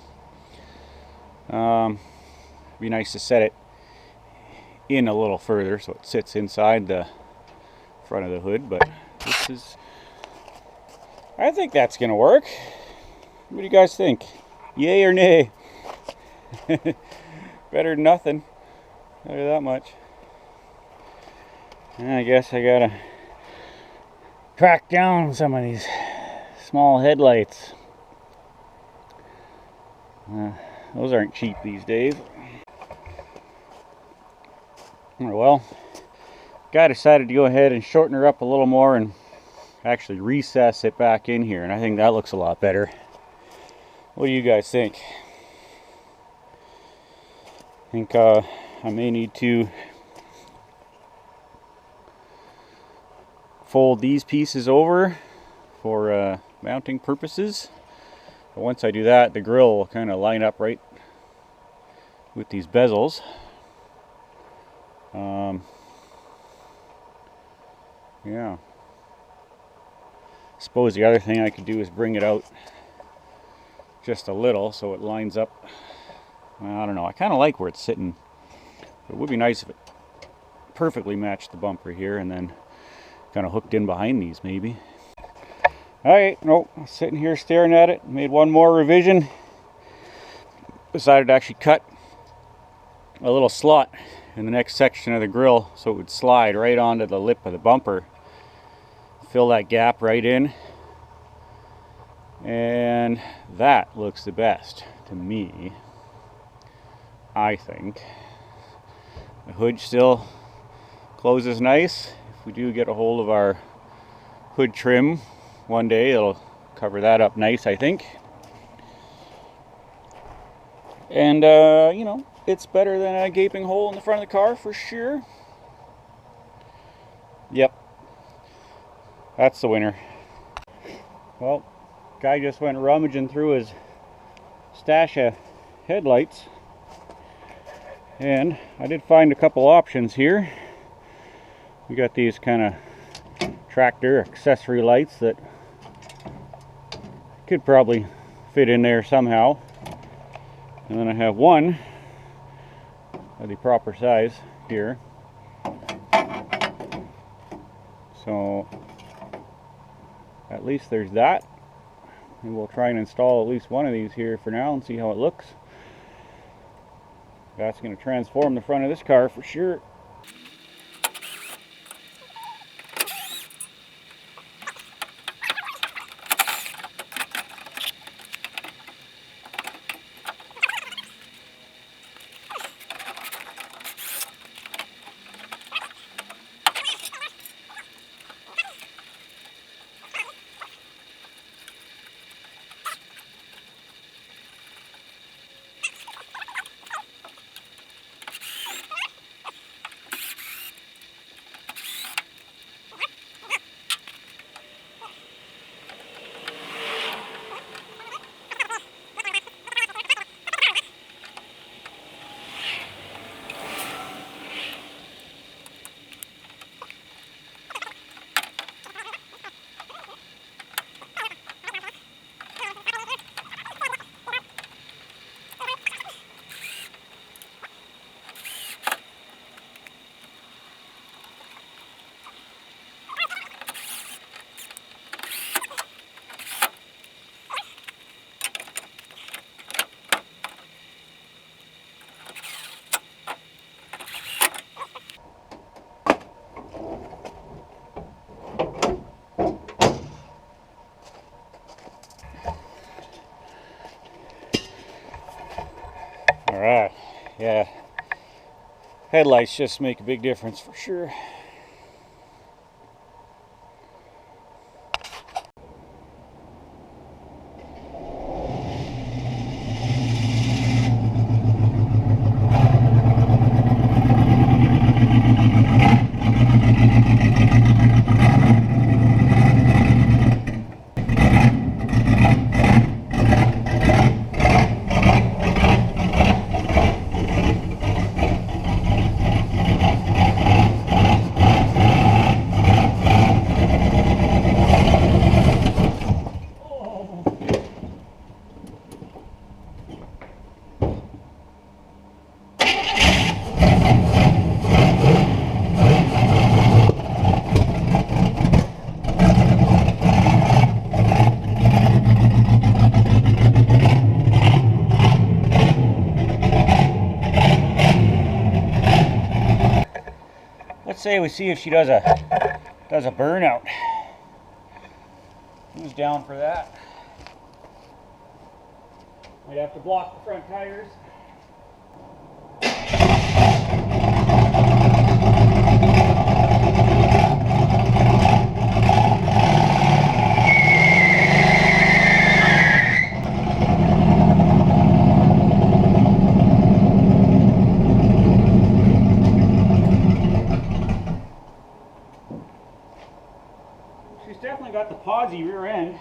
Be nice to set it in a little further so it sits inside the front of the hood, but this is, I think that's gonna work. What do you guys think? Yay or nay? Better than nothing. Tell you that much. And I guess I gotta track down some of these small headlights. Those aren't cheap these days. Well, guy decided to go ahead and shorten her up a little more and actually recess it back in here, and I think that looks a lot better. What do you guys think? I think I may need to fold these pieces over for mounting purposes. But once I do that, the grill will kind of line up right with these bezels. Yeah. I suppose the other thing I could do is bring it out just a little so it lines up. I don't know. I kind of like where it's sitting. It would be nice if it perfectly matched the bumper here and then kind of hooked in behind these maybe. Alright, nope. Sitting here staring at it. Made one more revision. Decided to actually cut a little slot in the next section of the grill so it would slide right onto the lip of the bumper. Fill that gap right in. And that looks the best to me, I think. The hood still closes nice. If we do get a hold of our hood trim one day, it'll cover that up nice, I think. And you know, it's better than a gaping hole in the front of the car for sure. Yep, that's the winner. Well, guy just went rummaging through his stash of headlights, and I did find a couple options here. We got these kind of tractor accessory lights that could probably fit in there somehow. And then I have one of the proper size here. So at least there's that. And we'll try and install at least one of these here for now and see how it looks. That's going to transform the front of this car for sure. Alright, yeah, headlights just make a big difference for sure. Let's say we see if she does a burnout. Who's down for that? Might have to block the front tires. She's definitely got the posy rear end.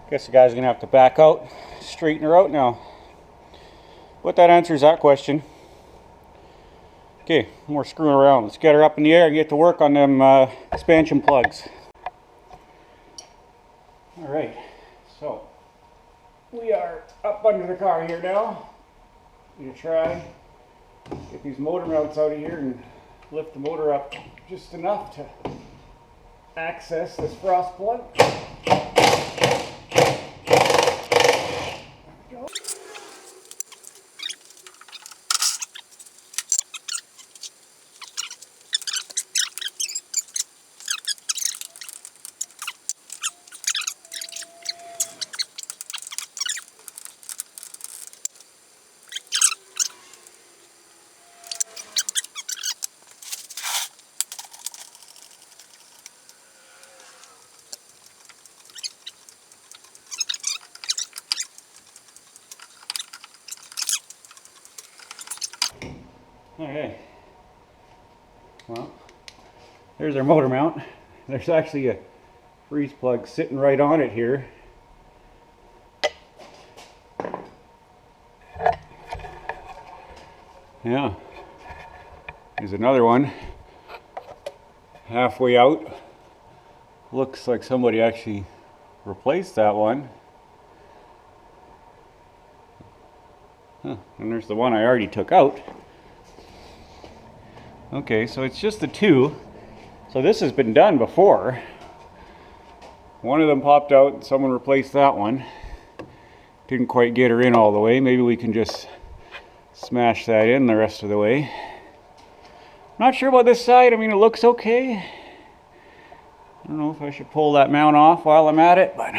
Guess the guy's gonna have to back out, straighten her out now. But that answers that question. Okay, no more screwing around. Let's get her up in the air and get to work on them expansion plugs. Alright, so we are up under the car here now. I'm gonna try get these motor mounts out of here and lift the motor up just enough to access this frost plug. Okay, well, there's our motor mount. There's actually a freeze plug sitting right on it here. Yeah, there's another one halfway out. Looks like somebody actually replaced that one. Huh. And there's the one I already took out. Okay, so it's just the two. So this has been done before. One of them popped out and someone replaced that one. Didn't quite get her in all the way. Maybe we can just smash that in the rest of the way. Not sure about this side. I mean, it looks okay. I don't know if I should pull that mount off while I'm at it, but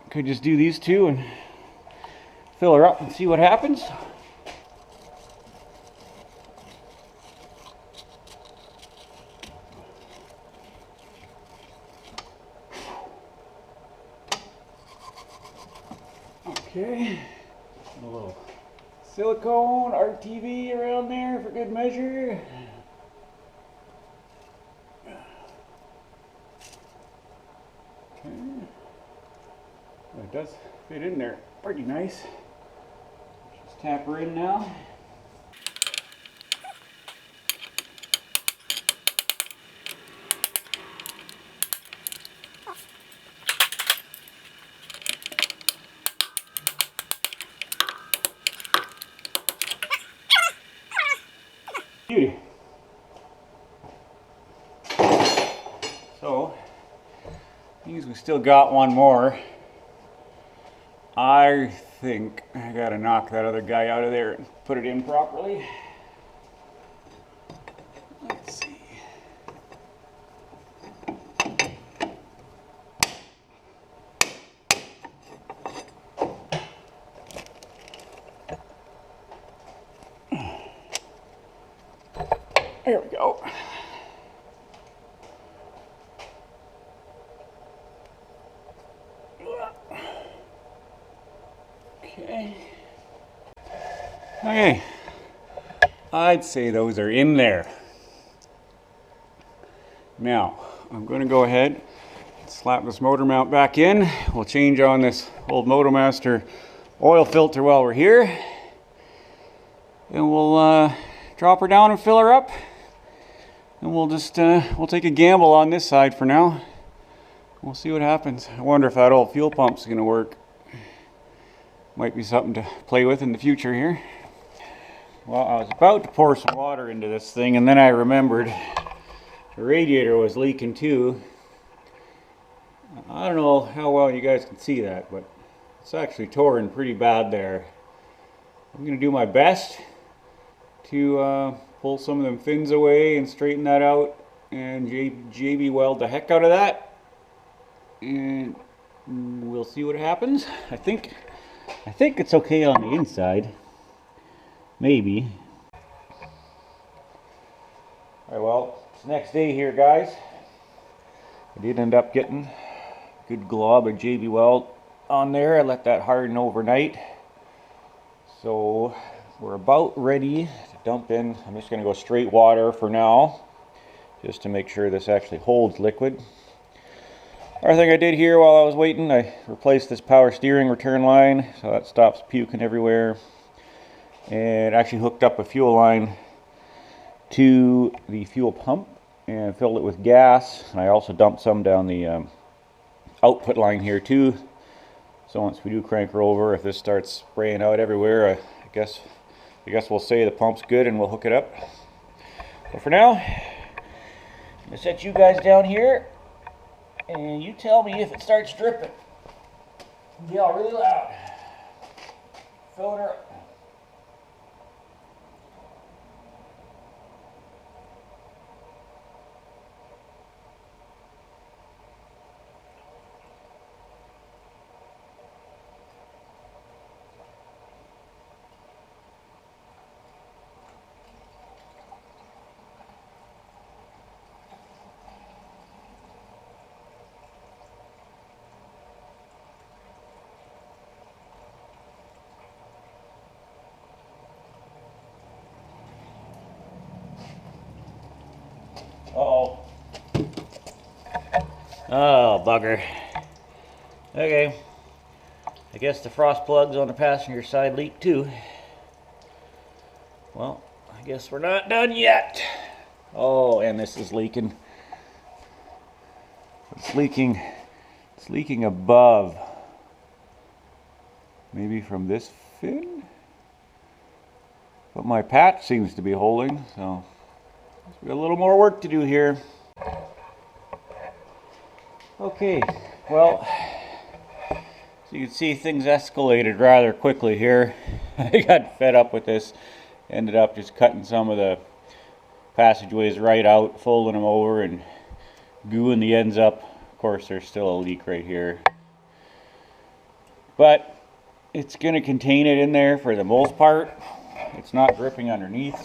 could just do these two and fill her up and see what happens. Okay, a little silicone RTV around there for good measure. Okay, it does fit in there pretty nice. Just tap her in now. Beauty. So, means we still got one more. I think I gotta knock that other guy out of there and put it in properly. Let's see. There we go. Okay. Okay. I'd say those are in there. Now, I'm going to go ahead and slap this motor mount back in. We'll change on this old Motomaster oil filter while we're here. And we'll drop her down and fill her up. And we'll just, we'll take a gamble on this side for now. We'll see what happens. I wonder if that old fuel pump's going to work. Might be something to play with in the future here. Well, I was about to pour some water into this thing, and then I remembered the radiator was leaking too. I don't know how well you guys can see that, but it's actually torn pretty bad there. I'm going to do my best to pull some of them fins away and straighten that out and JB weld the heck out of that, and we'll see what happens. I think it's okay on the inside, maybe. Alright, well, it's the next day here, guys. I did end up getting a good glob of JB weld on there. I let that harden overnight, so we're about ready to dump in. I'm just going to go straight water for now, just to make sure this actually holds liquid. Other thing I did here while I was waiting, I replaced this power steering return line so that stops puking everywhere, and actually hooked up a fuel line to the fuel pump and filled it with gas. And I also dumped some down the output line here too, so once we do crank her over, if this starts spraying out everywhere, I guess we'll say the pump's good and we'll hook it up. But for now, I'm gonna set you guys down here and you tell me if it starts dripping. Yell really loud. Filling her up. Uh-oh. Oh, bugger. Okay. I guess the frost plugs on the passenger side leak too. Well, I guess we're not done yet. Oh, and this is leaking. It's leaking above. Maybe from this fin? But my patch seems to be holding, so we got a little more work to do here. Okay, well, so you can see things escalated rather quickly here. I got fed up with this. Ended up just cutting some of the passageways right out, folding them over and gooing the ends up. Of course, there's still a leak right here, but it's going to contain it in there for the most part. It's not dripping underneath.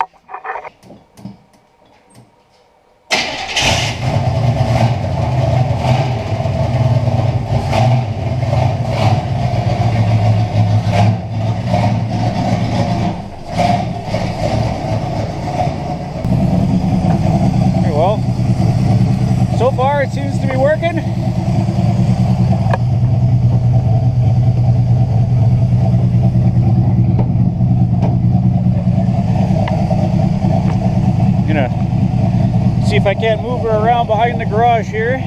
So far it seems to be working. I'm gonna see if I can't move her around behind the garage here.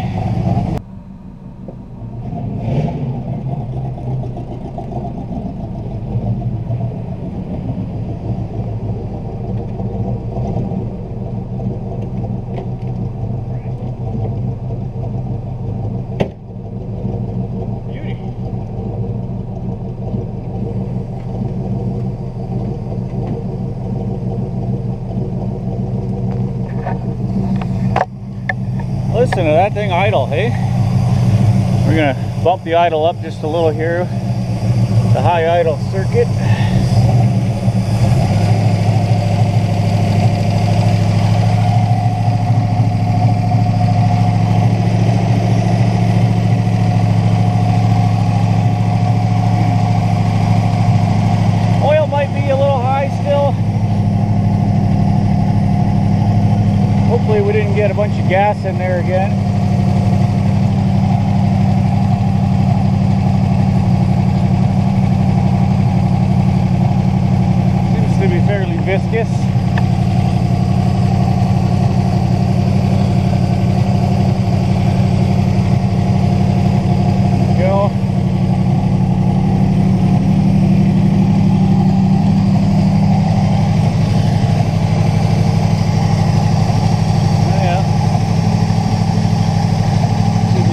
Listen to that thing idle, hey? We're gonna bump the idle up just a little here. The high idle circuit. Oil might be a little high still. Hopefully we didn't get a bunch of gas in there again. Seems to be fairly viscous. There we go.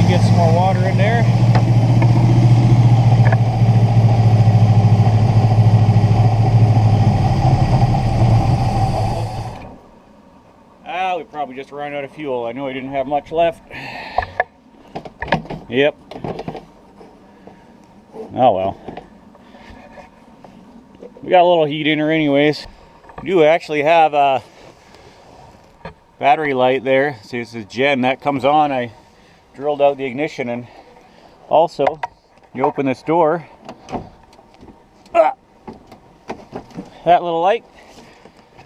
Get some more water in there. We probably just ran out of fuel. I know I didn't have much left. Yep. Oh well. We got a little heat in her anyways. We do actually have a battery light there. See, this is Jen. That comes on. I drilled out the ignition, and also you open this door, that little light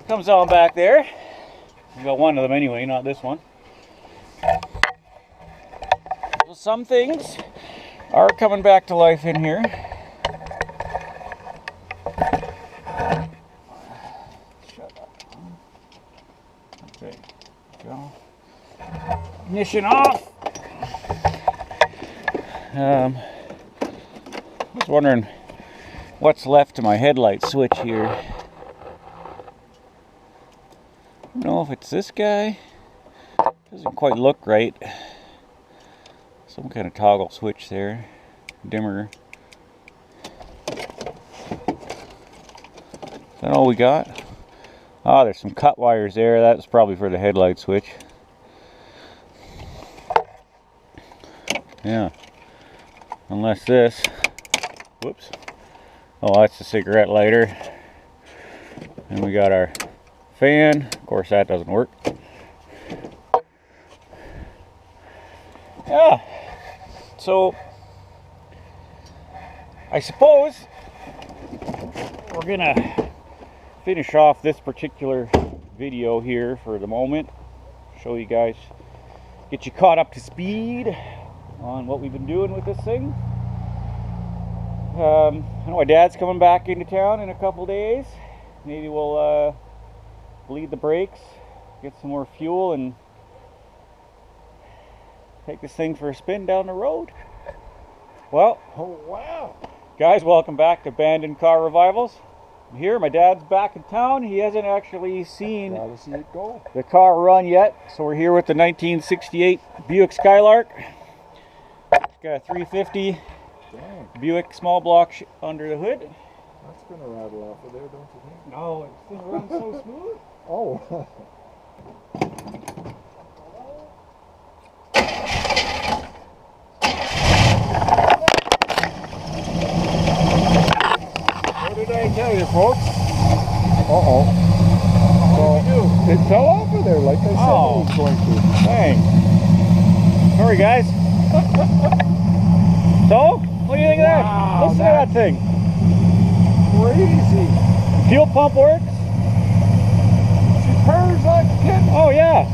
comes on back there. We got one of them anyway, not this one. some things are coming back to life in here. Shut up. Okay, go. Ignition off. I was wondering what's left of my headlight switch here. I don't know if it's this guy. Doesn't quite look right. Some kind of toggle switch there. Dimmer. Is that all we got? Oh, there's some cut wires there. That's probably for the headlight switch. Yeah. Unless this. Whoops. Oh, that's the cigarette lighter. And we got our fan. Of course, that doesn't work. Yeah. So, I suppose we're gonna finish off this particular video here for the moment. Show you guys, get you caught up to speed on what we've been doing with this thing. I know my dad's coming back into town in a couple days. Maybe we'll bleed the brakes, get some more fuel, and take this thing for a spin down the road. Well, Oh, wow. guys, welcome back to Abandoned Car Revivals. I'm here, my dad's back in town. He hasn't actually seen Gotta see it go. the car run yet, so we're here with the 1968 Buick Skylark. It's got a 350 Dang, Buick small block under the hood. that's gonna rattle off of there, don't you think? No, it's gonna run so smooth. Oh. What did I tell you, folks? Uh-oh. So, it fell off of there like I said Oh. it was going to. Dang. Sorry, guys. So, what do you think of that? Wow, Listen to that thing. Crazy. Fuel pump works. She purrs like a kitten. Oh, yeah.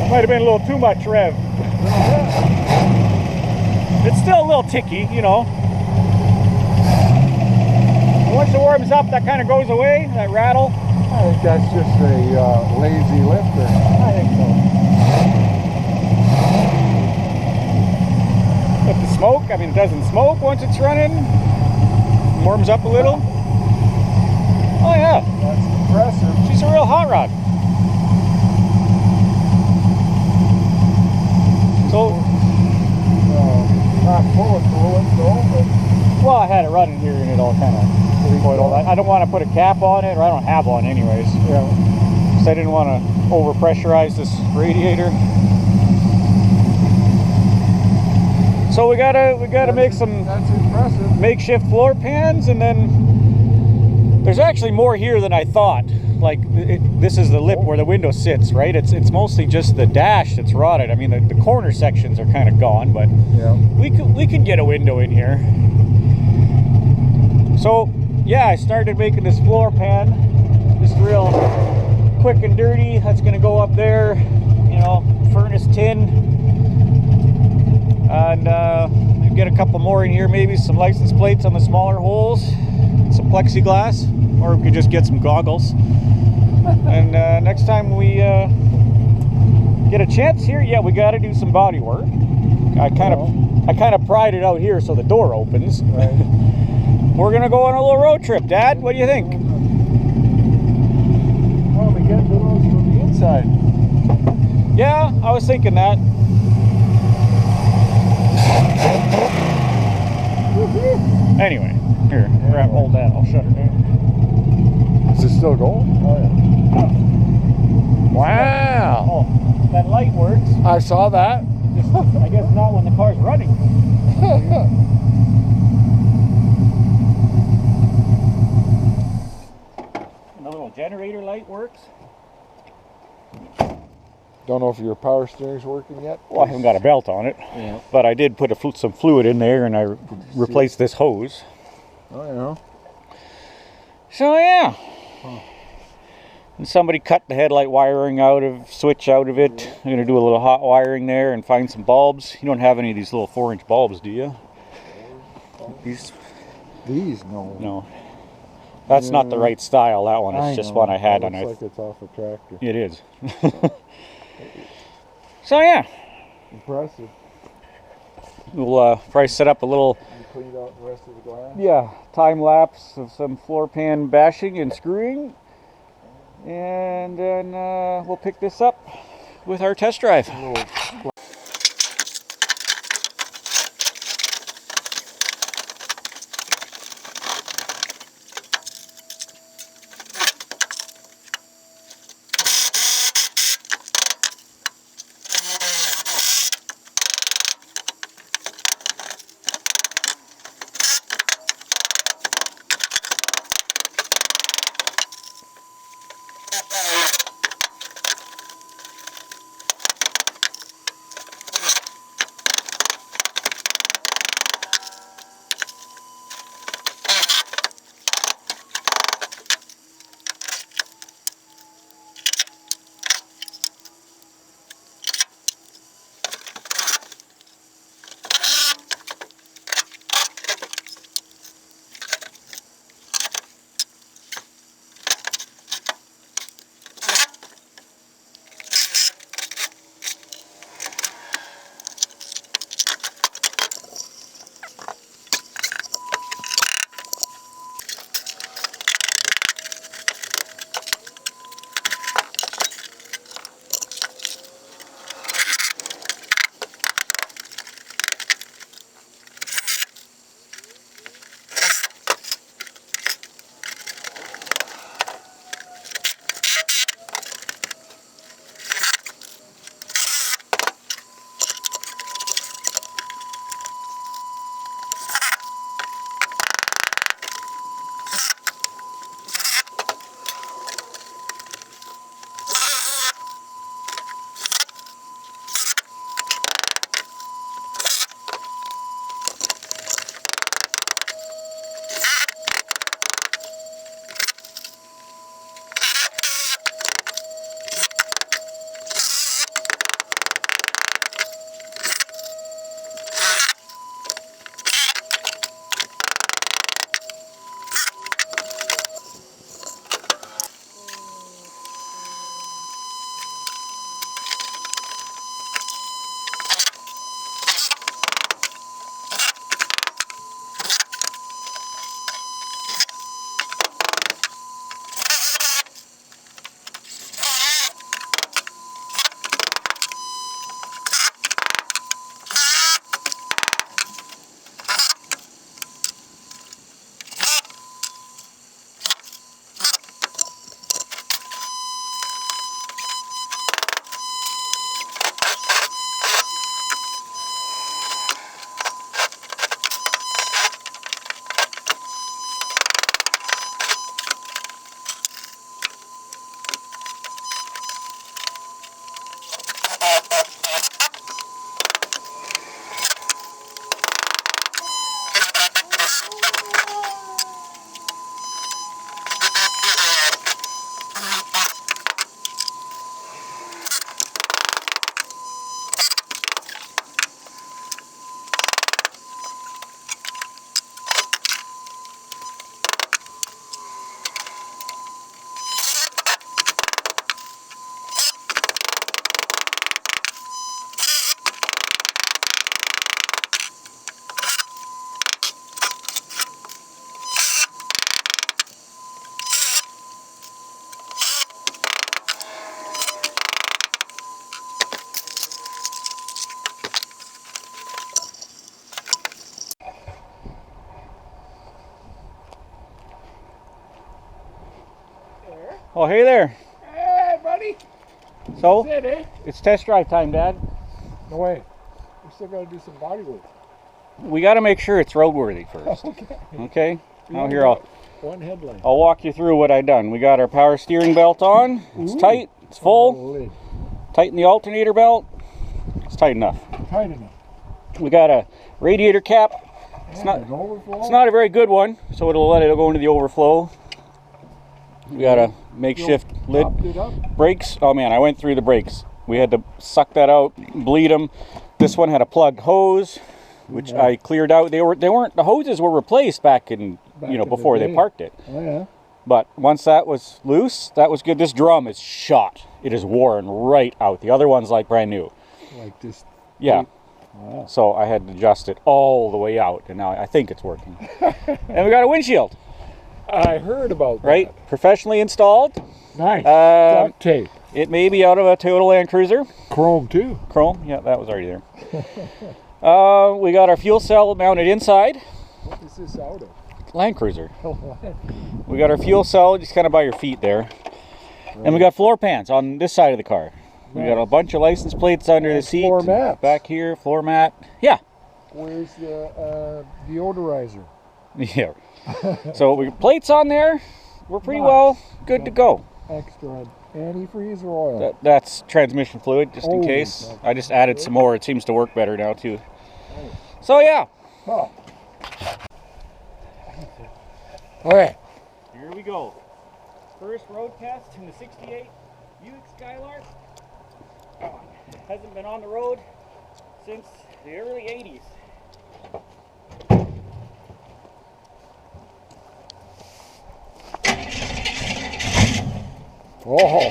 Might have been a little too much rev. It's still a little ticky, you know. Once it warms up, that kind of goes away, that rattle. I think that's just a lazy lifter. I think so. But the smoke, I mean, it doesn't smoke once it's running. Warms up a little. Oh yeah, That's impressive. she's a real hot rod. So, Not full of coolant though, but well, I had it running here and it all kind of spoiled all that. I don't want to put a cap on it, or I don't have one anyways. yeah. Because I didn't want to over pressurize this radiator. So we gotta make some That's impressive. makeshift floor pans, and then there's actually more here than I thought. Like this is the lip where the window sits, right? It's mostly just the dash that's rotted. I mean, the corner sections are kind of gone, but Yeah. we could get a window in here. So yeah, I started making this floor pan, just real quick and dirty. That's gonna go up there, you know, furnace tin, and we'll get a couple more in here, maybe some license plates on the smaller holes, some plexiglass, or we could just get some goggles. And next time we get a chance here, yeah, we got to do some body work. I kind of pried it out here so the door opens. Right. We're gonna go on a little road trip, Dad. What do you think? Probably get to those from the inside. Yeah, I was thinking that. Anyway, here, hold that. I'll shut her down. Is it still going? Oh yeah. Wow. Oh, that light works. I saw that. Just, I guess not when the car's running. And the little generator light works. Don't know if your power steering's working yet. Well, I haven't got a belt on it, Yeah. but I did put some fluid in there, and I replaced this hose. Oh, yeah. So yeah. Huh. And somebody cut the headlight wiring switch out of it. I'm gonna do a little hot wiring there and find some bulbs. You don't have any of these little 4-inch bulbs, do you? These? These, no. No. That's not the right style, that one. It's just one I had on it. it. Looks like it's off a tractor. It is. So yeah. Impressive. We'll probably set up a little, You cleaned out the rest of the glass? time lapse of some floor pan bashing and screwing. And then we'll pick this up with our test drive. Oh, hey there. Hey, buddy. So, That's it, eh? it's test drive time, Dad. No way. We still got to do some body work. We got to make sure it's roadworthy first. Okay. Okay? Now here, I'll One headlight. walk you through what I done. We got our power steering belt on. It's Ooh. tight. It's full. Holy. Tighten the alternator belt. It's tight enough. Tight enough. We got a radiator cap. It's not a very good one, so it'll let it go into the overflow. We got a makeshift lid. Brakes. Oh man, I went through the brakes. We had to suck that out, bleed them. This one had a plugged hose, which I cleared out. The hoses were replaced back in before they parked it. Oh yeah. But once that was loose, that was good. This drum is shot. It is worn right out. The other one's like brand new. Like this. Yeah. Wow. So I had to adjust it all the way out, and now I think it's working. And we got a windshield. I heard about that. Right? Professionally installed. Nice. Duct tape. It may be out of a Toyota Land Cruiser. Chrome too. Chrome? Yeah, that was already there. We got our fuel cell mounted inside. What is this out of? Land Cruiser. We got our fuel cell just kind of by your feet there. Right. And we got floor pans on this side of the car. We got a bunch of license plates under the seat. Floor mats. Back here, floor mat. Yeah. Where's the deodorizer? Yeah. So we plates on there. We're pretty well good to go. Extra antifreeze or oil? That's transmission fluid, just in case. I just added some more. It seems to work better now too. So yeah. Huh. Okay. Here we go. First road test in the '68 Buick Skylark. Hasn't been on the road since the early '80s. Oh.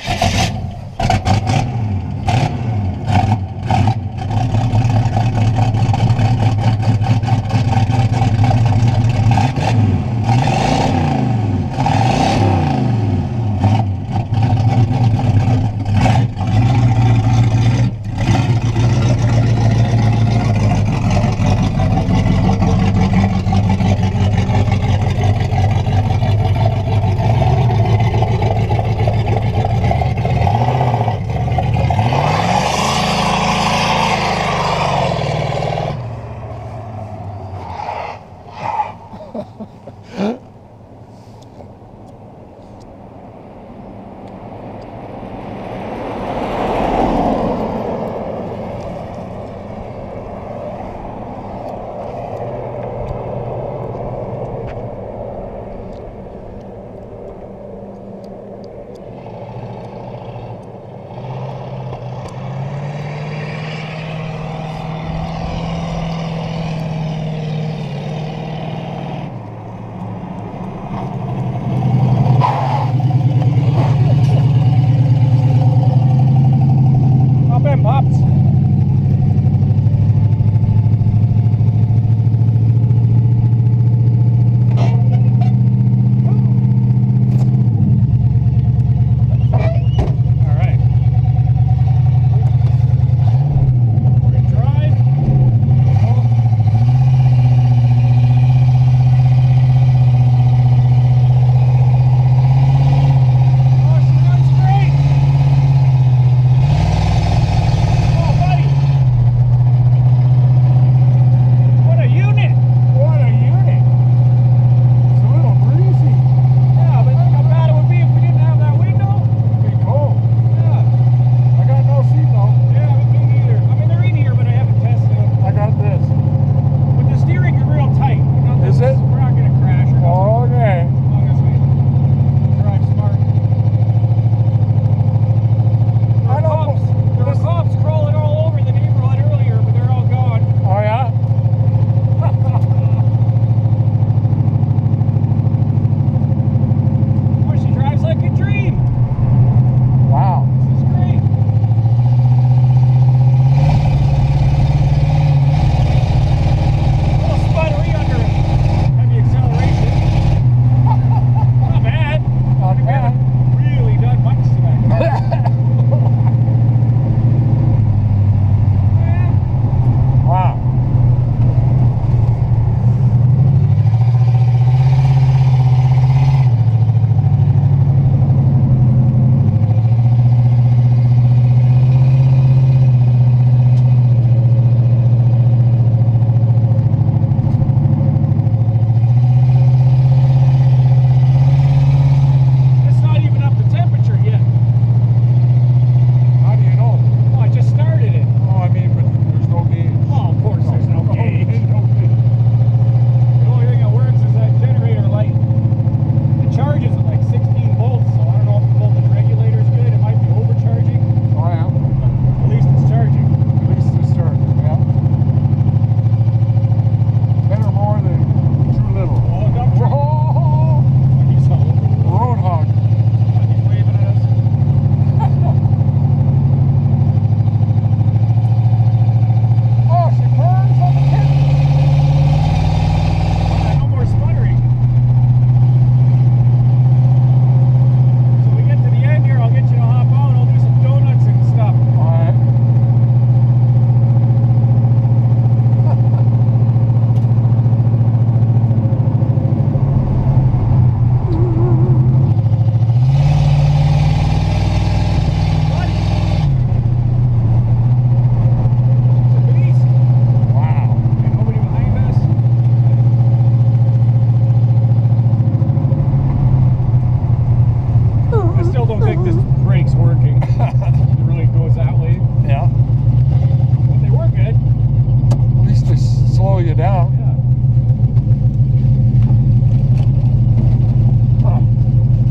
you down.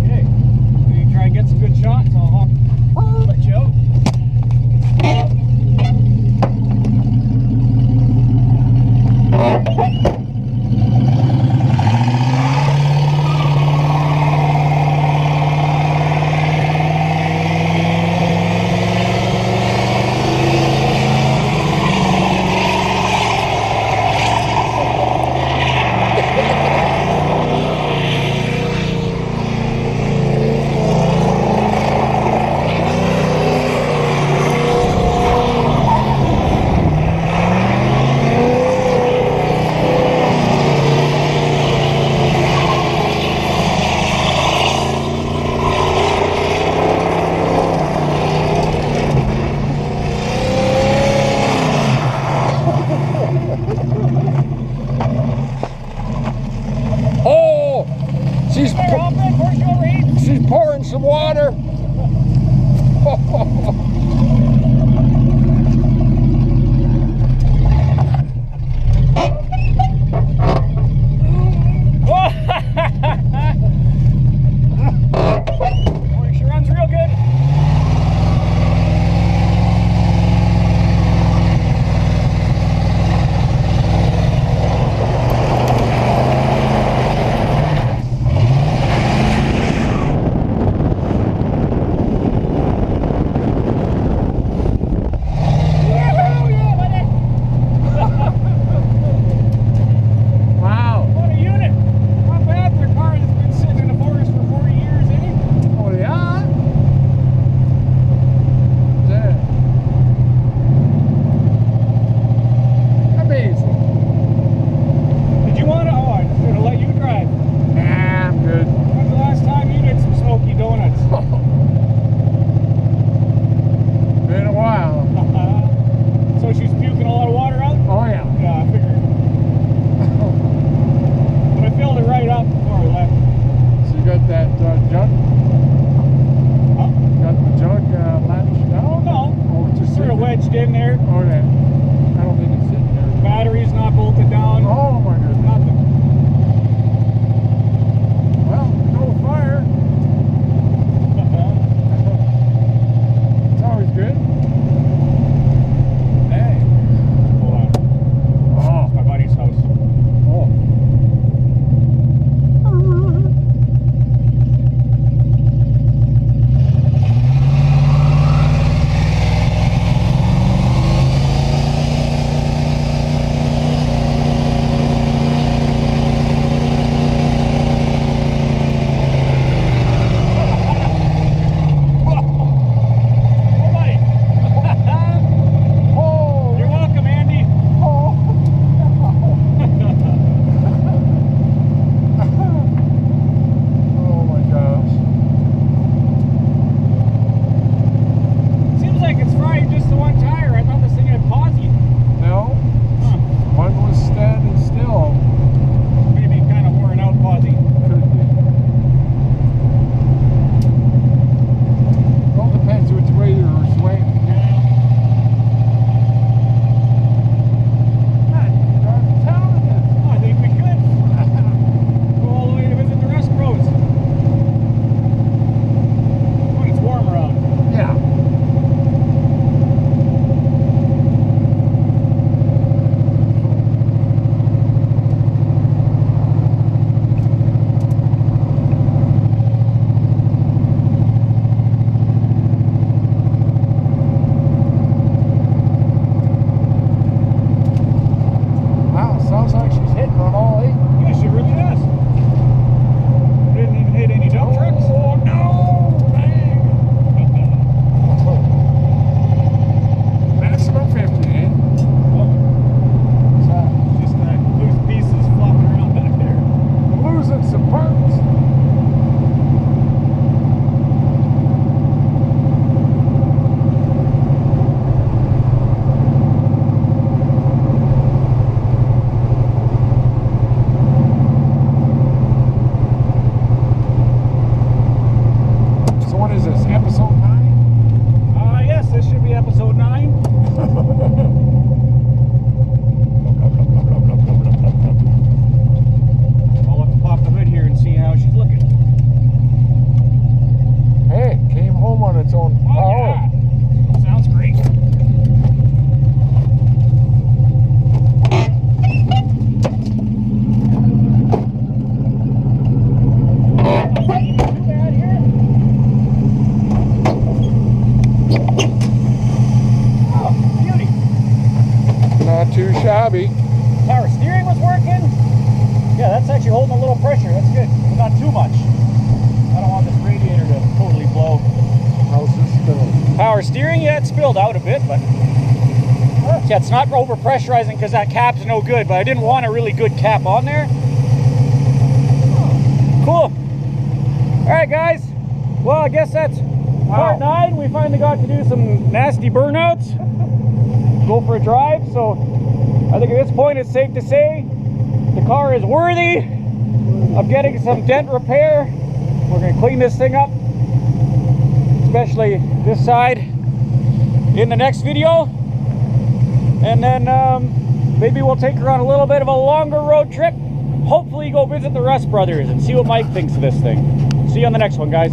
Okay, we try and get some good shots. I'll let you out. too shabby. Power steering was working. Yeah, that's actually holding a little pressure. That's good, but not too much. I don't want this radiator to totally blow. How's this spilling? Power steering, yeah, it spilled out a bit, but yeah, it's not over pressurizing because that cap's no good, but I didn't want a really good cap on there. Cool. All right, guys. Well, I guess that's part 9. We finally got to do some nasty burnouts. Go for a drive. So I think at this point it's safe to say the car is worthy of getting some dent repair. We're going to clean this thing up, especially this side, in the next video. And then maybe we'll take her on a little bit of a longer road trip. Hopefully go visit the Russ brothers and see what Mike thinks of this thing. See you on the next one, guys.